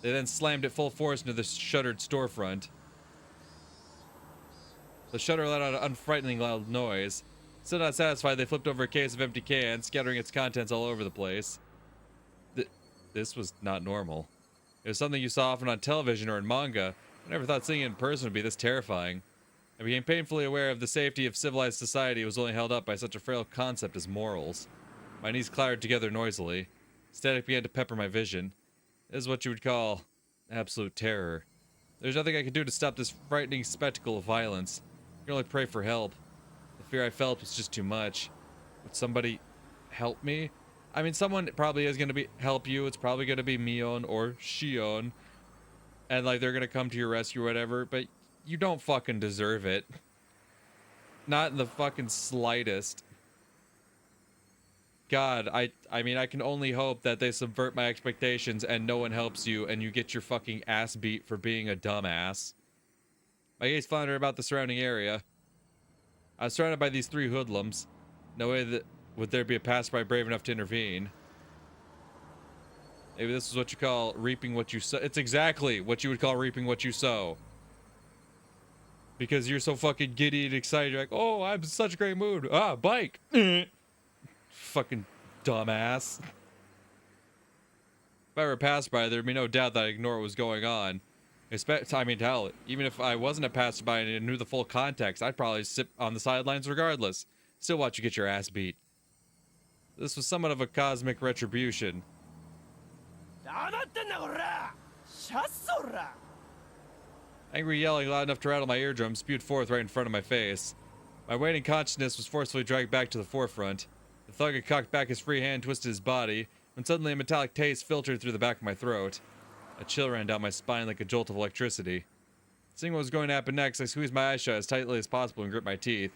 Speaker 1: They then slammed it full force into the shuttered storefront. The shutter let out an unfrighteningly loud noise. Still not satisfied, they flipped over a case of empty cans, scattering its contents all over the place. This was not normal. It was something you saw often on television or in manga. I never thought seeing it in person would be this terrifying. I became painfully aware of the safety of civilized society was only held up by such a frail concept as morals. My knees clattered together noisily. Static began to pepper my vision. This is what you would call absolute terror. There's nothing I could do to stop this frightening spectacle of violence. I could only pray for help. The fear I felt was just too much. Would somebody help me? I mean, someone probably is going to help you. It's probably going to be Mion or Shion. And, like, they're going to come to your rescue or whatever. But you don't fucking deserve it. Not in the fucking slightest. God, I mean, I can only hope that they subvert my expectations and no one helps you and you get your fucking ass beat for being a dumbass. My gaze floundered about the surrounding area. I was surrounded by these three hoodlums. No way would there be a passerby brave enough to intervene. Maybe this is what you call reaping what you sow. It's exactly what you would call reaping what you sow. Because you're so fucking giddy and excited. You're like, oh, I'm in such a great mood. Ah, bike. Fucking dumbass. If I were a passerby, there'd be no doubt that I'd ignore what was going on. I mean, hell, even if I wasn't a passerby and I knew the full context, I'd probably sit on the sidelines regardless. Still watch you get your ass beat. This was somewhat of a cosmic retribution. Angry yelling loud enough to rattle my eardrums spewed forth right in front of my face. My waning consciousness was forcefully dragged back to the forefront. The thug had cocked back his free hand, twisted his body, when suddenly a metallic taste filtered through the back of my throat. A chill ran down my spine like a jolt of electricity. Seeing what was going to happen next, I squeezed my eyes shut as tightly as possible and gripped my teeth.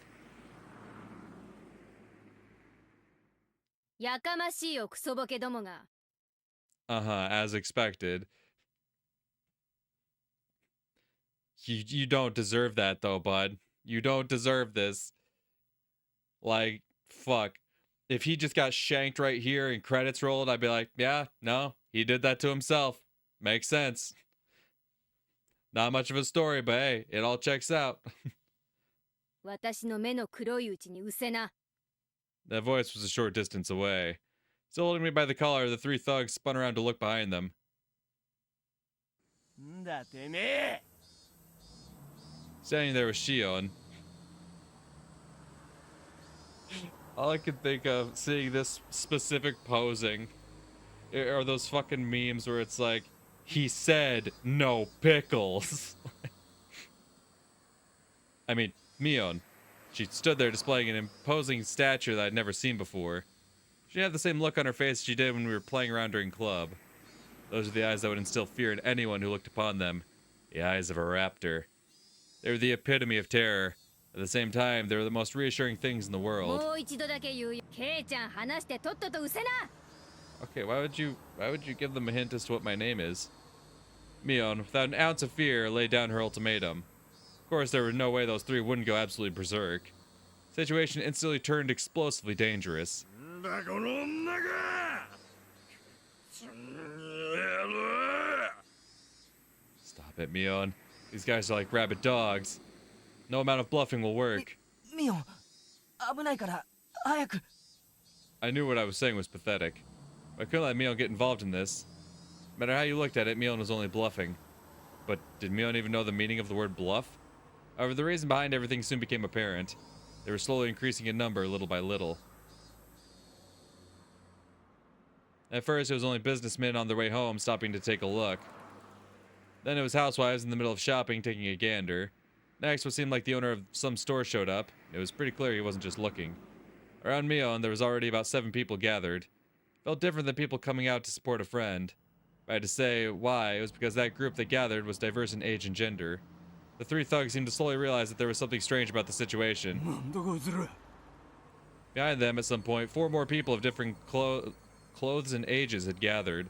Speaker 1: As expected. You don't deserve that though, bud. You don't deserve this. Like, fuck. If he just got shanked right here and credits rolled, I'd be like, yeah, no, he did that to himself. Makes sense. Not much of a story, but hey, it all checks out. That voice was a short distance away. Still holding me by the collar, the three thugs spun around to look behind them. Standing there was Shion. All I could think of seeing this specific posing are those fucking memes where it's like, he said no pickles. I mean, Mion. She stood there displaying an imposing stature that I'd never seen before. She had the same look on her face she did when we were playing around during club. Those are the eyes that would instill fear in anyone who looked upon them. The eyes of a raptor. They were the epitome of terror. At the same time, they were the most reassuring things in the world. Okay, why would you give them a hint as to what my name is? Mion, without an ounce of fear, laid down her ultimatum. Of course, there was no way those three wouldn't go absolutely berserk. The situation instantly turned explosively dangerous. Stop it, Mion. These guys are like rabid dogs. No amount of bluffing will work.
Speaker 3: Mion, 危ないから早く。
Speaker 1: I knew what I was saying was pathetic. I couldn't let Mion get involved in this. No matter how you looked at it, Mion was only bluffing. But did Mion even know the meaning of the word bluff? However, the reason behind everything soon became apparent. They were slowly increasing in number, little by little. At first, it was only businessmen on their way home stopping to take a look. Then it was housewives in the middle of shopping taking a gander. Next, what seemed like the owner of some store showed up. It was pretty clear he wasn't just looking. Around Mion, there was already about 7 people gathered. Felt different than people coming out to support a friend. If I had to say why, it was because that group that gathered was diverse in age and gender. The 3 thugs seemed to slowly realize that there was something strange about the situation. Behind them, at some point, 4 more people of different clothes and ages had gathered.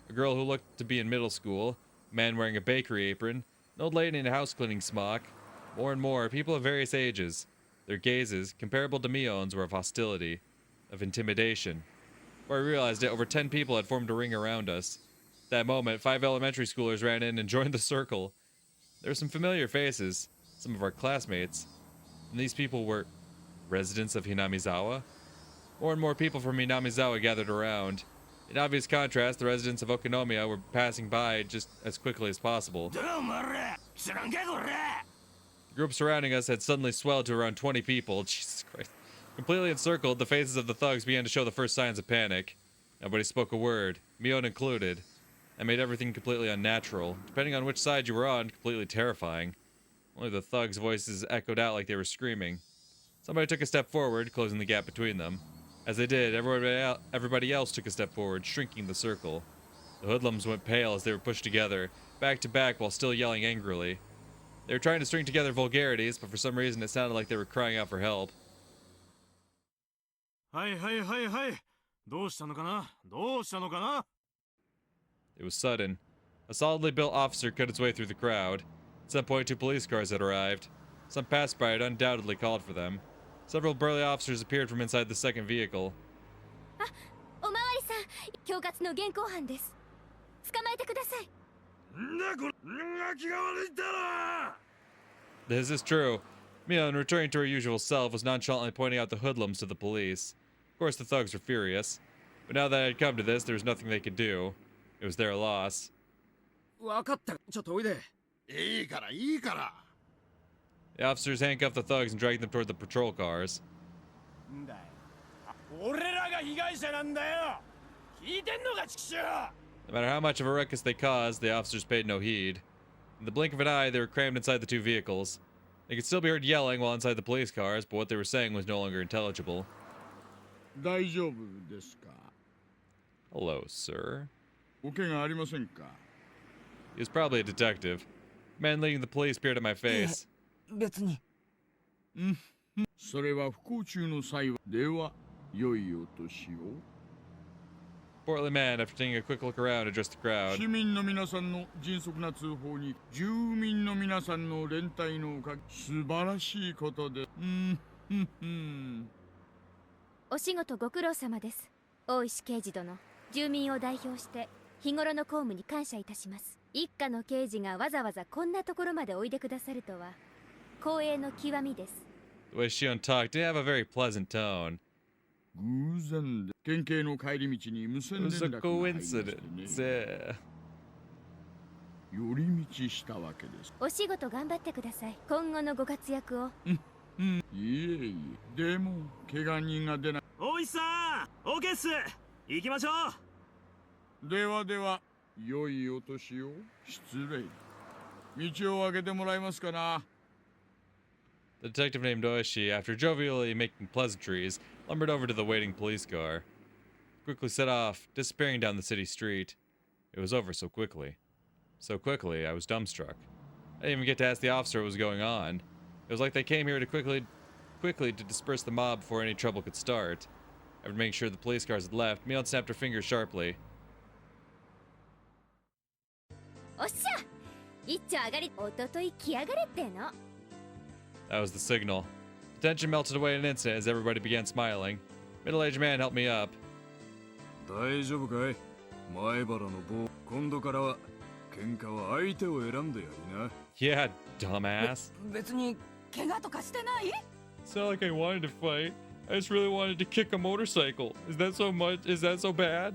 Speaker 1: A girl who looked to be in middle school, a man wearing a bakery apron, an old lady in a house cleaning smock. More and more, people of various ages. Their gazes, comparable to Mion's, were of hostility, of intimidation. Before I realized it, over 10 people had formed a ring around us. At that moment, 5 elementary schoolers ran in and joined the circle. There were some familiar faces, some of our classmates. And these people were residents of Hinamizawa? More and more people from Hinamizawa gathered around. In obvious contrast, the residents of Okonomiya were passing by just as quickly as possible. The group surrounding us had suddenly swelled to around 20 people. Jesus Christ. Completely encircled, the faces of the thugs began to show the first signs of panic. Nobody spoke a word, Mion included. That made everything completely unnatural. Depending on which side you were on, completely terrifying. Only the thugs' voices echoed out like they were screaming. Somebody took a step forward, closing the gap between them. As they did, everybody else took a step forward, shrinking the circle. The hoodlums went pale as they were pushed together, back to back while still yelling angrily. They were trying to string together vulgarities, but for some reason it sounded like they were crying out for help. It was sudden. A solidly built officer cut its way through the crowd. At some point, 2 police cars had arrived. Some passerby had undoubtedly called for them. Several burly officers appeared from inside the second vehicle. This is true. Mion, returning to her usual self, was nonchalantly pointing out the hoodlums to the police. Of course, the thugs were furious. But now that it had come to this, there was nothing they could do. It was their loss. The officers handcuffed the thugs and dragged them toward the patrol cars. No matter how much of a ruckus they caused, the officers paid no heed. In the blink of an eye, they were crammed inside the 2 vehicles. They could still be heard yelling while inside the police cars, but what they were saying was no longer intelligible. Hello, sir. He was probably a detective. The man leading the police peered at my face. Portly man, after taking a quick look around, addressed the crowd. The way Shion talked didn't have a very pleasant tone. It was a coincidence. Yeah. The detective named Oishi, after jovially making pleasantries, lumbered over to the waiting police car. quickly set off, disappearing down the city street. It was over so quickly. So quickly, I was dumbstruck. I didn't even get to ask the officer what was going on. It was like they came here to quickly to disperse the mob before any trouble could start. After making sure the police cars had left, Mion snapped her fingers sharply.
Speaker 2: おっしゃ一丁上がりおととい来やがれっての
Speaker 1: That was the signal. The tension melted away in an instant as everybody began smiling. Middle-aged man helped me up.
Speaker 5: 大丈夫かい前原の棒今度からは喧嘩は相手を選んでやりな
Speaker 1: Yeah, dumbass.
Speaker 3: 別に怪我とかしてない
Speaker 1: It's not like I wanted to fight. I just really wanted to kick a motorcycle. Is that so much? Is that so bad?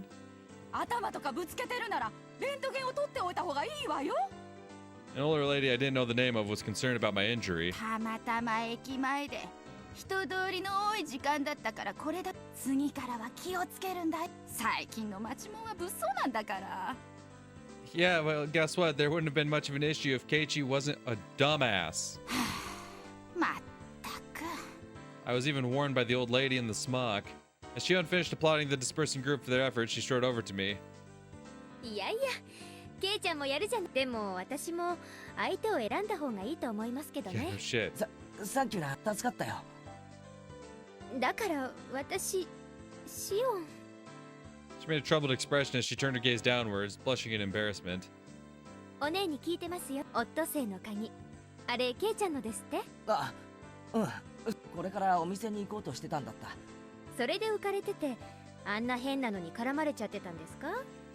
Speaker 7: 頭とかぶつけてるならレントゲンを取っておいた方がいいわよ
Speaker 1: An older lady I didn't know the name of was concerned about my injury.
Speaker 7: たまたま駅前で人通りの多い時間だったからこれだ次からは気をつけるんだ最近の町もんは物騒なんだから
Speaker 1: Yeah, well, guess what? There wouldn't have been much of an issue if Keiichi wasn't a dumbass.
Speaker 7: まったく
Speaker 1: I was even warned by the old lady in the smock. As Shion finished applauding the dispersing group for their efforts, she strode over to me.
Speaker 2: いやいやケイちゃんもやるじゃんでも私も相手を選んだ方がいいと思いますけど
Speaker 1: Yeah,
Speaker 2: ね
Speaker 1: no shit.
Speaker 3: サンキューな助かったよ
Speaker 2: だから私シオン
Speaker 1: She made a troubled expression as she turned her gaze downwards, blushing in embarrassment.
Speaker 2: お姉に聞いてますよオットセイの鍵あれケイちゃんのですって
Speaker 3: あうんこれからお店に行こうとしてたんだった
Speaker 2: それで浮かれててあんな変なのに絡まれちゃってたんですか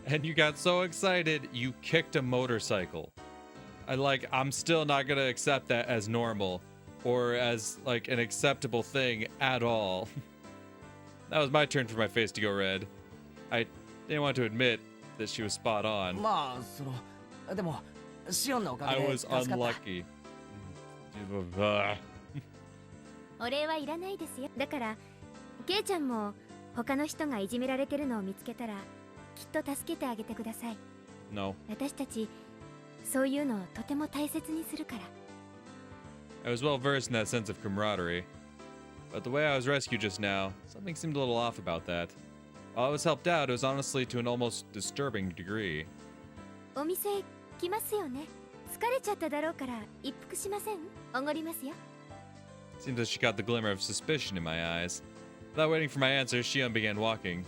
Speaker 1: And you got so excited, you kicked a motorcycle. I'm still not gonna accept that as normal, or as, like, an acceptable thing at all. That was my turn for my face to go red. I didn't want to admit that she was spot on.
Speaker 3: まあそのでもシオンのおか
Speaker 1: I
Speaker 3: げで
Speaker 1: was
Speaker 3: 助かった
Speaker 1: unlucky.
Speaker 2: お礼はいらないですよだからケイちゃんも他の人がいじめられてるのを見つけたらきっと助けてあげてください
Speaker 1: No.
Speaker 2: 私たちそういうのをとても大切にするから
Speaker 1: I was well versed in that sense of camaraderie. But the way I was rescued just now, something seemed a little off about that. While I was helped out, it was honestly to an almost disturbing degree.
Speaker 2: お店来ますよね疲れちゃっただろうから一服しませんおごりますよ
Speaker 1: Seems that she got the glimmer of suspicion in my eyes. Without waiting for my answer, Shion began walking.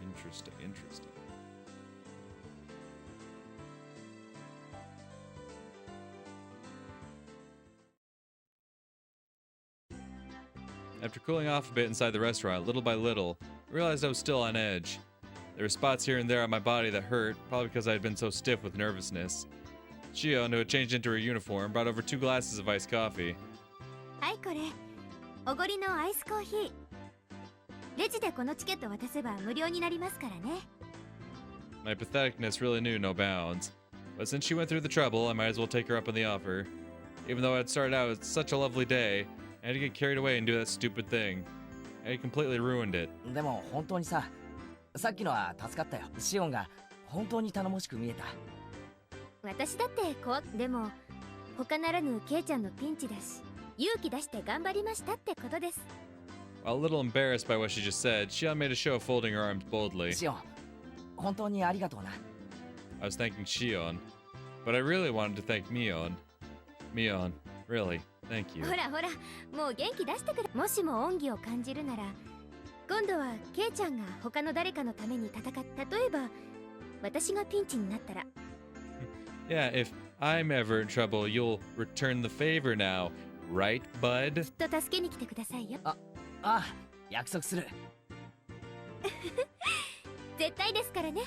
Speaker 1: Interesting, interesting. After cooling off a bit inside the restaurant, little by little, I realized I was still on edge. There were spots here and there on my body that hurt, probably because I had been so stiff with nervousness. Shion, who had changed into her uniform, brought over 2 glasses of iced coffee.
Speaker 2: はいこれおごりのアイスコーヒーレジでこのチケット渡せば無料になりますからね
Speaker 1: My patheticness really knew no bounds. But since she went through the trouble, I might as well take her up on the offer. Even though I'd started out with such a lovely day, I had to get carried away and do that stupid thing. I had completely ruined it.
Speaker 3: でも本当にささっきのは助かったよシオンが本当に頼もしく見えた
Speaker 2: 私だって怖くでも他ならぬケイちゃんのピンチだし勇気出して頑張りましたってことです
Speaker 1: While a little embarrassed by what she just said, Shion made a show of folding her arms boldly.
Speaker 3: シオン本当にありがとうな
Speaker 1: I was thanking Shion, but I really wanted to thank Mion. Mion, really, thank you.
Speaker 2: ほらほらもう元気出してくれもしも恩義を感じるなら今度はケイちゃんが他の誰かのために戦っ例えば私がピンチになったら
Speaker 1: Yeah, if I'm ever in trouble, you'll return the favor now, right, bud?
Speaker 2: きっと助けに来てくださいよ
Speaker 3: ああ約束する
Speaker 2: 絶対ですからね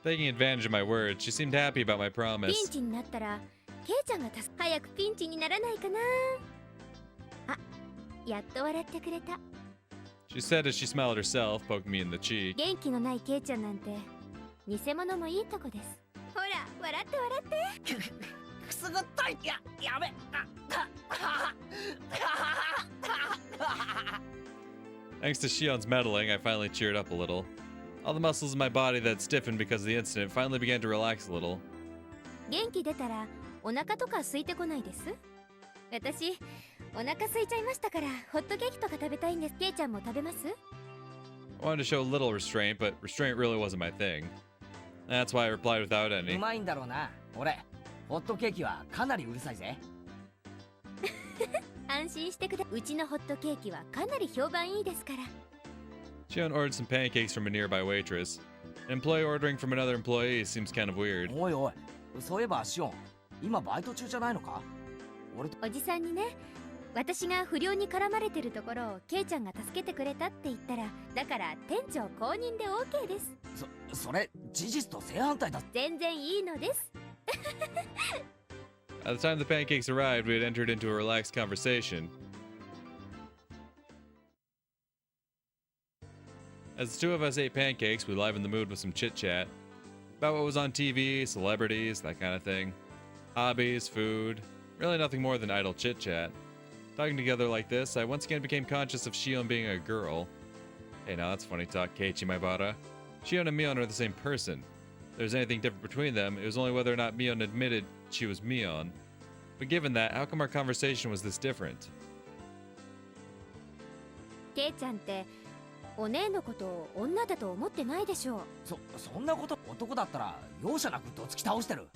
Speaker 1: Taking advantage of my words, she seemed happy about my
Speaker 2: ピ
Speaker 1: promise.
Speaker 2: ンチになったらケイちゃんが早くピンチにならないかなあやっと笑ってくれた
Speaker 1: She said as she smiled herself, poking me in the cheek.
Speaker 2: 元気のないケイちゃんなんて偽物もいいとこですほら笑って笑って
Speaker 3: くすぐったいやべ
Speaker 1: Thanks to Shion's meddling, I finally cheered up a little. All the muscles in my body that had stiffened because of the incident finally began to relax a little.
Speaker 2: 元気出たらお腹とか空いてこないです？私お腹空いちゃいましたから、ホットケーキとか食べたいんです。ケイちゃんも食べます？
Speaker 1: I wanted to show a little restraint, but restraint really wasn't my thing. That's why I replied without
Speaker 3: う
Speaker 1: any.
Speaker 3: まいんだろうな。俺ホットケーキはかなりうるさいぜ。
Speaker 2: 安心してください。うちのホットケーキはかなり評判いいですから。
Speaker 1: Shion ordered some pancakes from a nearby waitress. An employee ordering from another employee seems kind of weird.
Speaker 3: おいおい、そういえばシオン、今バイト中じゃないのか？俺
Speaker 2: おじさんにね、私が不良に絡まれてるところをケイちゃんが助けてくれたって言ったら、だから店長公認で OK です。
Speaker 3: それ事実と正反対だ。
Speaker 2: 全然いいのです。
Speaker 1: By the time the pancakes arrived, we had entered into a relaxed conversation. As the two of us ate pancakes, we livened the mood with some chit-chat. About what was on TV, celebrities, that kind of thing. Hobbies, food, really nothing more than idle chit-chat. Talking together like this, I once again became conscious of Shion being a girl. Hey, now that's funny talk, Keiichi Maibara. Shion and Mion are the same person. If there's anything different between them, it was only whether or not Mion admitted she was Mion. But given that, how come our conversation was this different?
Speaker 2: ケイちゃんってお姉のことを女だと思ってないでしょう。
Speaker 3: そんなこと。男だったら容赦なくどつき倒してる。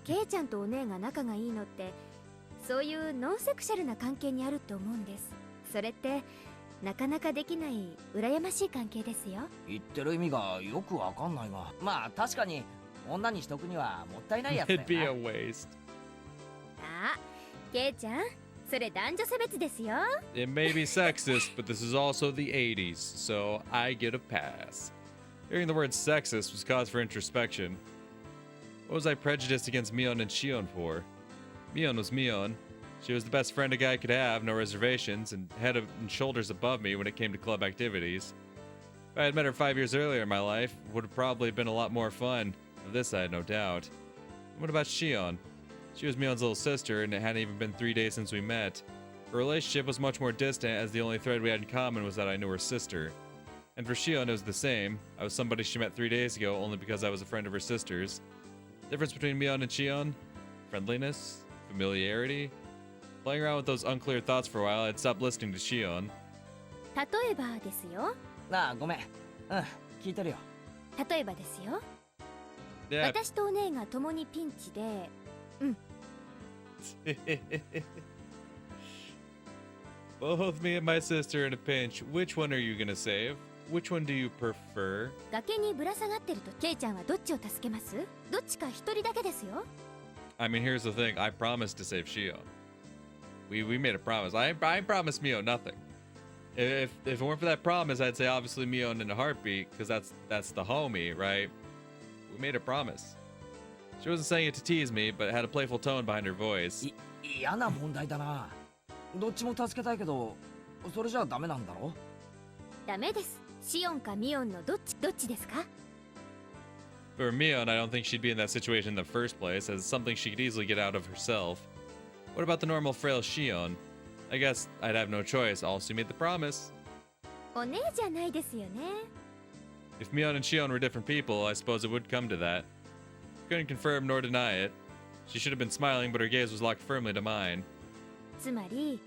Speaker 2: ケイちゃんとお姉が仲がいいのって、そういうノンセクシャルな関係にあると思うんです。それってなかなかできない羨ましい関係ですよ。
Speaker 3: 言ってる意味がよくわかんないが、まあ確かに女にしとくにはもったいないやつだよな。
Speaker 1: It'd be a waste.
Speaker 2: あ、ケイちゃん、それ男女差別ですよ。
Speaker 1: It may be sexist, but this is also the 80s, so I get a pass. Hearing the word sexist was cause for introspection. What was I prejudiced against Mion and Shion for? Mion was Mion. She was the best friend a guy could have, no reservations, and head and shoulders above me when it came to club activities. If I had met her 5 years earlier in my life, it would have probably been a lot more fun. Of this I had no doubt. What about Shion? She was Mion's little sister, and it hadn't even been 3 days since we met. Her relationship was much more distant, as the only thread we had in common was that I knew her sister. And for Shion, it was the same. I was somebody she met 3 days ago only because I was a friend of her sister's. Difference between Mion and Shion? Friendliness? Familiarity? Playing around with those unclear thoughts for a while, I'd stopped listening to Shion.
Speaker 2: 例えばですよ。
Speaker 3: なあ、ごめん。聞いてるよ。
Speaker 2: 例えばですよ。
Speaker 1: Yeah.
Speaker 2: 私とお姉が共にピンチで、
Speaker 1: Both me and my sister in a pinch. Which one are you gonna save? Which one do you prefer?
Speaker 2: 崖にぶら下がってるとケイちゃんはどっちを助けます？どっちか一人だけですよ。
Speaker 1: I mean, here's the thing. I promised to save Shion. We made a promise. I promised Mion nothing. If it weren't for that promise, I'd say obviously Mion in a heartbeat, because that's the homie, right? We made a promise. She wasn't saying it to tease me, but had a playful tone behind her voice.
Speaker 3: 嫌な問題だな。どっちも助けたいけど、それじゃダメなんだろ？
Speaker 2: ダメです。シオンかミオンのどっちですか？
Speaker 1: For Mion, I don't think she'd be in that situation in the first place, as something she could easily get out of herself. What about the normal frail Shion? I guess I'd have no choice. Also made the promise.
Speaker 2: お姉じゃないですよね。
Speaker 1: If Mion and Shion were different people, I suppose it would come to that. Couldn't confirm nor deny it. She should have been smiling, but her gaze was locked firmly to mine.
Speaker 2: つまり、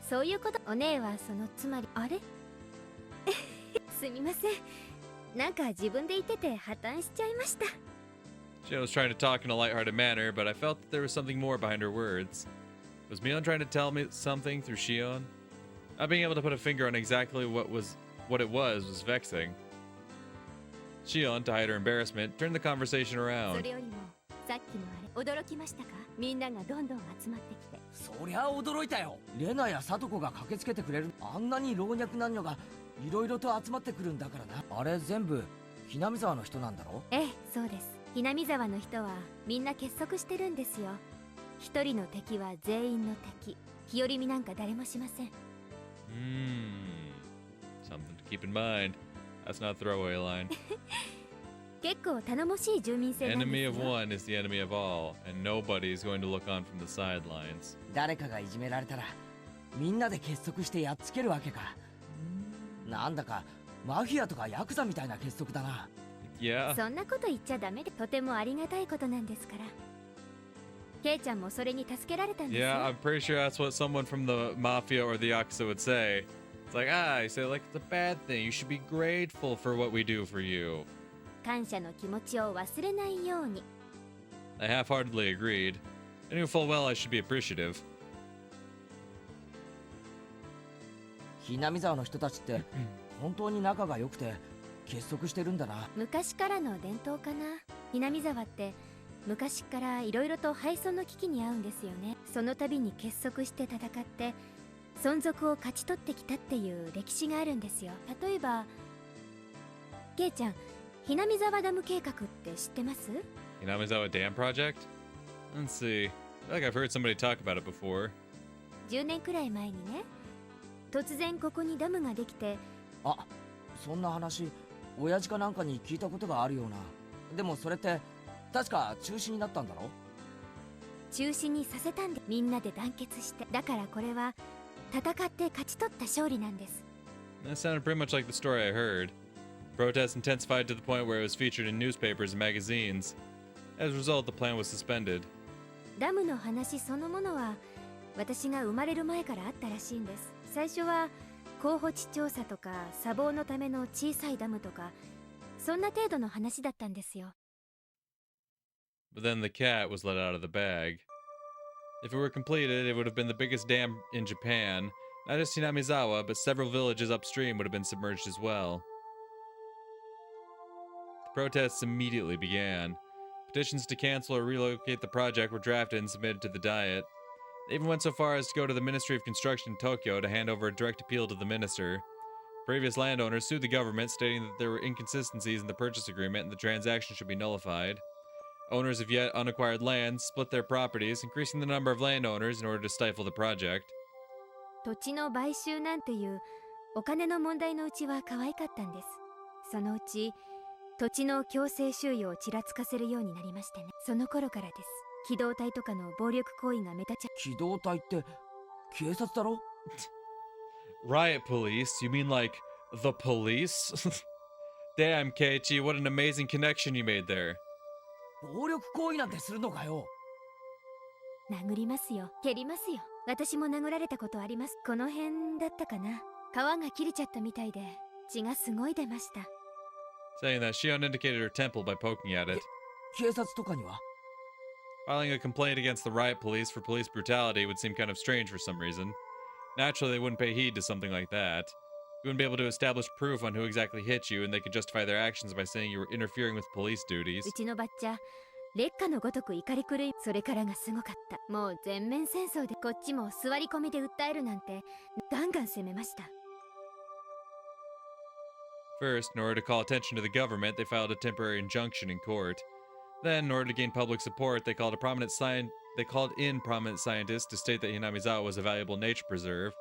Speaker 2: そういうこと。お姉はそのつまり、あれ？すみません。なんか自分で言ってて破綻しちゃいました。
Speaker 1: Shion was trying to talk in a lighthearted manner, but I felt that there was something more behind her words. Was Mion trying to tell me something through Shion? Not being able to put a finger on exactly what it was vexing. Shion, to hide her embarrassment, turned the conversation
Speaker 2: そ
Speaker 1: around.
Speaker 2: れよりも、さっきのあれ、驚きましたか？みんながどんどん集まってきて。
Speaker 3: そりゃ驚いたよ。レナやサトコが駆けつけてくれる。あんなに老若男女がいろいろと集まってくるんだからな。あれ全部ひなみ沢の人なんだろ？
Speaker 2: ええ、そうです。ひなみ沢の人はみんな結束してるんですよ。一人の敵は全員の敵。日和見なんか誰もしません。
Speaker 1: Something to keep in mind. That's not a throwaway line.
Speaker 2: 結構頼もしい住民性なんです
Speaker 1: Enemy
Speaker 2: よ。
Speaker 1: of one is the enemy of all, and nobody is going to look on from the sidelines.
Speaker 3: 誰かがいじめられたらみんなで結束してやっつけるわけか。なんだかマフィアとかヤクザみたいな結束だな。
Speaker 1: Yeah.
Speaker 2: そんなこと言っちゃダメで、とてもありがたいことなんですから。ケイちゃんもそれに助けられたんですよ。
Speaker 1: Yeah, I'm pretty sure that's what someone from the mafia or the yakuza would say. It's like, you say like it's a bad thing. You should be grateful for what we do for you.
Speaker 2: 感謝の気持ちを忘れないように。
Speaker 1: I half-heartedly agreed. I knew full well I should be appreciative.
Speaker 8: ひなみ沢の人たちって本当に仲が良くて結束してるんだな。
Speaker 2: 昔からの伝統かな。南沢って昔からいろいろと敗損の危機に遭うんですよね。その度に結束して戦って存続を勝ち取ってきたっていう歴史があるんですよ。例えばケイちゃん、ひなみ沢ダム計画って知ってます？
Speaker 1: Hinamizawa Dam Project? Let's see. I feel like I've heard somebody talk about it before.
Speaker 2: 10年くらい前にね、突然ここにダムができて。
Speaker 8: あ、そんな話親父かなんかに聞いたことがあるような。でもそれって確か中止になったんだろ？
Speaker 2: 中止にさせたんで、みんなで団結して。だからこれは戦って勝ち取った勝利なんです。
Speaker 1: That sounded pretty much like the story I heard. Protests intensified to the point where it was featured in newspapers and magazines. As a result, the plan was suspended.
Speaker 2: ダムの話そのものは私が生まれる前からあったらしいんです。最初は候補地調査とか砂防のための小さいダムとか、そんな程度の話だったんですよ。
Speaker 1: But then the cat was let out of the bag. If it were completed, it would have been the biggest dam in Japan. Not just Hinamizawa, but several villages upstream would have been submerged as well. The protests immediately began. Petitions to cancel or relocate the project were drafted and submitted to the Diet. They even went so far as to go to the Ministry of Construction in Tokyo to hand over a direct appeal to the minister. Previous landowners sued the government, stating that there were inconsistencies in the purchase agreement and the transaction should be nullified. Owners of yet unacquired land split their properties, increasing the number of landowners in order to stifle the project.
Speaker 2: 土地の買収なんていうお金の問題のうちは可愛かったんです。そのうち土地の強制収用をちらつかせるようになりましてね。その頃からです。機動隊とかの暴力行為が目立ち。
Speaker 8: 機動隊って警察だろ？
Speaker 1: Riot police? You mean like the police? Damn, Keiichi, what an amazing connection you made there.
Speaker 8: 暴力行為なんてするのかよ。
Speaker 2: 殴りますよ、蹴りますよ。私も殴られたことあります。この辺だったかな。皮が切れちゃったみたいで血がすごい出ました。
Speaker 1: Saying that, Shion indicated her temple by poking at it.
Speaker 8: 警察とかには？
Speaker 1: Filing a complaint against the riot police for police brutality would seem kind of strange for some reason. Naturally, they wouldn't pay heed to something like that. You wouldn't be able to establish proof on who exactly hit you, and they could justify their actions by saying you were interfering with police duties.
Speaker 2: うちのばっちゃ烈火のごとく怒り狂い、それからがすごかった。もう全面戦争でこっちも座り込みで訴えるなんてガンガン攻めました。
Speaker 1: First, in order to call attention to the government, they filed a temporary injunction in court. Then, in order to gain public support, they called in prominent scientists to state that Hinamizawa was a valuable nature preserve.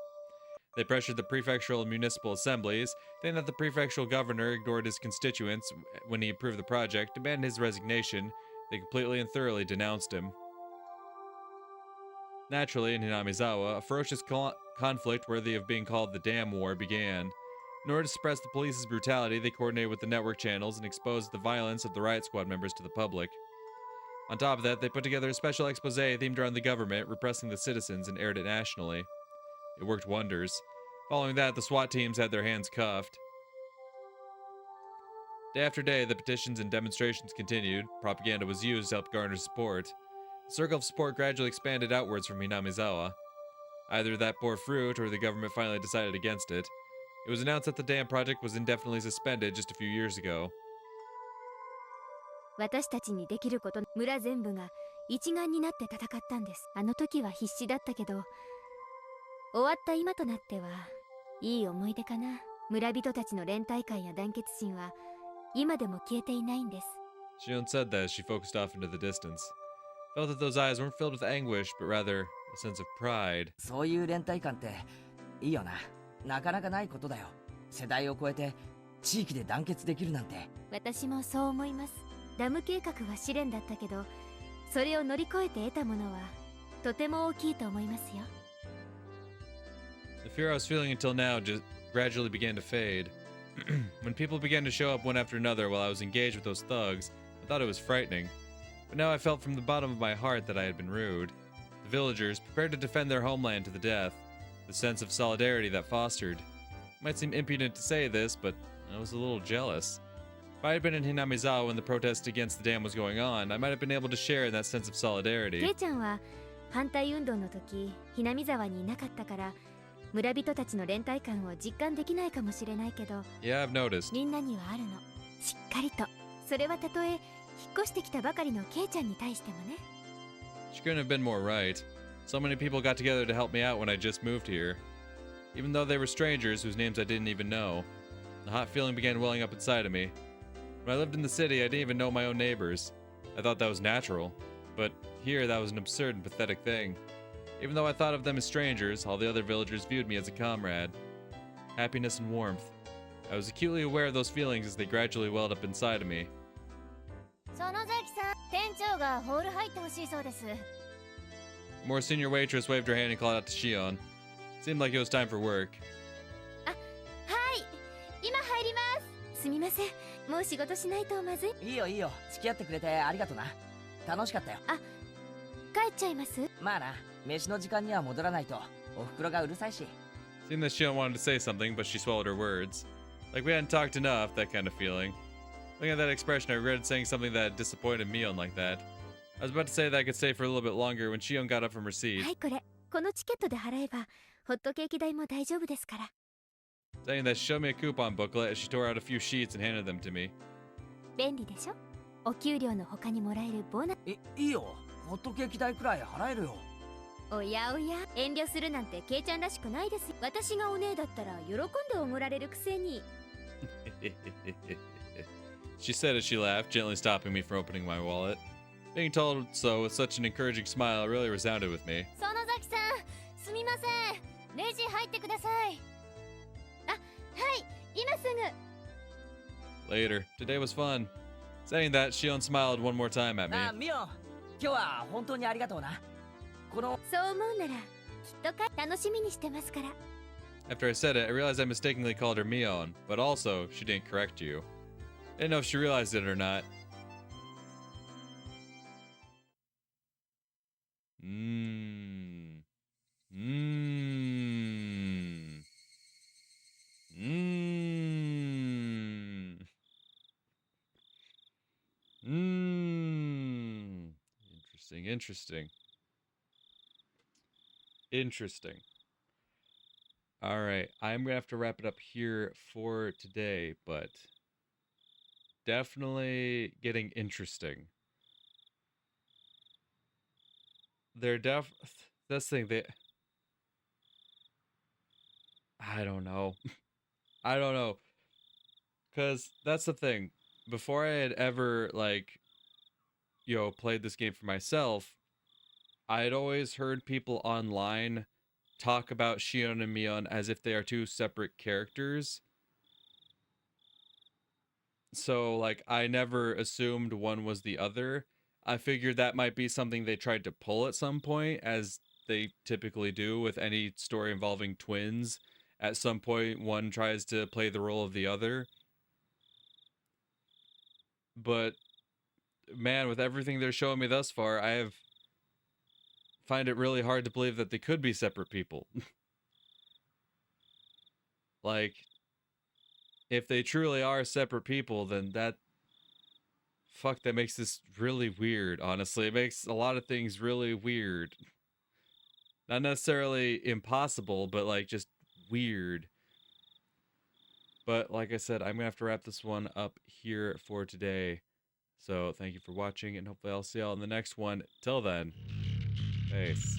Speaker 1: They pressured the prefectural and municipal assemblies, saying that the prefectural governor ignored his constituents when he approved the project, demanded his resignation. They completely and thoroughly denounced him. Naturally, in Hinamizawa, a ferocious conflict worthy of being called the Dam War began. In order to suppress the police's brutality, they coordinated with the network channels and exposed the violence of the riot squad members to the public. On top of that, they put together a special expose themed around the government repressing the citizens and aired it nationally. It worked wonders. Following that, the SWAT teams had their hands cuffed. Day after day, the petitions and demonstrations continued. Propaganda was used to help garner support. The circle of support gradually expanded outwards from Hinamizawa. Either that bore fruit, or the government finally decided against it. It was announced that the dam project was indefinitely suspended just a few years ago.
Speaker 2: 私たちにできること、村全部が一丸になって戦ったんです。あの時は必死だったけど、終わった今となってはいい思い出かな。村人たちの連帯感や団結心は今でも消えていないんです。
Speaker 1: Shion said that as she focused off into the distance. Felt that those eyes weren't filled with anguish, but rather a sense of pride.
Speaker 8: そういう連帯感っていいよな。なかなかないことだよ。世代を超えて地域で団結できるなんて。
Speaker 2: 私もそう思います。ダム計画は試練だったけど、それを乗り越えて得たものはとても大きいと思いますよ。
Speaker 1: The fear I was feeling until now just gradually began to fade. When people began to show up one after another while I was engaged with those thugs, I thought it was frightening. But now I felt from the bottom of my heart that I had been rude. The villagers, prepared to defend their homeland to the death, the sense of solidarity that fostered. It might seem impudent to say this, but I was a little jealous. If I had been in Hinamizawa when the protest against the dam was going on, I might have been able to share in that sense of solidarity.
Speaker 2: ケイちゃんは反対運動の時、ひなみ沢にいなかったから、村人たちの連帯感を実感できないかもしれないけど、
Speaker 1: Yeah, I've noticed.
Speaker 2: みんなにはあるの。しっかりと。それはたとえ引っ越してきたばかりのケイちゃんに対してもね。
Speaker 1: She couldn't have been more right. So many people got together to help me out when I just moved here. Even though they were strangers whose names I didn't even know. A hot feeling began welling up inside of me. When I lived in the city, I didn't even know my own neighbors. I thought that was natural. But here, that was an absurd and pathetic thing. Even though I thought of them as strangers, all the other villagers viewed me as a comrade. Happiness and warmth. I was acutely aware of those feelings as they gradually welled up inside of me.
Speaker 4: 園崎さん、店長がホール入ってほしいそうです。
Speaker 1: A more senior waitress waved her hand and called out to Shion. It seemed like it was time for work.
Speaker 2: はい、今入ります。すみません、もう仕事しないとまずい。
Speaker 3: いいよいいよ、付き合ってくれてありがとな。楽しかったよ。
Speaker 2: 帰っちゃいます？
Speaker 3: まあな、飯の時間には戻らないとお袋がうるさいし。
Speaker 1: Seemed that Shion wanted to say something, but she swallowed her words. Like we hadn't talked enough, that kind of feeling. Looking at that expression, I regretted saying something that disappointed Mion like that. I was about to say that I could stay for a little bit longer when Shion got up from her seat.
Speaker 2: はい、このチケットで払えばホットケーキ代も大丈夫ですから。
Speaker 1: Saying that she showed me a coupon booklet as she tore out a few sheets and handed them to me.
Speaker 2: 便利でしょ？お給料の他にもらえるボーナス。
Speaker 3: いいよ、ホットケーキ代くらい払えるよ。
Speaker 2: おやおや、遠慮するなんてケイちゃんらしくないです。私がお姉だったら喜んでおごられるくせに。
Speaker 1: She said as she laughed, gently stopping me from opening my wallet. Being told so with such an encouraging smile really resounded with me.
Speaker 4: 園崎さん、すみません。レジ入ってください。はい、今すぐ。
Speaker 1: Later, today was fun. Saying that, Shion smiled one more time at me.
Speaker 3: ミオン、今日は本当にありがとうな。
Speaker 2: そう思うなら、きっと楽しみにしてますから。
Speaker 1: After I said it, I realized I mistakenly called her Mion, but also, she didn't correct you. I didn't know if she realized it or not. Interesting. All right, I'm gonna have to wrap it up here for today, but definitely getting interesting. That's the thing, I don't know. I don't know. Cause that's the thing. Before I had ever played this game for myself, I had always heard people online talk about Shion and Mion as if they are two separate characters. So, I never assumed one was the other. I figured that might be something they tried to pull at some point, as they typically do with any story involving twins. At some point, one tries to play the role of the other. But, man, with everything they're showing me thus far, find it really hard to believe that they could be separate people. If they truly are separate people, then that makes this really weird, honestly. It makes a lot of things really weird. Not necessarily impossible, but just weird. But like I said, I'm gonna have to wrap this one up here for today. So thank you for watching, and hopefully I'll see y'all in the next one. Till then, peace.